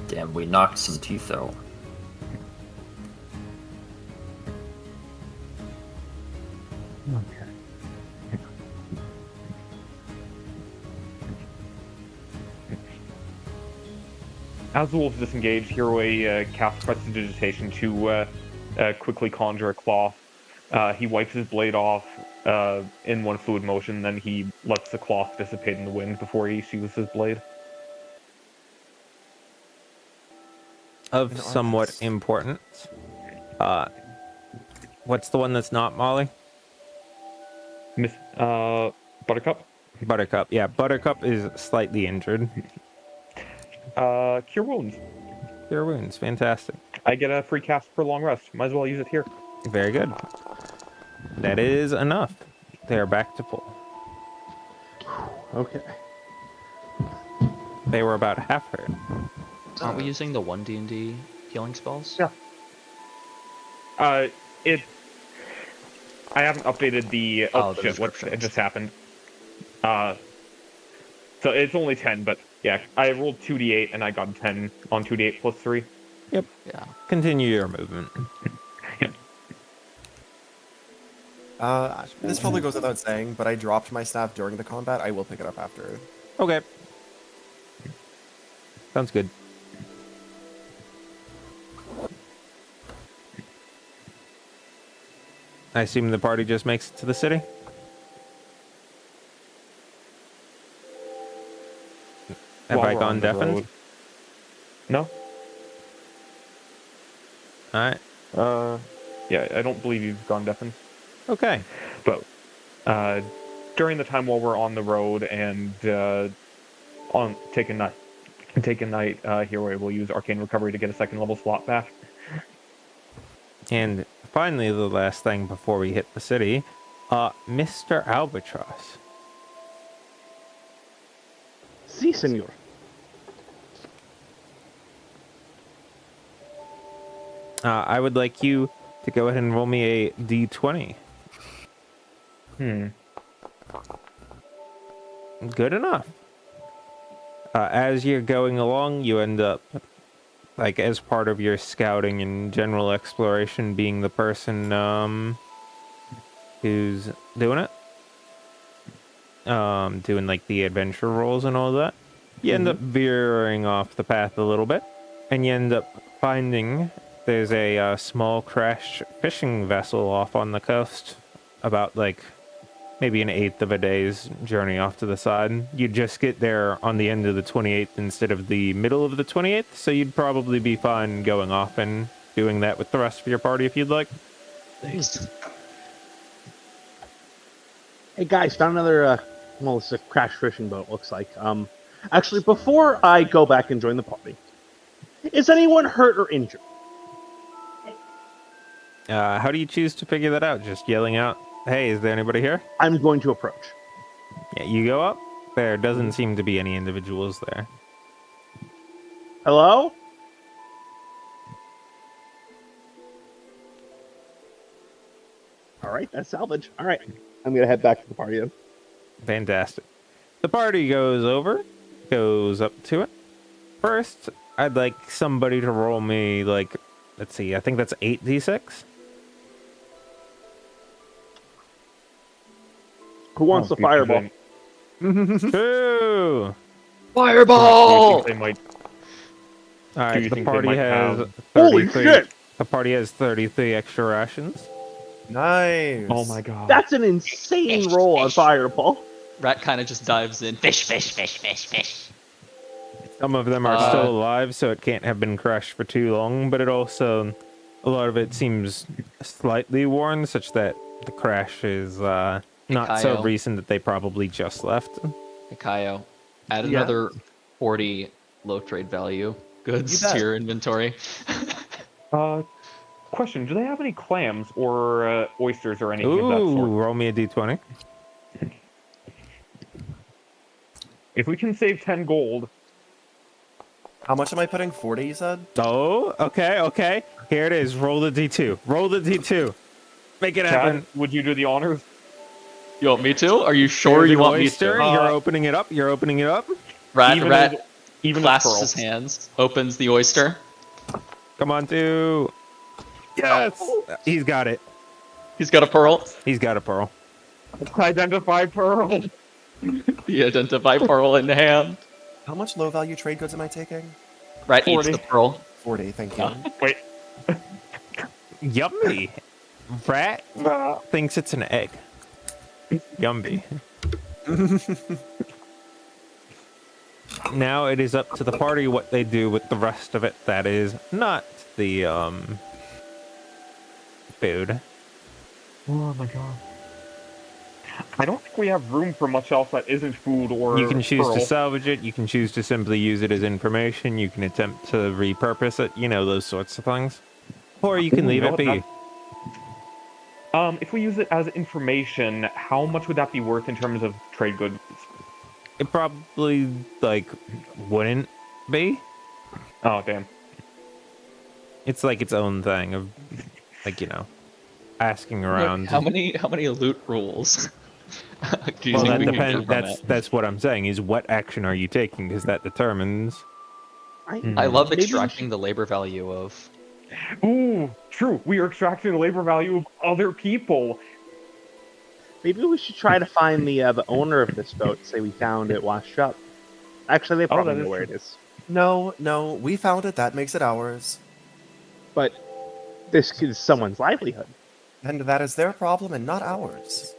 Damn, we knocked some teeth out.
As the wolves disengage, Hiroi casts Prestidigitation to quickly conjure a cloth. He wipes his blade off in one fluid motion, then he lets the cloth dissipate in the wind before he sheathes his blade.
Of somewhat importance. What's the one that's not Molly?
Miss Buttercup?
Buttercup. Yeah, Buttercup is slightly injured.
Cure wounds.
Cure wounds. Fantastic.
I get a free cast for long rest. Might as well use it here.
Very good. That is enough. They are back to full.
Okay.
They were about half hurt.
Aren't we using the 1 D&D healing spells?
Yeah. I haven't updated the...
Oh, the
shit, what, it
descriptions.
just happened. So it's only 10, but yeah, I rolled 2d8 and I got 10 on 2d8 plus 3.
Yep.
Yeah.
Continue your movement.
This probably goes without saying, but I dropped my staff during the combat. I will pick it up after.
Okay. Sounds good. I assume the party just makes it to the city? Have
While
I
we're
gone
on the
deafened?
road. No?
Alright.
Yeah, I don't believe you've gone deafened.
Okay.
But during the time while we're on the road and take a night, Hiroi will use Arcane Recovery to get a 2nd level slot back.
And finally, the last thing before we hit the city, Mr. Albatross.
Si, senor.
I would like you to go ahead and roll me a d20. Good enough. As you're going along, you end up, like, as part of your scouting and general exploration, being the person who's doing it. Doing, like, the adventure rolls and all that. You end up veering off the path a little bit, and you end up finding there's a small crashed fishing vessel off on the coast, about, like, maybe an eighth of a day's journey off to the side. You'd just get there on the end of the 28th instead of the middle of the 28th, so you'd probably be fine going off and doing that with the rest of your party if you'd like.
Thanks.
Hey guys, found another well, it's a crash fishing boat, looks like. Actually, before I go back and join the party, is anyone hurt or injured?
How do you choose to figure that out? Just yelling out, hey, is there anybody here?
I'm going to approach.
Yeah, you go up. There doesn't seem to be any individuals there.
Hello? All right, that's salvage. All right, I'm going to head back to the party then.
Fantastic. The party goes up to it. First, I'd like somebody to roll me, like, let's see, I think that's 8d6.
Who wants the fireball?
Two!
Fireball!
They might.
All
Do
right,
you
the
think they
party
might
has
have-
Holy
33.
shit!
The party has 33 extra rations.
Nice.
Oh my god.
That's an insane roll on fireball.
Rat kind of just dives in.
Fish, fish, fish, fish, fish.
Some of them are still alive, so it can't have been crushed for too long, but it also, a lot of it seems slightly worn, such that the crash is not so
Kyle.
recent that they probably just left.
Hey, Kaio, add
Yeah.
another 40 low trade value goods
You bet.
to your inventory.
Question: do they have any clams or oysters or anything of that
Ooh,
sort?
roll me a d20.
If we can save 10 gold,
How much am I putting? 40, you said?
Oh, okay. Here it is. Roll the d2. Roll the d2. Make it happen.
Chad, would you do the honors?
You want me to? Are you sure
Here's
you
an
want
oyster.
me to?
You're opening it up. You're opening it up.
Rat
as- even as
clasps
pearl.
his hands, opens the oyster.
Come on, two. Yes. He's got it.
He's got a pearl.
He's got a pearl.
Identify pearl.
The identify pearl in hand.
How much low value trade goods am I taking?
Rat eats
40.
the pearl.
40, thank you.
Yeah.
Wait.
Yummy. Rat thinks it's an egg. Yummy. Now it is up to the party what they do with the rest of it that is not the food.
Oh my god. I don't think we have room for much else that isn't food or
You can choose to
pearl.
salvage it, you can choose to simply use it as information, you can attempt to repurpose it, those sorts of things. Or you can leave
No,
it be.
If we use it as information, how much would that be worth in terms of trade goods?
It probably, wouldn't be.
Oh, damn.
It's like its own thing of, asking around.
How many loot rules? Do you
Well,
think
that
we can
depends.
get from
That's what I'm saying. Is what action are you taking? Because that determines.
I love
Maybe we
extracting the labor value of.
Ooh, true. We are extracting the labor value of other people.
Maybe we should try to find the owner of this boat. Say we found it washed up. Actually, they probably
that
know
is
where
true.
it is.
No, we found it. That makes it ours.
But this is someone's livelihood.
And that is their problem and not ours.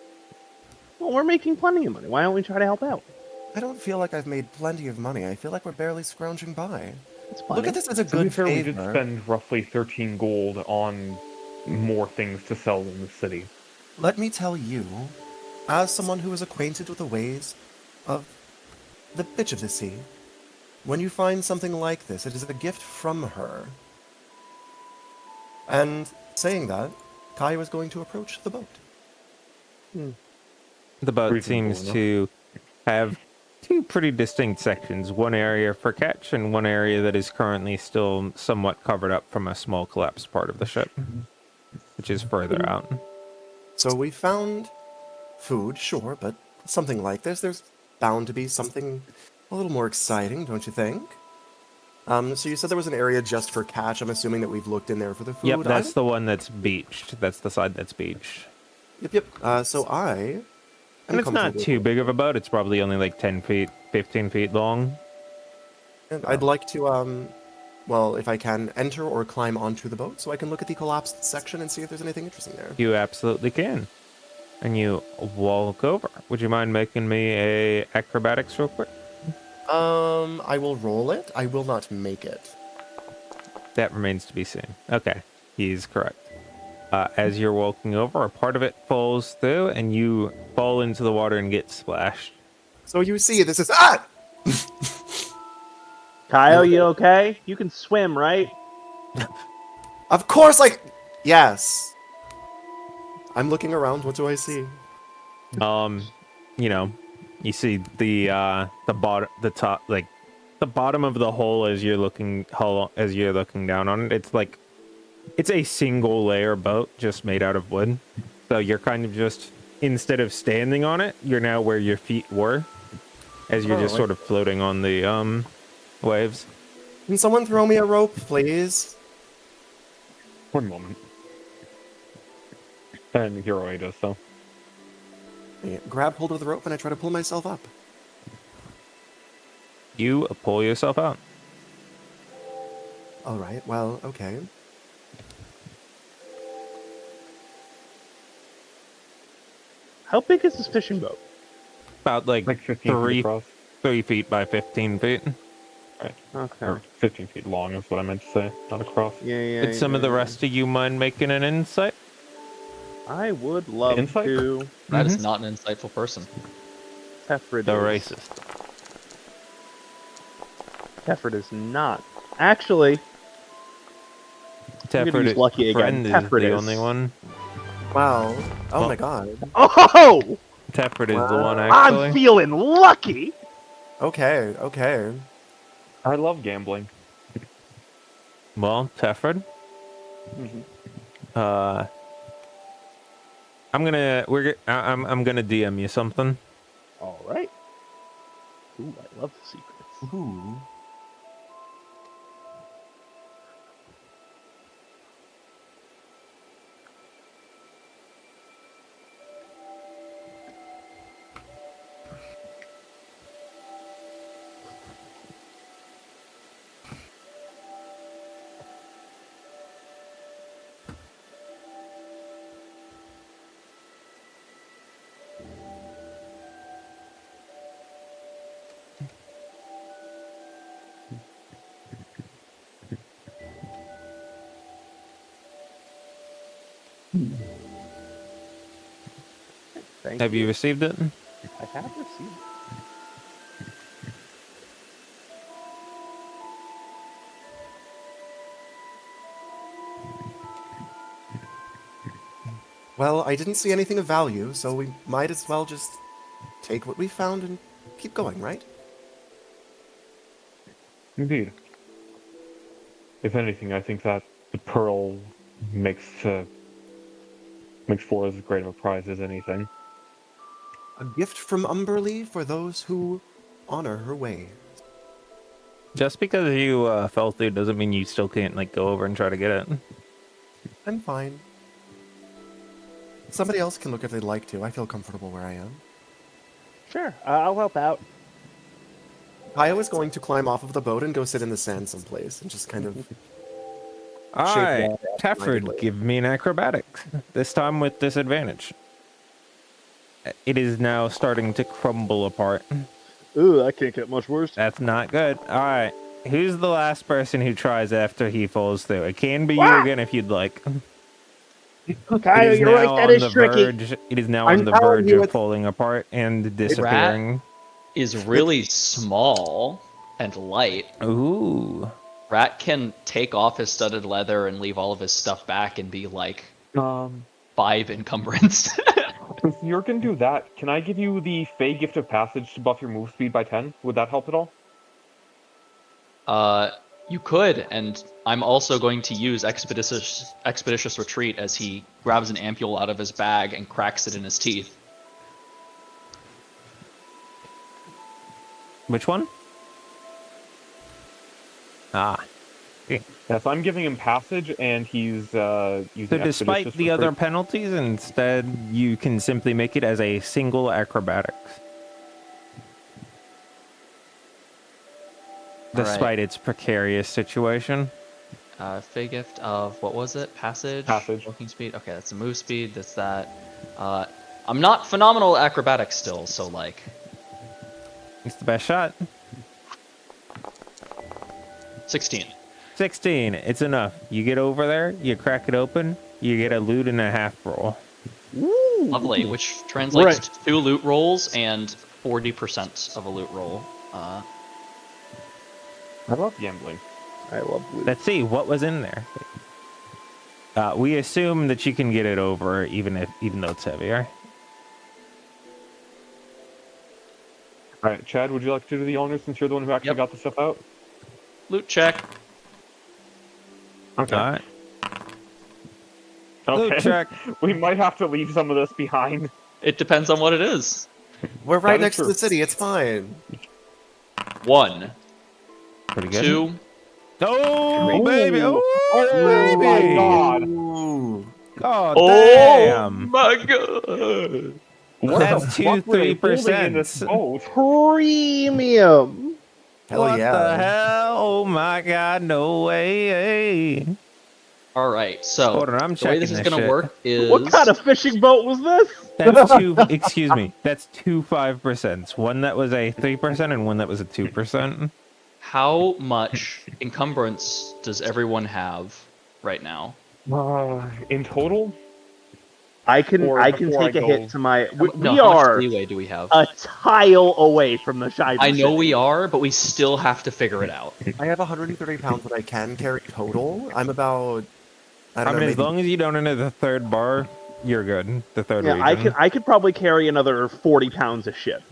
Well, we're making plenty of money. Why don't we try to help out?
I don't feel like I've made plenty of money. I feel like we're barely scrounging by.
It's
Look
plenty.
at this as a
To be
good
fair, we did
favor.
spend roughly 13 gold on more things to sell in the city.
Let me tell you, as someone who is acquainted with the ways of the bitch of the sea, when you find something like this, it is a gift from her. And saying that, Kai was going to approach the boat.
The boat
Reasonable
seems
enough.
to have two pretty distinct sections. One area for catch, and one area that is currently still somewhat covered up from a small collapsed part of the ship, which is further out.
So we found food, sure, but something like this, there's bound to be something a little more exciting, don't you think? So you said there was an area just for catch. I'm assuming that we've looked in there for the food.
Yep, that's the one that's beached. That's the side that's beached.
Yep. So I am
And it's not
comfortable
too
with
big of a boat. It's probably only like 10 feet, 15 feet long.
it. And I'd like to, well, if I can, enter or climb onto the boat so I can look at the collapsed section and see if there's anything interesting there.
You absolutely can. And you walk over. Would you mind making me a acrobatics real quick?
I will roll it. I will not make it.
That remains to be seen. Okay, he's correct. As you're walking over, a part of it falls through, and you fall into the water and get splashed.
So you see, this is
Kyle, you okay? You can swim, right?
Of course, yes. I'm looking around. What do I see?
You see the bottom, the top, like the bottom of the hole as you're looking down on it. It's a single layer boat just made out of wood. So you're kind of just, instead of standing on it, you're now where your feet were, as you're just sort of floating on the waves.
Can someone throw me a rope, please?
One moment. And Hero does so.
I grab hold of the rope and I try to pull myself up.
You pull yourself out.
All right, well, okay.
How big is this fishing boat?
About like,
Like 15 feet
three,
across.
3 feet by 15 feet.
Okay.
Or 15 feet long is what I meant to say, not across.
Yeah.
Would some of the rest of you mind making an insight?
I would love
Insight?
to.
That is
Mhm.
not an insightful person.
Tefrid
The
is.
racist.
Tefrid is not. Actually, I'm gonna use
Tefrid,
lucky again.
friend is
Tefrid
the
is.
only one.
Wow. Oh
Well-
my god.
Oh!
Tefrid is the one,
Wow.
actually.
I'm feeling lucky!
Okay, okay.
I love gambling.
Well, Tefrid, I'm gonna DM you something.
Alright. Ooh, I love the secrets.
Ooh.
Thank
Have you received it?
I have received.
Well, I didn't see anything of value, so we might as well just take what we found and keep going, right?
Indeed. If anything, I think that the pearl makes for as great of a prize as anything.
A gift from Umberly for those who honor her way.
Just because you fell through doesn't mean you still can't like go over and try to get it.
I'm fine. Somebody else can look if they'd like to. I feel comfortable where I am.
Sure, I'll help out.
Kaya was going to climb off of the boat and go sit in the sand someplace and just kind of
All right,
wall
Tefrid,
absentmindedly.
give me an acrobatics. This time with disadvantage. It is now starting to crumble apart.
Ooh, that can't get much worse.
That's not good. All right, who's the last person who tries after he falls through? It can be you
Ah!
again if you'd like.
Kyle,
It is
you're right,
now
that
on
is
the
tricky.
verge. It is now
I'm
on the
telling
verge
you
of
it's-
falling apart and disappearing.
Is really small and light.
Ooh.
Rat can take off his studded leather and leave all of his stuff back and be like 5 encumbrance.
If you're gonna do that, can I give you the Fey Gift of Passage to buff your move speed by 10? Would that help at all?
You could, and I'm also going to use Expeditious Retreat as he grabs an ampule out of his bag and cracks it in his teeth.
Which one? Ah.
Yes, I'm giving him passage, and he's using.
So despite
Expeditious
the other
Retreat.
penalties, instead you can simply make it as a single acrobatics. Despite its precarious situation.
Fey gift of, what was it? Passage?
Passage.
Walking speed? Okay, that's a move speed, that's that. I'm not phenomenal at acrobatics still, so like...
It's the best shot.
16.
16. It's enough. You get over there, you crack it open, you get a loot and a half roll.
Lovely, which translates to 2 loot rolls and 40% of a loot roll.
I love gambling.
I love blue.
Let's see what was in there. We assume that you can get it over even though it's heavier.
All right, Chad, would you like to do the honor since you're the one who actually
Yep.
got the stuff out?
Loot check.
Okay.
All right.
Okay.
Loot check.
We might have to leave some of this behind.
It depends on what it is.
We're right
That is
next to
true.
the city. It's fine.
1,
Pretty good.
2,
Oh, baby! Oh,
Oh my
baby!
god!
Ooh.
God
Oh
damn!
my god!
What
That's
the fuck were they holding in this
2-3%.
boat?
Premium.
Hell
What
yeah.
the hell? Oh my god! No way!
All right, so
Hold on, I'm
the way this
checking
is
this
gonna
shit.
work is
What kind of fishing boat was this?
That's two. Excuse me. That's 2 5%. One that was a 3% and one that was a 2%.
how much encumbrance does everyone have right now?
In total?
I can
Or
I can
before
take
I
a
go-
hit to my.
No,
We
how much
are
leeway do we have?
a tile away from the Shiver
I know
City.
we are, but we still have to figure it out.
I have 130 pounds that I can carry total. I'm about. I
I
don't know.
mean, as
Maybe
long as you don't enter the third bar, you're good. The third
Yeah,
region.
I could probably carry another 40 pounds of shit.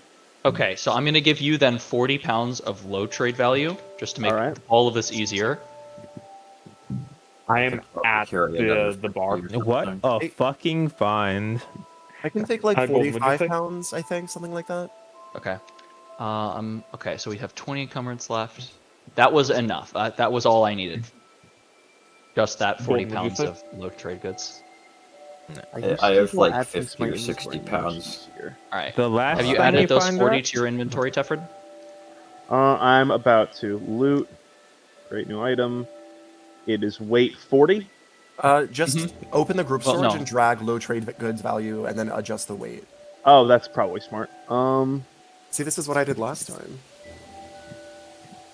Okay, so I'm gonna give you then 40 pounds of low trade value, just to make
All right.
all of this easier.
I am at
Carry another
the bar.
50 or
What
something.
a
Hey.
fucking find!
I can take like
Golden, what'd you
45
say?
pounds, I think, something like that.
Okay. Okay, so we have 20 encumbrance left. That was enough. That was all I needed. Just that 40
Golden, what'd you
pounds
say?
of low trade goods.
guess
I have
will
like
add things to my
50 or 60
inventory much
pounds.
easier.
All right.
The last
Have you
thing
added those
find
40
Rex?
to your inventory, Tefford?
I'm about to loot. Great new item. It is weight 40.
Just open the group
Well,
storage
no.
and drag low trade goods value, and then adjust the weight.
Oh, that's probably smart.
See, this is what I did last time.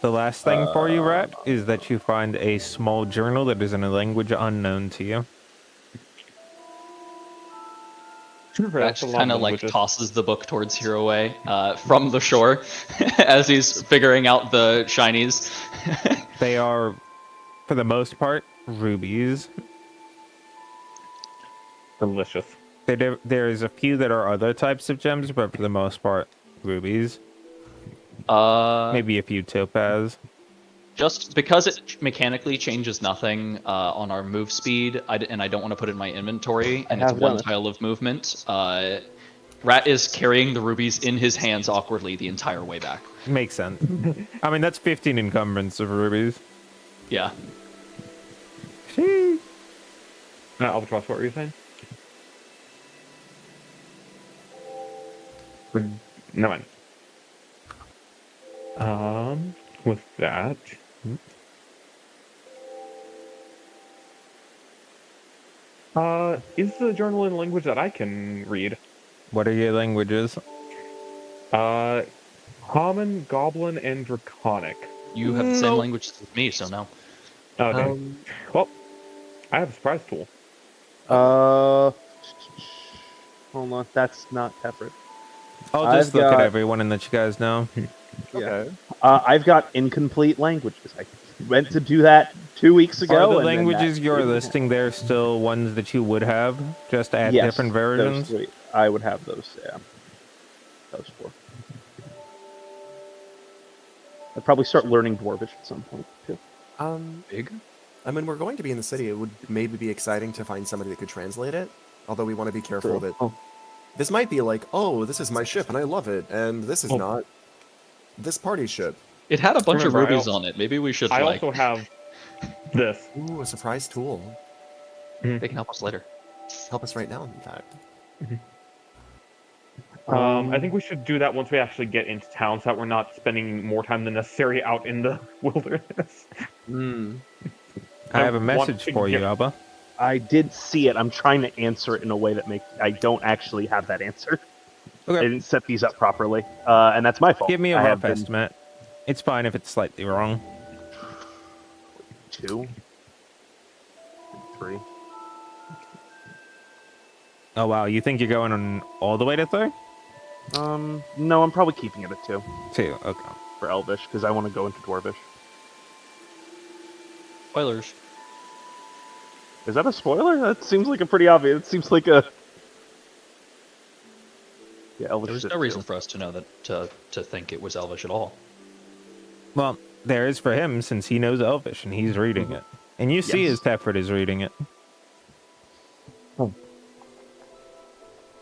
The last thing for you, Rat, is that you find a small journal that is in a language unknown to you.
Ratch kind of like tosses the book towards Heroaway from the shore as he's figuring out the shinies.
They are, for the most part, rubies.
Delicious.
There's a few that are other types of gems, but for the most part, rubies. Maybe a few topaz.
Just because it mechanically changes nothing on our move speed, and I don't want to put it in my inventory, and it's
have done
one
it.
tile of movement, Rat is carrying the rubies in his hands awkwardly the entire way back.
Makes sense. I mean, that's 15 encumbrance of rubies.
Yeah.
Sheesh.
Albatross, what were you saying? No mind. With that, is the journal in language that I can read?
What are your languages?
Common, Goblin, and Draconic.
You have the same
Nope.
language as me, so no.
Okay. Well, I have a surprise tool.
Hold on. That's not Tefford.
I'll
I've
just look at
got-
everyone and let you guys know.
Okay.
I've got incomplete languages. I went to do that 2 weeks ago.
Are the
and then
languages
that
you're
didn't
listing there still ones that you would have? Just add
Yes,
different
those
versions?
three. I would have those. Yeah, those 4. I'd probably start learning Dwarvish at some point too.
Big?
I mean, we're going to be in the city. It would maybe be exciting to find somebody that could translate it. Although we want to be careful
True.
that
Oh.
this might be like, oh, this is my ship and I love it, and this is
Oh.
not this party's ship.
It had a bunch
Remember,
of
I
rubies
al-
on it. Maybe we should
I
like.
also have this.
Ooh, a surprise tool.
They can help us later.
Help us right now, in fact.
I think we should do that once we actually get into town, so that we're not spending more time than necessary out in the wilderness.
I have a
want
message
to
for you,
get-
Alba.
I did see it. I'm trying to answer it in a way that makes I don't actually have that answer. I
Okay.
didn't set these up properly, and that's my fault.
Give me a
I have
rough
been
estimate. It's fine if it's slightly wrong.
2, 3.
Oh, wow. You think you're going on all the way to 3?
No, I'm probably keeping it at 2
2. Okay.
for Elvish because I want to go into Dwarvish.
Spoilers.
Is that a spoiler? That seems like a pretty obvious. It seems like a. Yeah, Elvish.
There was
is
no
at
reason
2.
for us to know that to think it was Elvish at all.
Well, there is for him since he knows Elvish and he's reading it. And you see
Yes.
his Tefford is reading it.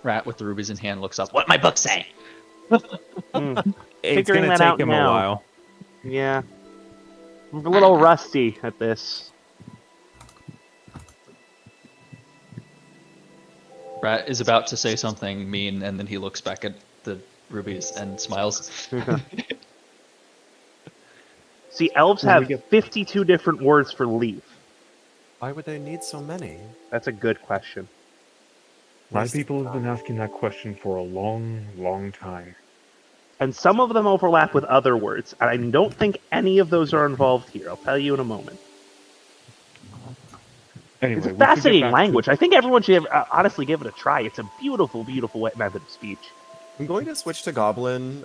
Rat with the rubies in hand looks up.
What my book say?
It's
Figuring
going to
that
take
out
him
now.
a while.
Yeah. I'm a little rusty at this.
Rat is about to say something mean, and then he looks back at the rubies and smiles.
See, elves
When we
have
get-
52 different words for leaf.
Why would they need so many?
That's a good question.
My people have been asking that question for a long, long time.
And some of them overlap with other words, and I don't think any of those are involved here. I'll tell you in a moment.
Anyway,
It's a
we should get
fascinating
back to-
language. I think everyone should honestly give it a try. It's a beautiful, beautiful method of speech.
I'm going to switch to Goblin,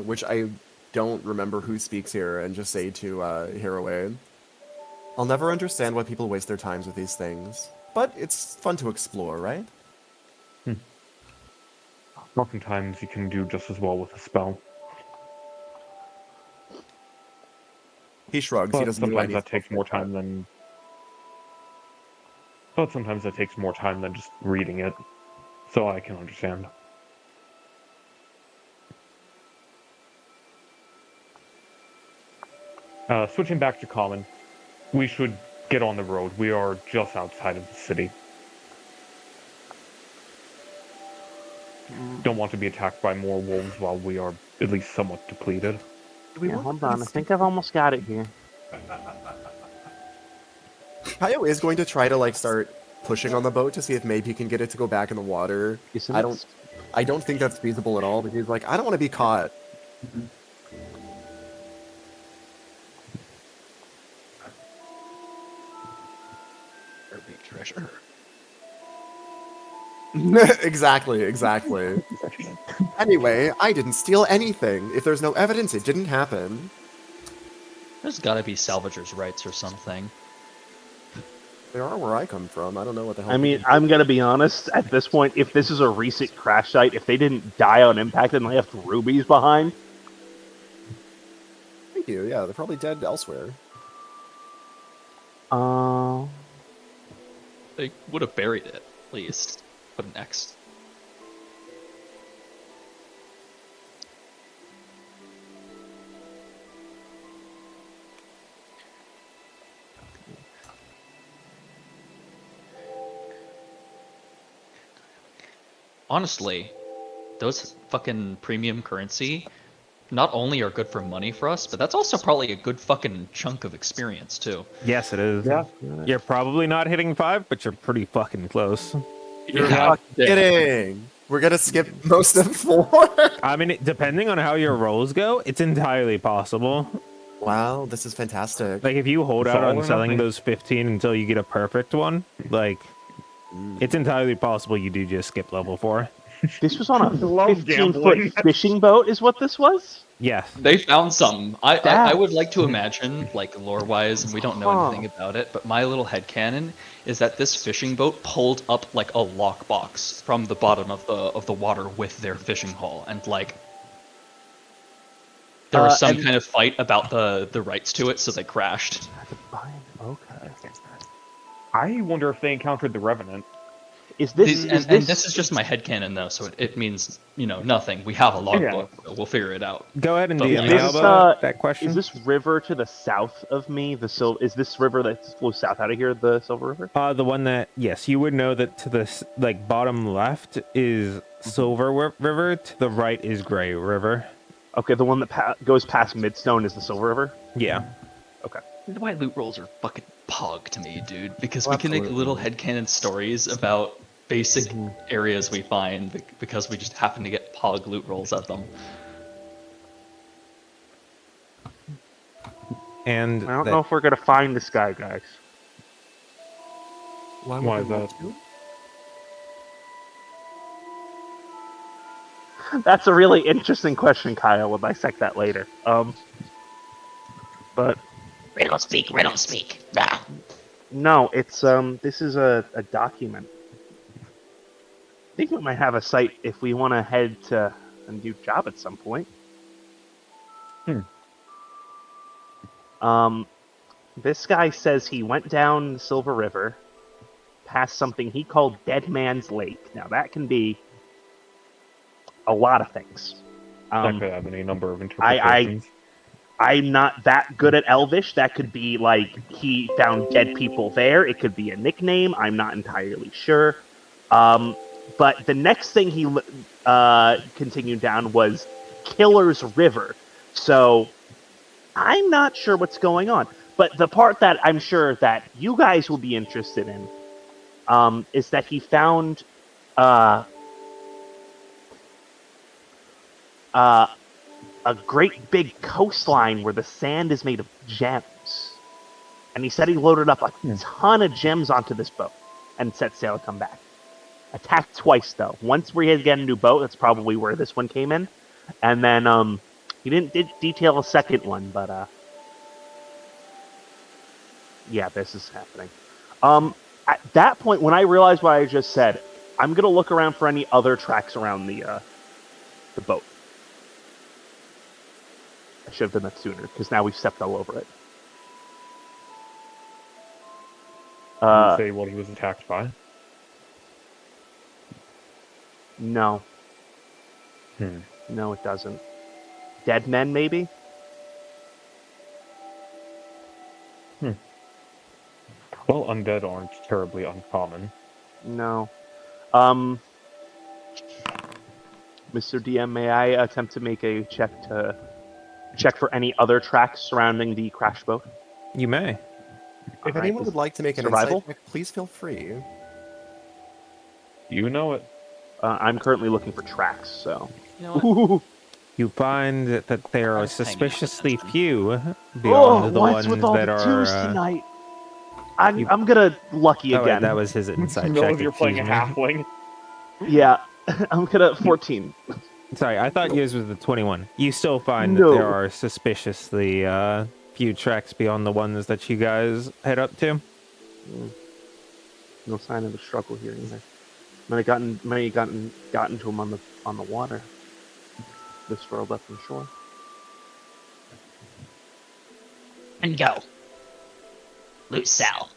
which I don't remember who speaks here, and just say to Hiroe, I'll never understand why people waste their times with these things, but it's fun to explore, right?
Oftentimes, you can do just as well with a spell.
He shrugs. He
But
doesn't do
sometimes
any
that takes
stuff
more
like that.
time than. But sometimes that takes more time than just reading it, so I can understand. Switching back to common, we should get on the road. We are just outside of the city. Don't want to be attacked by more wolves while we are at least somewhat depleted.
Do we
Yeah,
want
hold
to
on. I think I've almost got it here.
Kaio is going to try to like start pushing on the boat to see if maybe he can get it to go back in the water.
Isn't
I
it?
don't think that's feasible at all, but he's like, I don't want to be caught.
Ruby treasure.
Exactly. Anyway, I didn't steal anything. If there's no evidence, it didn't happen.
There's gotta be salvager's rights or something.
There are where I come from. I don't know what the hell.
I mean,
people
I'm gonna be honest. At this point, if this is a recent crash site, if they didn't die on impact and left rubies behind,
Thank you. Yeah, they're probably dead elsewhere.
They would have buried it, at least. Put an X. Honestly, those fucking premium currency not only are good for money for us, but that's also probably a good fucking chunk of experience too.
Yes, it is.
Yeah.
You're probably not hitting 5, but you're pretty fucking close.
You're
Yeah.
kidding. We're gonna skip most of 4.
I mean, depending on how your rolls go, it's entirely possible.
Wow, this is fantastic.
Like, if you hold
It's
out
all
on
or
selling
nothing.
those 15 until you get a perfect one, like, it's entirely possible you do just skip level 4.
this was on a
love
15-foot
gambling.
fishing boat, is what this was.
Yes.
They found some. I
That-
would like to imagine, like lore-wise, and we don't know anything about it, but my little headcanon is that this fishing boat pulled up like a lockbox from the bottom of the water with their fishing haul, and like there was some
and-
kind of fight about the rights to it, so they crashed.
Okay.
I wonder if they encountered the Revenant.
Is this
and this is just my headcanon though, so it means nothing. We have a logbook, so we'll figure it out.
Go ahead and
But
DM
is
me
this,
about that question.
is this river to the south of me? Is this river that flows south out of here the Silver River?
The one that, yes, you would know that to the like bottom left is Silver River, to the right is Gray River.
Okay, the one that goes past Midstone is the Silver River.
Yeah.
Why loot rolls are fucking pog to me, dude. Because
Oh,
we can make
absolutely.
little headcanon stories about basic areas we find because we just happen to get pog loot rolls at them.
And
I don't know if we're gonna find this guy, guys.
Why
Why
would
is
they
that?
want to?
That's a really interesting question, Kyle. We'll dissect that later. But
Riddle speak, riddle speak. Ah.
no, it's this is a document. I think we might have a site if we want to head to a new job at some point. This guy says he went down the Silver River, past something he called Dead Man's Lake. Now that can be a lot of things.
That could have any number of interpretations.
I'm not that good at Elvish. That could be like he found dead people there. It could be a nickname. I'm not entirely sure. But the next thing he continued down was Killer's River. So I'm not sure what's going on. But the part that I'm sure that you guys will be interested in is that he found a great big coastline where the sand is made of gems. And he said he loaded up a ton of gems onto this boat and set sail to come back. Attacked twice, though. Once where he had to get a new boat, that's probably where this one came in. And then he didn't detail a second one, but yeah, this is happening. At that point, when I realized what I just said, I'm going to look around for any other tracks around the boat. I should have done that sooner, because now we've stepped all over it.
Did you say what he was attacked by?
No. No, it doesn't. Dead men, maybe?
Well, undead aren't terribly uncommon.
No. Mr. DM, may I attempt to make a check for any other tracks surrounding the crash boat?
You may.
If
Alright,
anyone would like to make an
survival?
insight check, please feel free.
You know it.
I'm currently looking for tracks, so.
You know what?
Ooh.
You find that there
I
are
was paying
suspiciously
attention.
few beyond the
what's
ones
with all
that
the
are.
twos tonight? I'm gonna lucky
Oh, wait,
again.
that was his inside
No,
check.
you're playing a
excuse me.
halfling.
Yeah, I'm gonna 14.
Sorry, I thought yours was the 21. You still find
No.
that there are suspiciously few tracks beyond the ones that you guys head up to.
No sign of a struggle here either. Might have gotten to him on the water. This furled up from shore.
And go. Loot cell.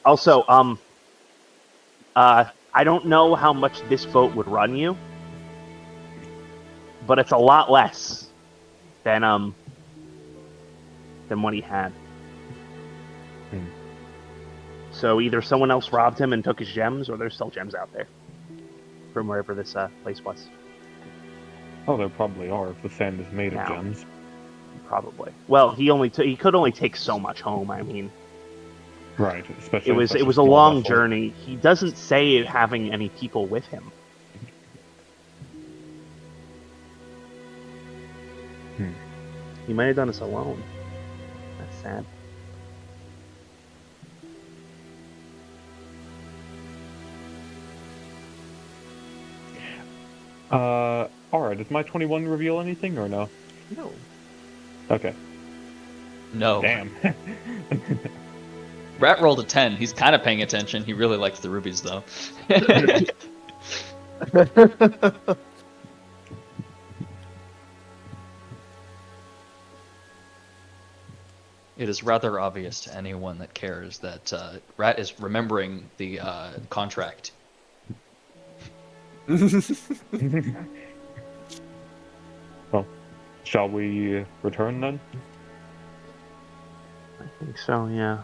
Also, I don't know how much this boat would run you, but it's a lot less than what he had. So either someone else robbed him and took his gems, or there's still gems out there from wherever this place was.
Oh, there probably are if the sand is made of
Now.
gems.
Probably. Well, he could only take so much home. I mean,
Right, especially
it was
such
a
small
long
vessel.
journey. He doesn't say having any people with him. He might have done this alone. That's sad.
Alright, does my 21 reveal anything or no?
No.
Okay.
No.
Damn.
Rat rolled a 10. He's kind of paying attention. He really likes the rubies, though. It is rather obvious to anyone that cares that Rat is remembering the contract.
Well, shall we return then?
I think so, yeah.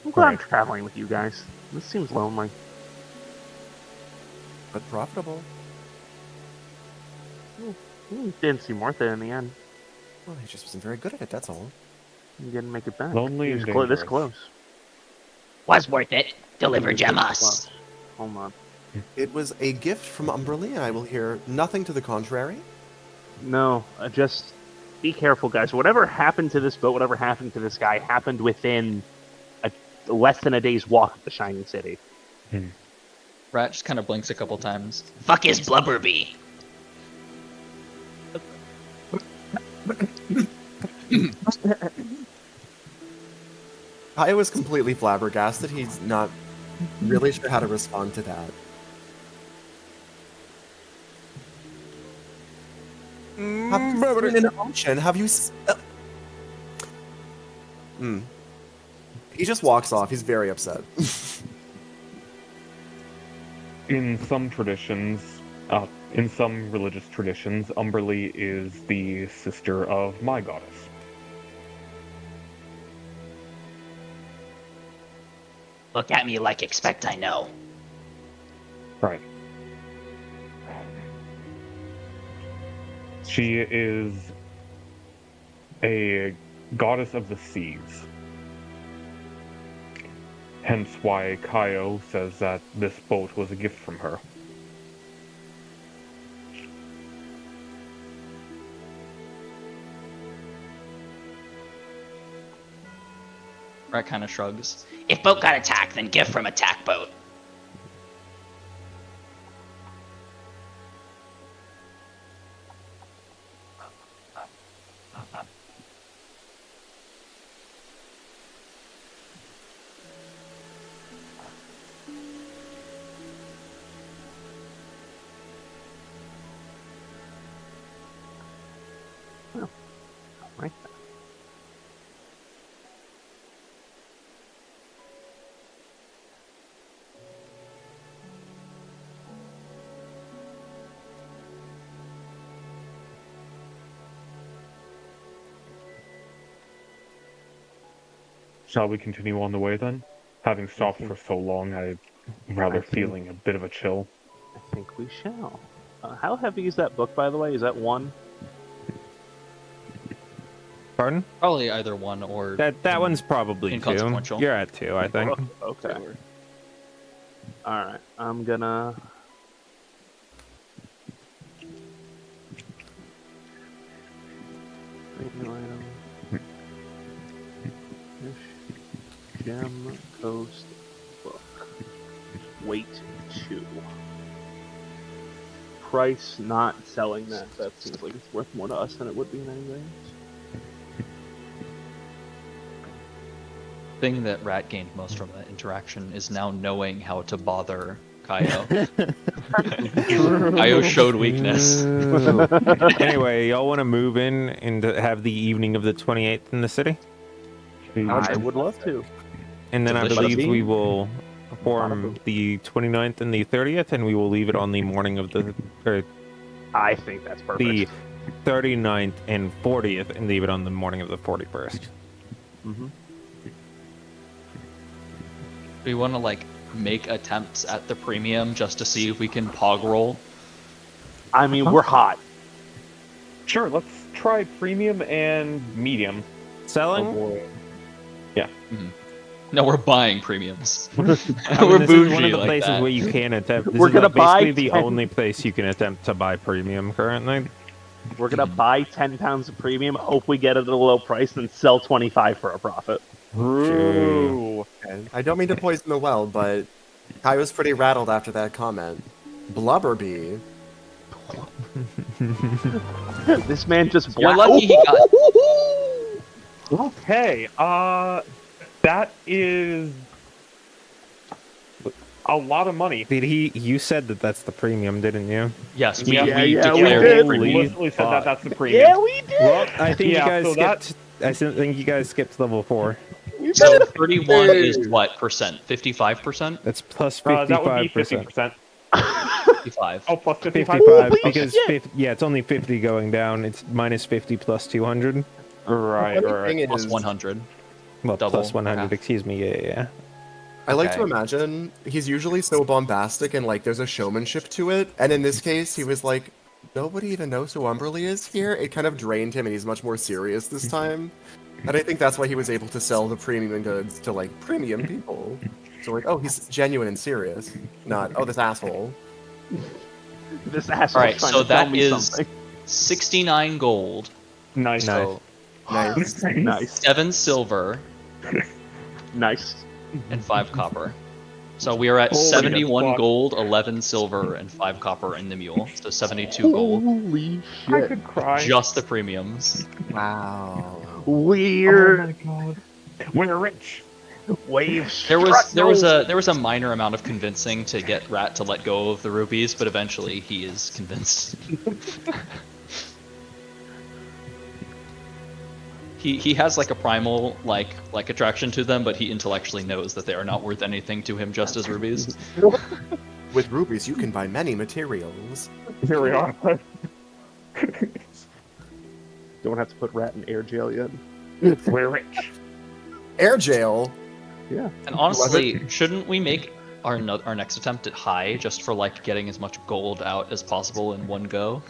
I'm glad I'm
Right.
traveling with you guys. This seems lonely.
But profitable.
Didn't seem worth it in the end.
Well, he just wasn't very good at it, that's all.
You didn't make it back.
Lonely
He
and
was this
dangerous.
close.
Was worth it. Deliver gemas.
Close. Hold on.
It was a gift from Umberly, I will hear nothing to the contrary.
No, just be careful, guys. Whatever happened to this boat, whatever happened to this guy, happened within less than a day's walk of the Shining City.
Rat just kind of blinks a couple times.
Fuck is Blubberby?
I was completely flabbergasted. He's not really sure how to respond to that. Have you seen an ocean? Have you... He just walks off. He's very upset.
In some traditions, in some religious traditions, Umberly is the sister of my goddess.
Look at me like expect I know.
Right. She is a goddess of the seas. Hence why Kaio says that this boat was a gift from her.
Rat kind of shrugs.
If boat got attacked, then gift from attack boat.
Right.
Shall we continue on the way then? Having stopped for so long, I'm rather feeling a bit of a chill.
I think we shall. How heavy is that book, by the way? Is that one?
Pardon?
Probably either one or
That one's probably 2.
Inconsequential.
You're at 2, I think.
Okay. Alright, I'm gonna... New item. Fish, gem, coast, book. Weight 2. Price not selling that. That seems like it's worth more to us than it would be in any way.
thing that Rat gained most from that interaction is now knowing how to bother Kaio. Kaio showed weakness.
Anyway, y'all want to move in and have the evening of the 28th in the city?
I would love to.
And then I
Delicious.
believe we will perform the 29th and the 30th, and we will leave it on the morning of the... Or
I think that's perfect.
the 39th and 40th, and leave it on the morning of the 41st.
Mm-hmm.
We want to like make attempts at the premium just to see if we can pog roll.
I mean, we're hot.
Sure, let's try premium and medium.
Selling?
Oh boy.
No, we're buying premiums.
I mean,
We're
this
bougie
is one of the
like
places
that.
where you can attempt. This
We're
is
gonna buy
basically the
10
only place you can attempt to buy premium currently.
We're gonna buy 10 pounds of premium, hope we get it at a low price, and sell 25 for a profit.
Ooh.
Okay. I don't mean to poison the well, but I was pretty rattled after that comment. Blubberbee.
This man just
You're lucky he got.
Okay, that is a lot of money.
Did he? You said that that's the premium, didn't you?
Yes,
Yeah,
we
we
declared
did.
it
We
premium.
explicitly said that that's the premium.
we did.
Well, I think
Yeah,
you guys
so that-
skipped. I think you guys skipped level 4.
So 31 is what percent? 55%?
That's plus 55%.
That would be 50%.
55.
Oh, plus 55?
55
Holy
because
shit.
it's only 50 going down. It's minus 50 plus 200.
Right,
Funny
right.
thing
Plus
is,
100.
Well,
Double,
plus 100.
half.
Excuse me. Yeah.
I like to
Okay.
imagine he's usually so bombastic and like there's a showmanship to it, and in this case he was like, nobody even knows who Umberly is here. It kind of drained him, and he's much more serious this time. And I think that's why he was able to sell the premium goods to like premium people. So like, oh, he's genuine and serious, not oh this asshole.
This asshole.
Alright,
trying
so
to tell
that
me
is
something.
69 gold,
Nice.
so
Nice.
Nice,
7 silver,
nice.
and 5 copper. So we are at
Holy
71
fuck.
gold, 11 silver, and 5 copper in the mule. So 72 gold.
Holy
I
shit!
could cry.
Just the premiums.
Wow.
Weird.
Oh my god. We're rich.
Wave.
There was
struck
a minor amount of convincing to get Rat to let go of the rupees, but eventually he is convinced. He has like a primal like attraction to them, but he intellectually knows that they are not worth anything to him just as rubies.
With rubies, you can buy many materials.
Here we are.
Don't have to put Rat in air jail yet.
We're rich.
Air jail.
Yeah.
And honestly, shouldn't we make our next attempt at high just for like getting as much gold out as possible in one go?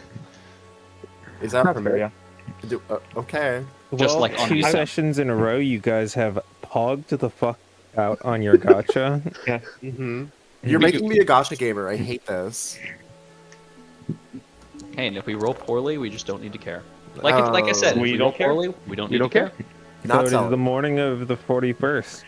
Is that
That's fair,
permitted?
yeah.
Okay.
Just
Well,
like on
2
the-
sessions in a row, you guys have pogged the fuck out on your gacha.
Yeah.
Mm-hmm. You're making me a gacha gamer. I hate this.
Hey, and if we roll poorly, we just don't need to care. Like I said, if
We
we
don't
roll
care?
poorly, we don't need
don't
to care.
So
Not
it is
so.
the morning of the 41st.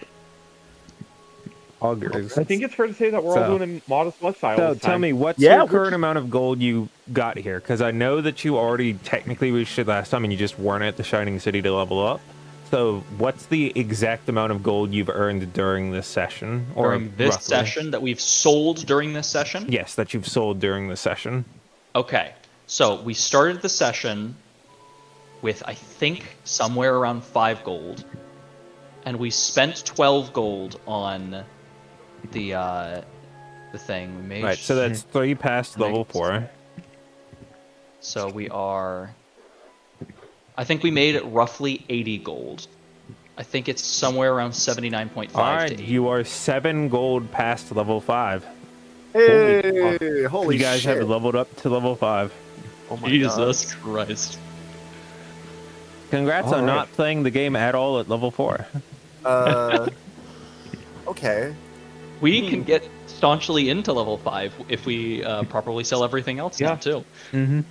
August.
I think it's fair to say that we're all
So-
doing a modest lifestyle.
So
this
tell
time.
me, what's
Yeah,
your
we're
current amount of gold you got here? Because I know that you already technically reached it last time and you just weren't at the Shining City to level up. So what's the exact amount of gold you've earned during this session? Or
During this
roughly?
session that we've sold during this session?
Yes, that you've sold during the session.
Okay, so we started the session with, I think, somewhere around 5 gold. And we spent 12 gold on the thing. We made
Right, so that's 3 past level 4.
So we are... I think we made it roughly 80 gold. I think it's somewhere around 79.5
Alright,
to 80.
you are 7 gold past level 5.
Hey, holy
You guys
shit.
have leveled up to level 5.
Oh my
Jesus Christ.
Congrats on
Alright.
not playing the game at all at level 4.
God. Okay.
We can get staunchly into level 5 if we properly sell everything else now,
Yeah.
too.
Mm-hmm.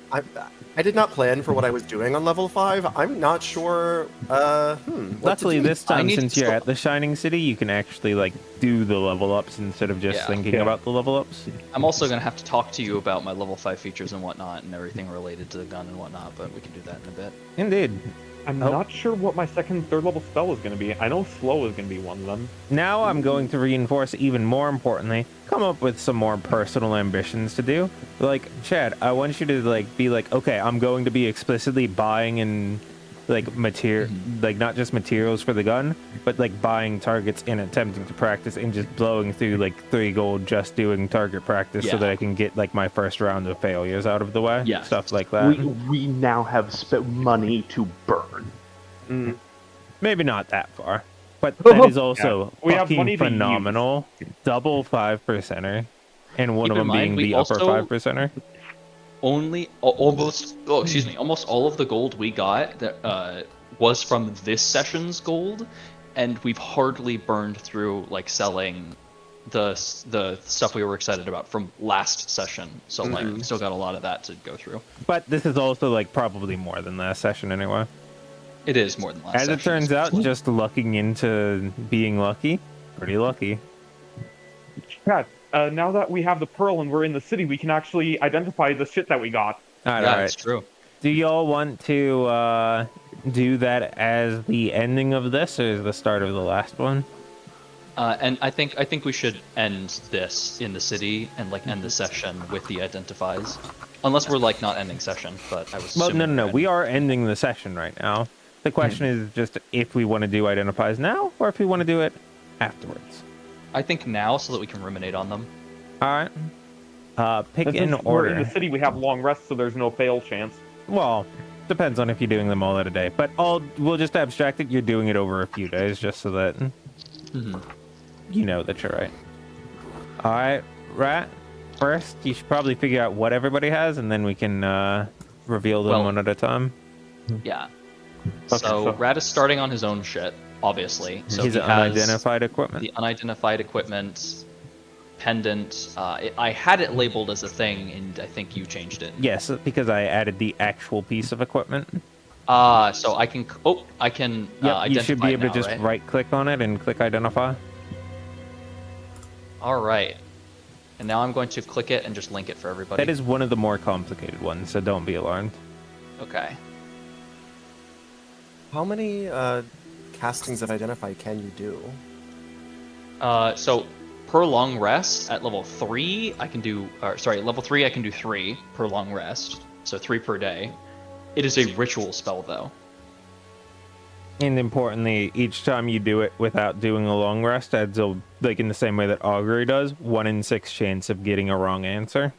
I did not plan for what I was doing on level 5. I'm not sure. What to
Luckily,
do.
this
I
time,
need
since
to
you're
still-
at the Shining City, you can actually like do the level ups instead of just
Yeah.
thinking
Yeah.
about the level ups.
I'm also going to have to talk to you about my level 5 features and whatnot and everything related to the gun and whatnot, but we can do that in a bit.
Indeed.
I'm
Oh.
not sure what my second, third level spell is going to be. I know slow is going to be one of them.
Now I'm going to reinforce even more importantly, come up with some more personal ambitions to do. Like, Chad, I want you to like be like, okay, I'm going to be explicitly buying and like like not just materials for the gun, but like buying targets and attempting to practice and just blowing through like 3 gold just doing target practice so
Yeah.
that I can get like my first round of failures out of the way.
Yeah.
Stuff like that.
We now have money to burn.
Maybe not that far. But that is also
We have
fucking
money to use.
phenomenal. Double 5%er. And one
Keep
of
in
them
mind,
being
we
the upper
also-
5%er.
Almost all of the gold we got that was from this session's gold, and we've hardly burned through like selling the stuff we were excited about from last session. So like, we still got a lot of that to go through.
But this is also like probably more than last session anyway.
It is more than last
As
session.
it turns out, just lucking into being lucky, pretty lucky.
Chad, now that we have the pearl and we're in the city, we can actually identify the shit that we got.
Alright,
Yeah,
alright.
it's true.
Do y'all want to do that as the ending of this or as the start of the last one?
And I think we should end this in the city and like end the session with the identifies, unless we're like not ending session. But I was.
Well,
assuming
no.
we're
We are ending the session right now. The question is just if we want to do identifies now or if we want to do it afterwards.
I think now, so that we can ruminate on them.
Alright. Pick
And
an
since we're in
order.
the city, we have long rests, so there's no fail chance.
Well, depends on if you're doing them all in a day. But we'll just abstract it. You're doing it over a few days just so that you know that you're right. Alright, Rat. First, you should probably figure out what everybody has, and then we can reveal them
Well-
one at a time.
Yeah.
Okay,
So
so-
Rad is starting on his own shit, obviously. So
His
he has
unidentified equipment.
the unidentified equipment pendant. I had it labeled as a thing, and I think you changed it.
Yes, because I added the actual piece of equipment.
So I can. I can
Yep,
identify
you should be able
now,
to just
right?
right-click on it and click identify.
All right. And now I'm going to click it and just link it for everybody.
That is one of the more complicated ones, so don't be alarmed.
Okay.
How many castings of Identify can you do?
So per long rest at level 3, I can do. Level 3 I can do 3 per long rest. So 3 per day. It is a ritual spell though.
And importantly, each time you do it without doing a long rest adds a, like in the same way that augury does, 1 in 6 chance of getting a wrong answer.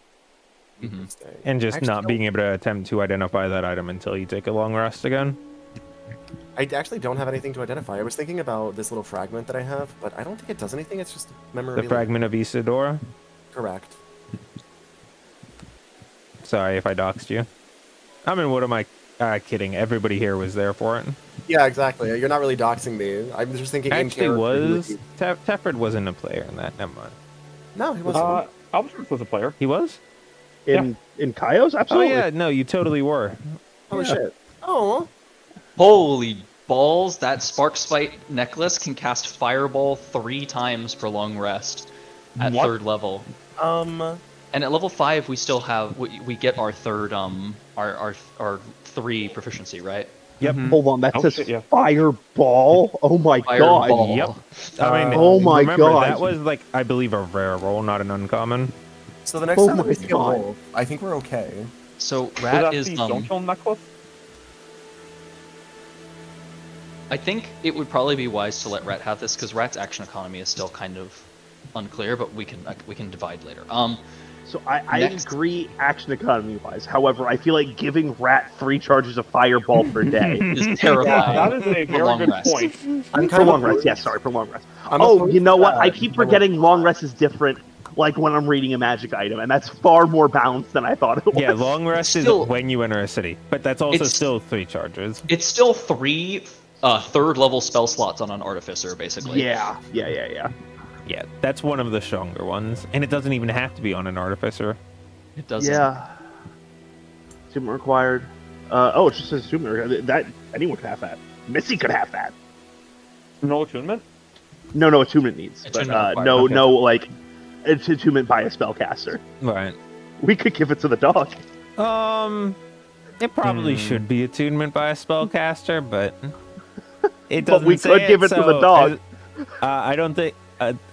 Interesting.
And just
Actually,
not being able to attempt to identify that item until you take a long rest again.
I actually don't have anything to identify. I was thinking about this little fragment that I have, but I don't think it does anything. It's just
The
memorabilia.
fragment of Isidora.
Correct.
Sorry if I doxed you. I mean, what am I kidding? Everybody here was there for it.
Yeah, exactly. You're not really doxing me. I'm just thinking. in
Actually,
character, you would
was
be-
Tefford wasn't a player in that? Never mind.
No, he wasn't.
Albatross was a player.
He was?
In Kaios,
Oh
absolutely.
yeah, no, you totally were.
Holy shit. Oh.
Holy balls! That Spark Spite necklace can cast Fireball 3 times per long rest at
What?
3rd level. And at level 5, we still have we get our third our 3 proficiency, right?
Yep.
Hold on, that
Oh,
says
shit, yeah.
Fireball. Oh my
Fireball.
Yep. I mean,
Oh my
remember,
God.
that was like, I believe, a rare roll, not an uncommon.
So the next
Oh
time
my
we see a
God.
wolf, I think we're okay.
So
Was
Rat
that
is
the Stone Kill necklace?
I think it would probably be wise to let Rat have this because Rat's action economy is still kind of unclear, but we can divide later.
So I
Next.
agree action economy wise. However, I feel like giving Rat 3 charges of Fireball per day.
Is terrifying.
That is a
for
very
long
good
rest.
point.
I'm
For long rest, yes, sorry, for long rest. Oh, you know what? I keep forgetting long rest is different, like when I'm reading a magic item, and that's far more balanced than I thought it was.
Yeah, long rest
Still-
is when you enter a city, but that's also
It's-
still 3 charges.
It's still 3 3rd level spell slots on an artificer, basically.
Yeah.
Yeah, that's one of the stronger ones, and it doesn't even have to be on an artificer.
It doesn't.
Yeah. Achievement required. It just says achievement. That anyone could have that. Missy could have that.
No attunement?
No achievement needs.
Attunement
But
required,
no,
okay.
no, like it's attunement by a spellcaster.
Right.
We could give it to the dog.
It probably should be attunement by a spellcaster, but it
But
doesn't
we
say
could give it to the
so
dog.
I don't think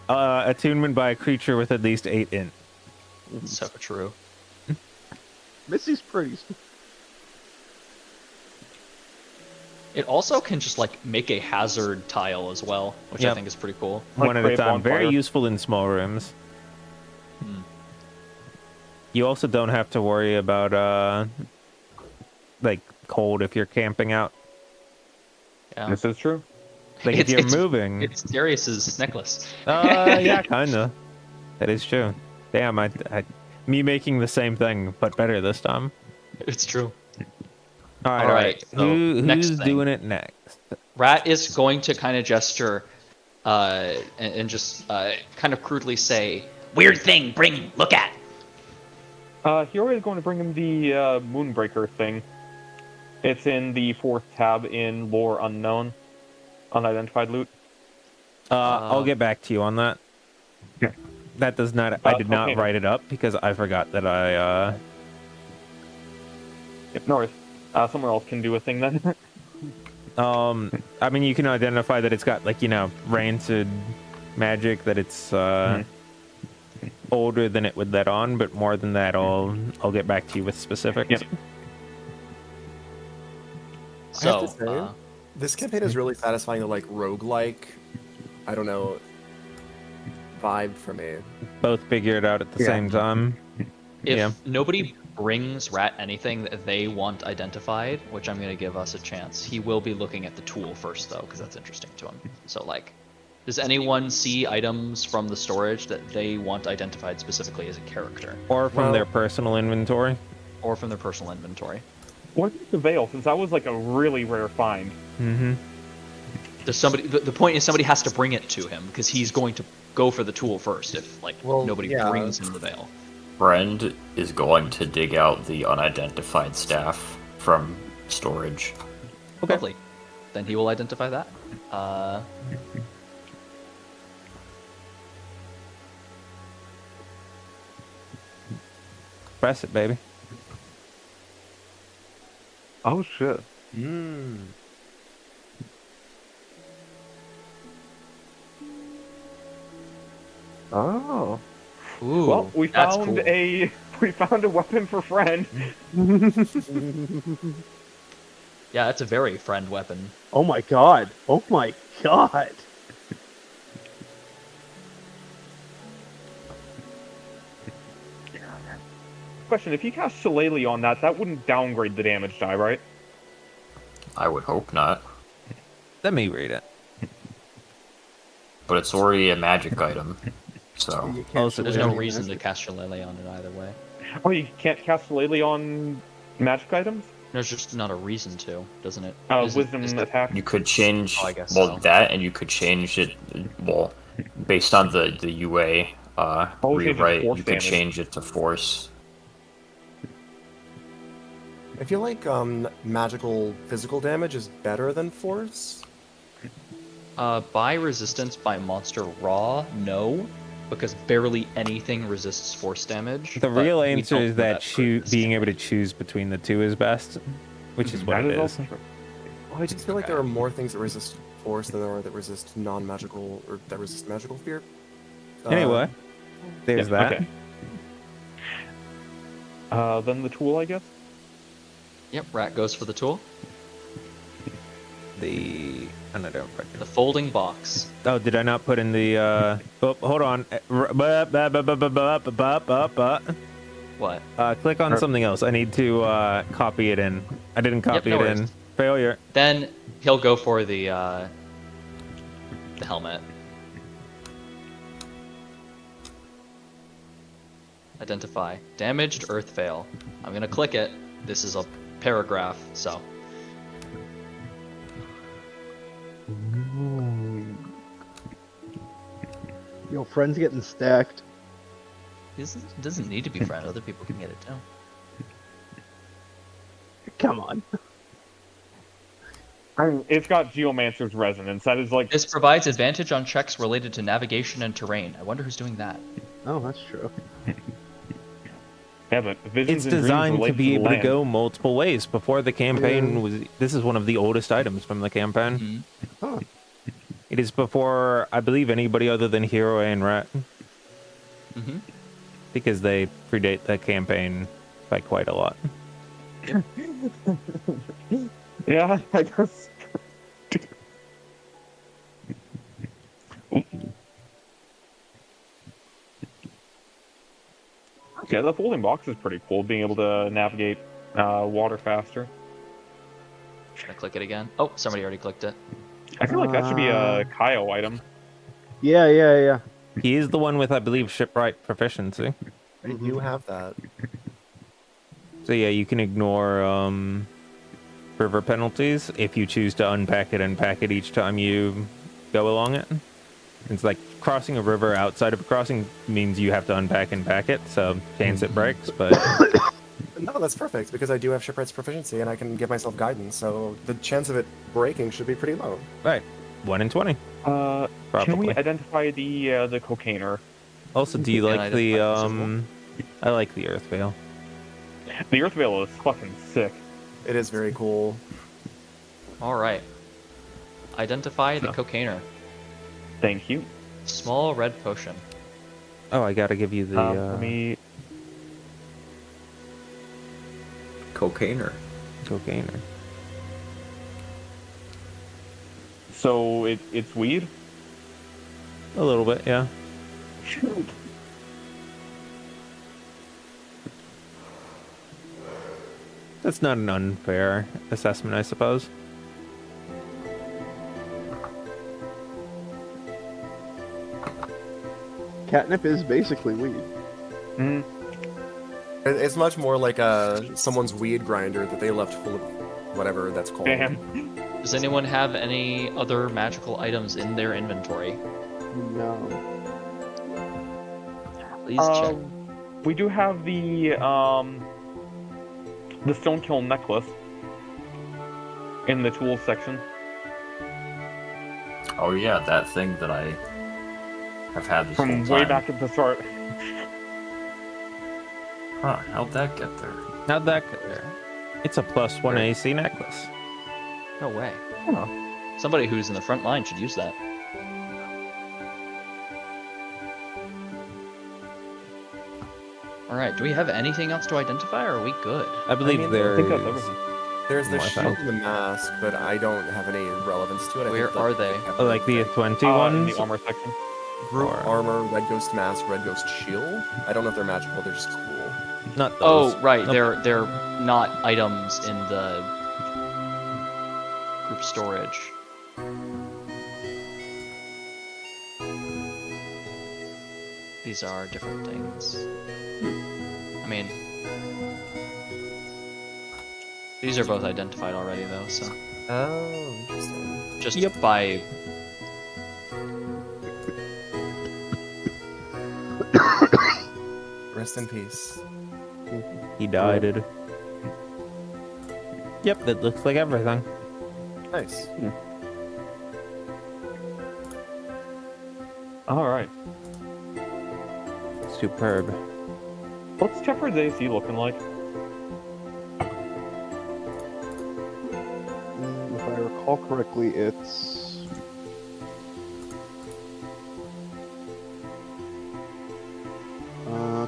attunement by a creature with at least 8 int.
So true.
Missy's pretty.
It also can just like make a hazard tile as well, which I
Yep.
think is pretty cool.
Like
One at a
create
time. Very
bonfire.
useful in small rooms.
Hmm.
You also don't have to worry about like cold if you're camping out.
Yeah.
This is true.
Like if you're moving.
It's Darius's necklace.
Yeah, kinda. That is true. Damn, me making the same thing, but better this time.
It's true.
All right.
Alright, so next
Who's
thing.
doing it next?
Rat is going to kind of gesture, and just kind of crudely say,
Weird thing, bring, look at.
Hero is going to bring him the Moonbreaker thing. It's in the 4th tab in Lore Unknown. Unidentified loot.
I'll get back to you on that.
Okay.
That does not. I did not
okay.
write it up because I forgot that I.
Yep, no worries. Somewhere else can do a thing then.
I mean, you can identify that it's got like rancid magic. That it's older than it would let on, but more than that, I'll get back to you with specifics.
Yep.
I have
so,
to say, this campaign is really satisfying the like roguelike, I don't know, vibe for me.
Both figure it out at the
Yeah.
same time.
if
yeah.
nobody brings Rat anything that they want identified, which I'm going to give us a chance, he will be looking at the tool first, though, because that's interesting to him. So, like, does anyone see items from the storage that they want identified specifically as a character,
Or from
Well-
their personal inventory.
or from their personal inventory?
What is the veil? Since that was like a really rare find.
Mm-hmm.
Does somebody? The point is somebody has to bring it to him because he's going to go for the tool first. If like
Well,
nobody
yeah.
brings him the veil.
Brend is going to dig out the unidentified staff from storage.
Lovely. Then he will identify that.
Press it, baby.
Oh shit. Oh.
Ooh,
Well, we
that's
found
cool.
we found a weapon for friend.
Yeah, it's a very friend weapon.
Oh my god. Oh my god.
Question: if you cast Shillelagh on that, that wouldn't downgrade the damage die, right?
I would hope not.
Let me read it.
But it's already a magic item, so
You can't
Also,
There's
Yeah.
no
shillelagh
reason to
magic.
cast Shillelagh on it either way.
Oh, you can't cast Shillelagh on magic items?
There's just not a reason to, doesn't it?
Wisdom
Is it-
attack.
you could change
Oh, I guess
well
so.
that, and you could change it well based on the UA
Oh, change it to
rewrite.
force
You could
damage.
change it to force.
I feel like magical physical damage is better than force.
By resistance by monster raw, no, because barely anything resists force damage.
The
but
real
we
answer
don't
is
know
that
for this
being able to
damage.
choose between the two is best, which is what
That
it
is
is.
also true.
Well, I just feel like there are more things that resist force than there are that resist non-magical or that resist magical fear.
Anyway, there's
Yeah,
that.
okay. Then the tool, I guess.
Yep, Rat goes for the tool.
The and I don't
The folding box.
Oh, did I not put in the? Oh, hold on.
What?
Click on something else. I need to copy it in. I didn't copy
no
it in.
worries.
Failure.
Then he'll go for the helmet. Identify. Damaged earth veil. I'm gonna click it. This is a paragraph, so.
Yo, friends getting stacked.
This doesn't need to be friend. Other people can get it too.
Come on.
It's got Geomancer's resonance. That is like
This provides advantage on checks related to navigation and terrain. I wonder who's doing that.
Oh, that's true.
yeah, but visions
It's
and dreams
designed to
relate
be
the
able to
land.
go multiple ways. Before the campaign was. This is one of the oldest items from the campaign.
Mhm.
Huh.
It is before, I believe, anybody other than Hero and Rat,
Mhm.
because they predate the campaign by quite a lot.
Yeah, I guess. Okay, the folding box is pretty cool. Being able to navigate water faster.
Gonna click it again. Oh, somebody already clicked it.
I feel like that should be a Kaio item.
Yeah.
He is the one with, I believe, shipwright proficiency.
I do have that.
So yeah, you can ignore river penalties if you choose to unpack it and pack it each time you go along it. It's like crossing a river outside of a crossing means you have to unpack and pack it, so chance it breaks, but
No, that's perfect because I do have shipwright's proficiency and I can give myself guidance, so the chance of it breaking should be pretty low.
right. 1 in 20.
Can we
Probably.
identify the cocainer?
Also, do you
Can
like the
identify visible?
I like the Earth Veil.
The Earth Veil is fucking sick.
It is very cool.
All right. Identify the
No.
cocainer.
Thank you.
Small red potion.
Oh, I gotta give you the
Let me.
Cocainer.
cocainer.
So it's weed.
A little bit, yeah. That's not an unfair assessment, I suppose.
Catnip is basically weed.
Mm.
It's much more like someone's weed grinder that they left full of whatever that's called.
Damn.
Does anyone have any other magical items in their inventory?
No.
Please check.
We do have the Stonekill necklace in the tools section.
Oh yeah, that thing that I have had this
From
whole
way
time.
back at the start.
Huh? How'd that get there?
How'd that get there? It's a +1 AC necklace.
No way. Somebody who's in the front line should use that. All right. Do we have anything else to identify, or are we good?
I believe
I
there
think that's
is
everything.
There's the
More
shield
things.
and the mask, but I don't have any relevance to it. I
Where
think
are they?
Oh, like the 20
In
ones?
the armor section.
Group
or-
armor, red ghost mask, red ghost shield. I don't know if they're magical. They're just cool.
Not those.
Oh, right.
Nope.
They're not items in the group storage. These are different things. I mean, these are both identified already, though. So
Oh, interesting.
just
Yep.
by
Rest in peace.
He died. Yep, that looks like everything.
Nice.
All right.
Superb.
What's Teffer's AC looking like?
If I recall correctly, it's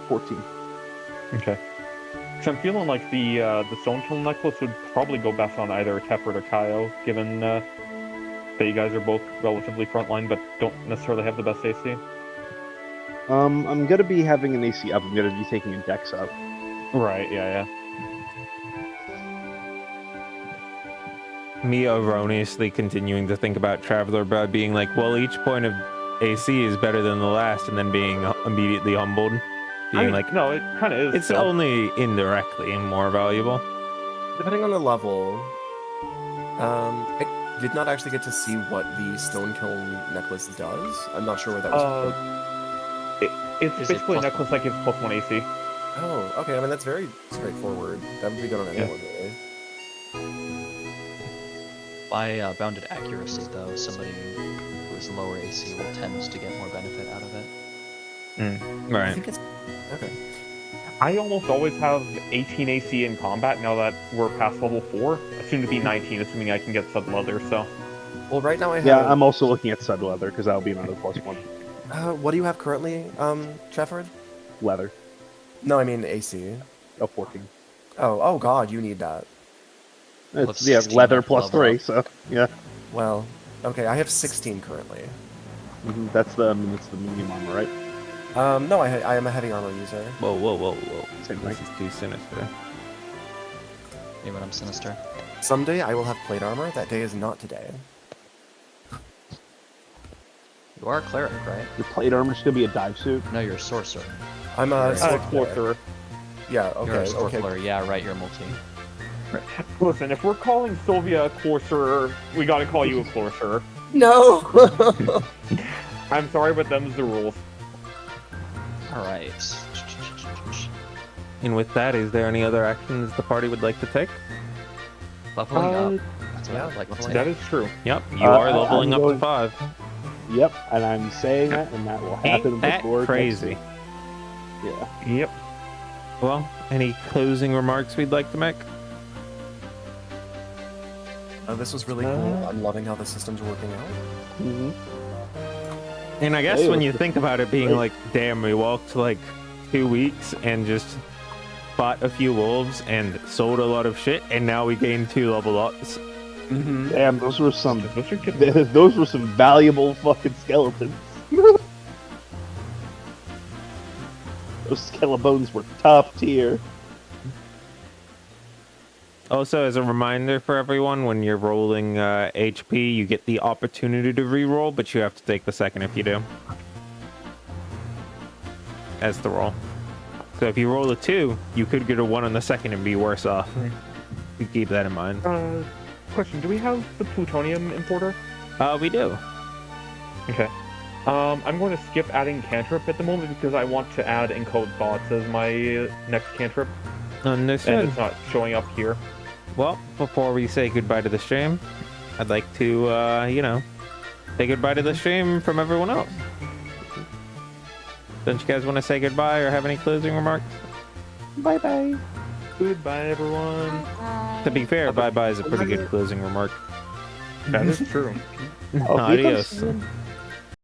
14.
Okay. So I'm feeling like the Stone Kill necklace would probably go best on either Teffer or Kaio, given that you guys are both relatively frontline, but don't necessarily have the best AC.
I'm gonna be having an AC up. I'm gonna be taking a Dex up.
Right. Yeah.
Me erroneously continuing to think about Traveler by being like, well, each point of AC is better than the last, and then being immediately humbled.
I
Being
mean,
like,
no, it kind of is.
it's
still.
only indirectly more valuable.
Depending on the level, I did not actually get to see what the Stone Kiln necklace does. I'm not sure where that was.
It's
Is it
basically a
plus
necklace that gives +1 AC.
Oh, okay. I mean, that's very straightforward. That would be good on
Yeah.
anyone, really.
by bounded accuracy, though, somebody who is lower AC will tend to get more benefit out of it.
I
Right.
think it's okay.
I almost always have 18 AC in combat now that we're past level 4. Soon to be 19, assuming I can get Sud Leather, so.
Well, right now I have.
Yeah, I'm also looking at Sud Leather because that'll be another +1
What do you have currently, Trafford?
leather.
No, I mean AC.
Oh, 14.
Oh God, you need that.
It's,
16
leather
level up.
+3. So yeah,
Well, okay, I have 16 currently.
that's the medium armor, right?
No, I am a heavy armor user.
Whoa, whoa, whoa, whoa.
Same
This
thing.
is too sinister.
Maybe when I'm sinister.
Someday I will have plate armor. That day is not today.
You are a cleric, right?
Your plate armor's gonna be a dive suit.
No, you're a sorcerer.
I'm a sword cleric.
Sorcerer.
Yeah.
You're
Okay.
a sorcerer.
Okay.
Yeah, right. You're multi.
Listen, if we're calling Sylvia a Sorcerer, we gotta call you a Sorcerer.
No.
I'm sorry, but them's the rules.
All right.
And with that, is there any other actions the party would like to take?
Leveling up. That's what I would like to say.
That is true.
Yep, you are leveling
I'm
up to
going-
5.
Yep, and I'm saying that, and that will happen
Ain't that
before next
crazy?
week. Yeah.
Yep.
Well, any closing remarks we'd like to make?
This was really cool. I'm loving how the system's working out.
Mm-hmm.
And I guess
Hey,
when
let's
you
go-
think about it being
Hey.
like, damn, we walked like 2 weeks and just fought a few wolves and sold a lot of shit, and now we gained 2 level ups.
Mm-hmm.
Damn, those were some
Those are good.
those were some valuable fucking skeletons. Those skeleton were top tier.
Also, as a reminder for everyone, when you're rolling HP, you get the opportunity to re-roll, but you have to take the second if you do. As the roll. So if you roll a 2, you could get a 1 on the second and be worse off. You keep that in mind.
Question, do we have the plutonium importer?
We do.
Okay. I'm going to skip adding cantrip at the moment because I want to add encode thoughts as my next cantrip, and
Understood.
it's not showing up here.
Well, before we say goodbye to the stream, I'd like to, say goodbye to the stream from everyone else. Don't you guys want to say goodbye or have any closing remarks? Bye-bye.
Goodbye, everyone.
To be fair, bye-bye is a pretty good closing remark.
That is true.
Auf
Adios.
Wiedersehen.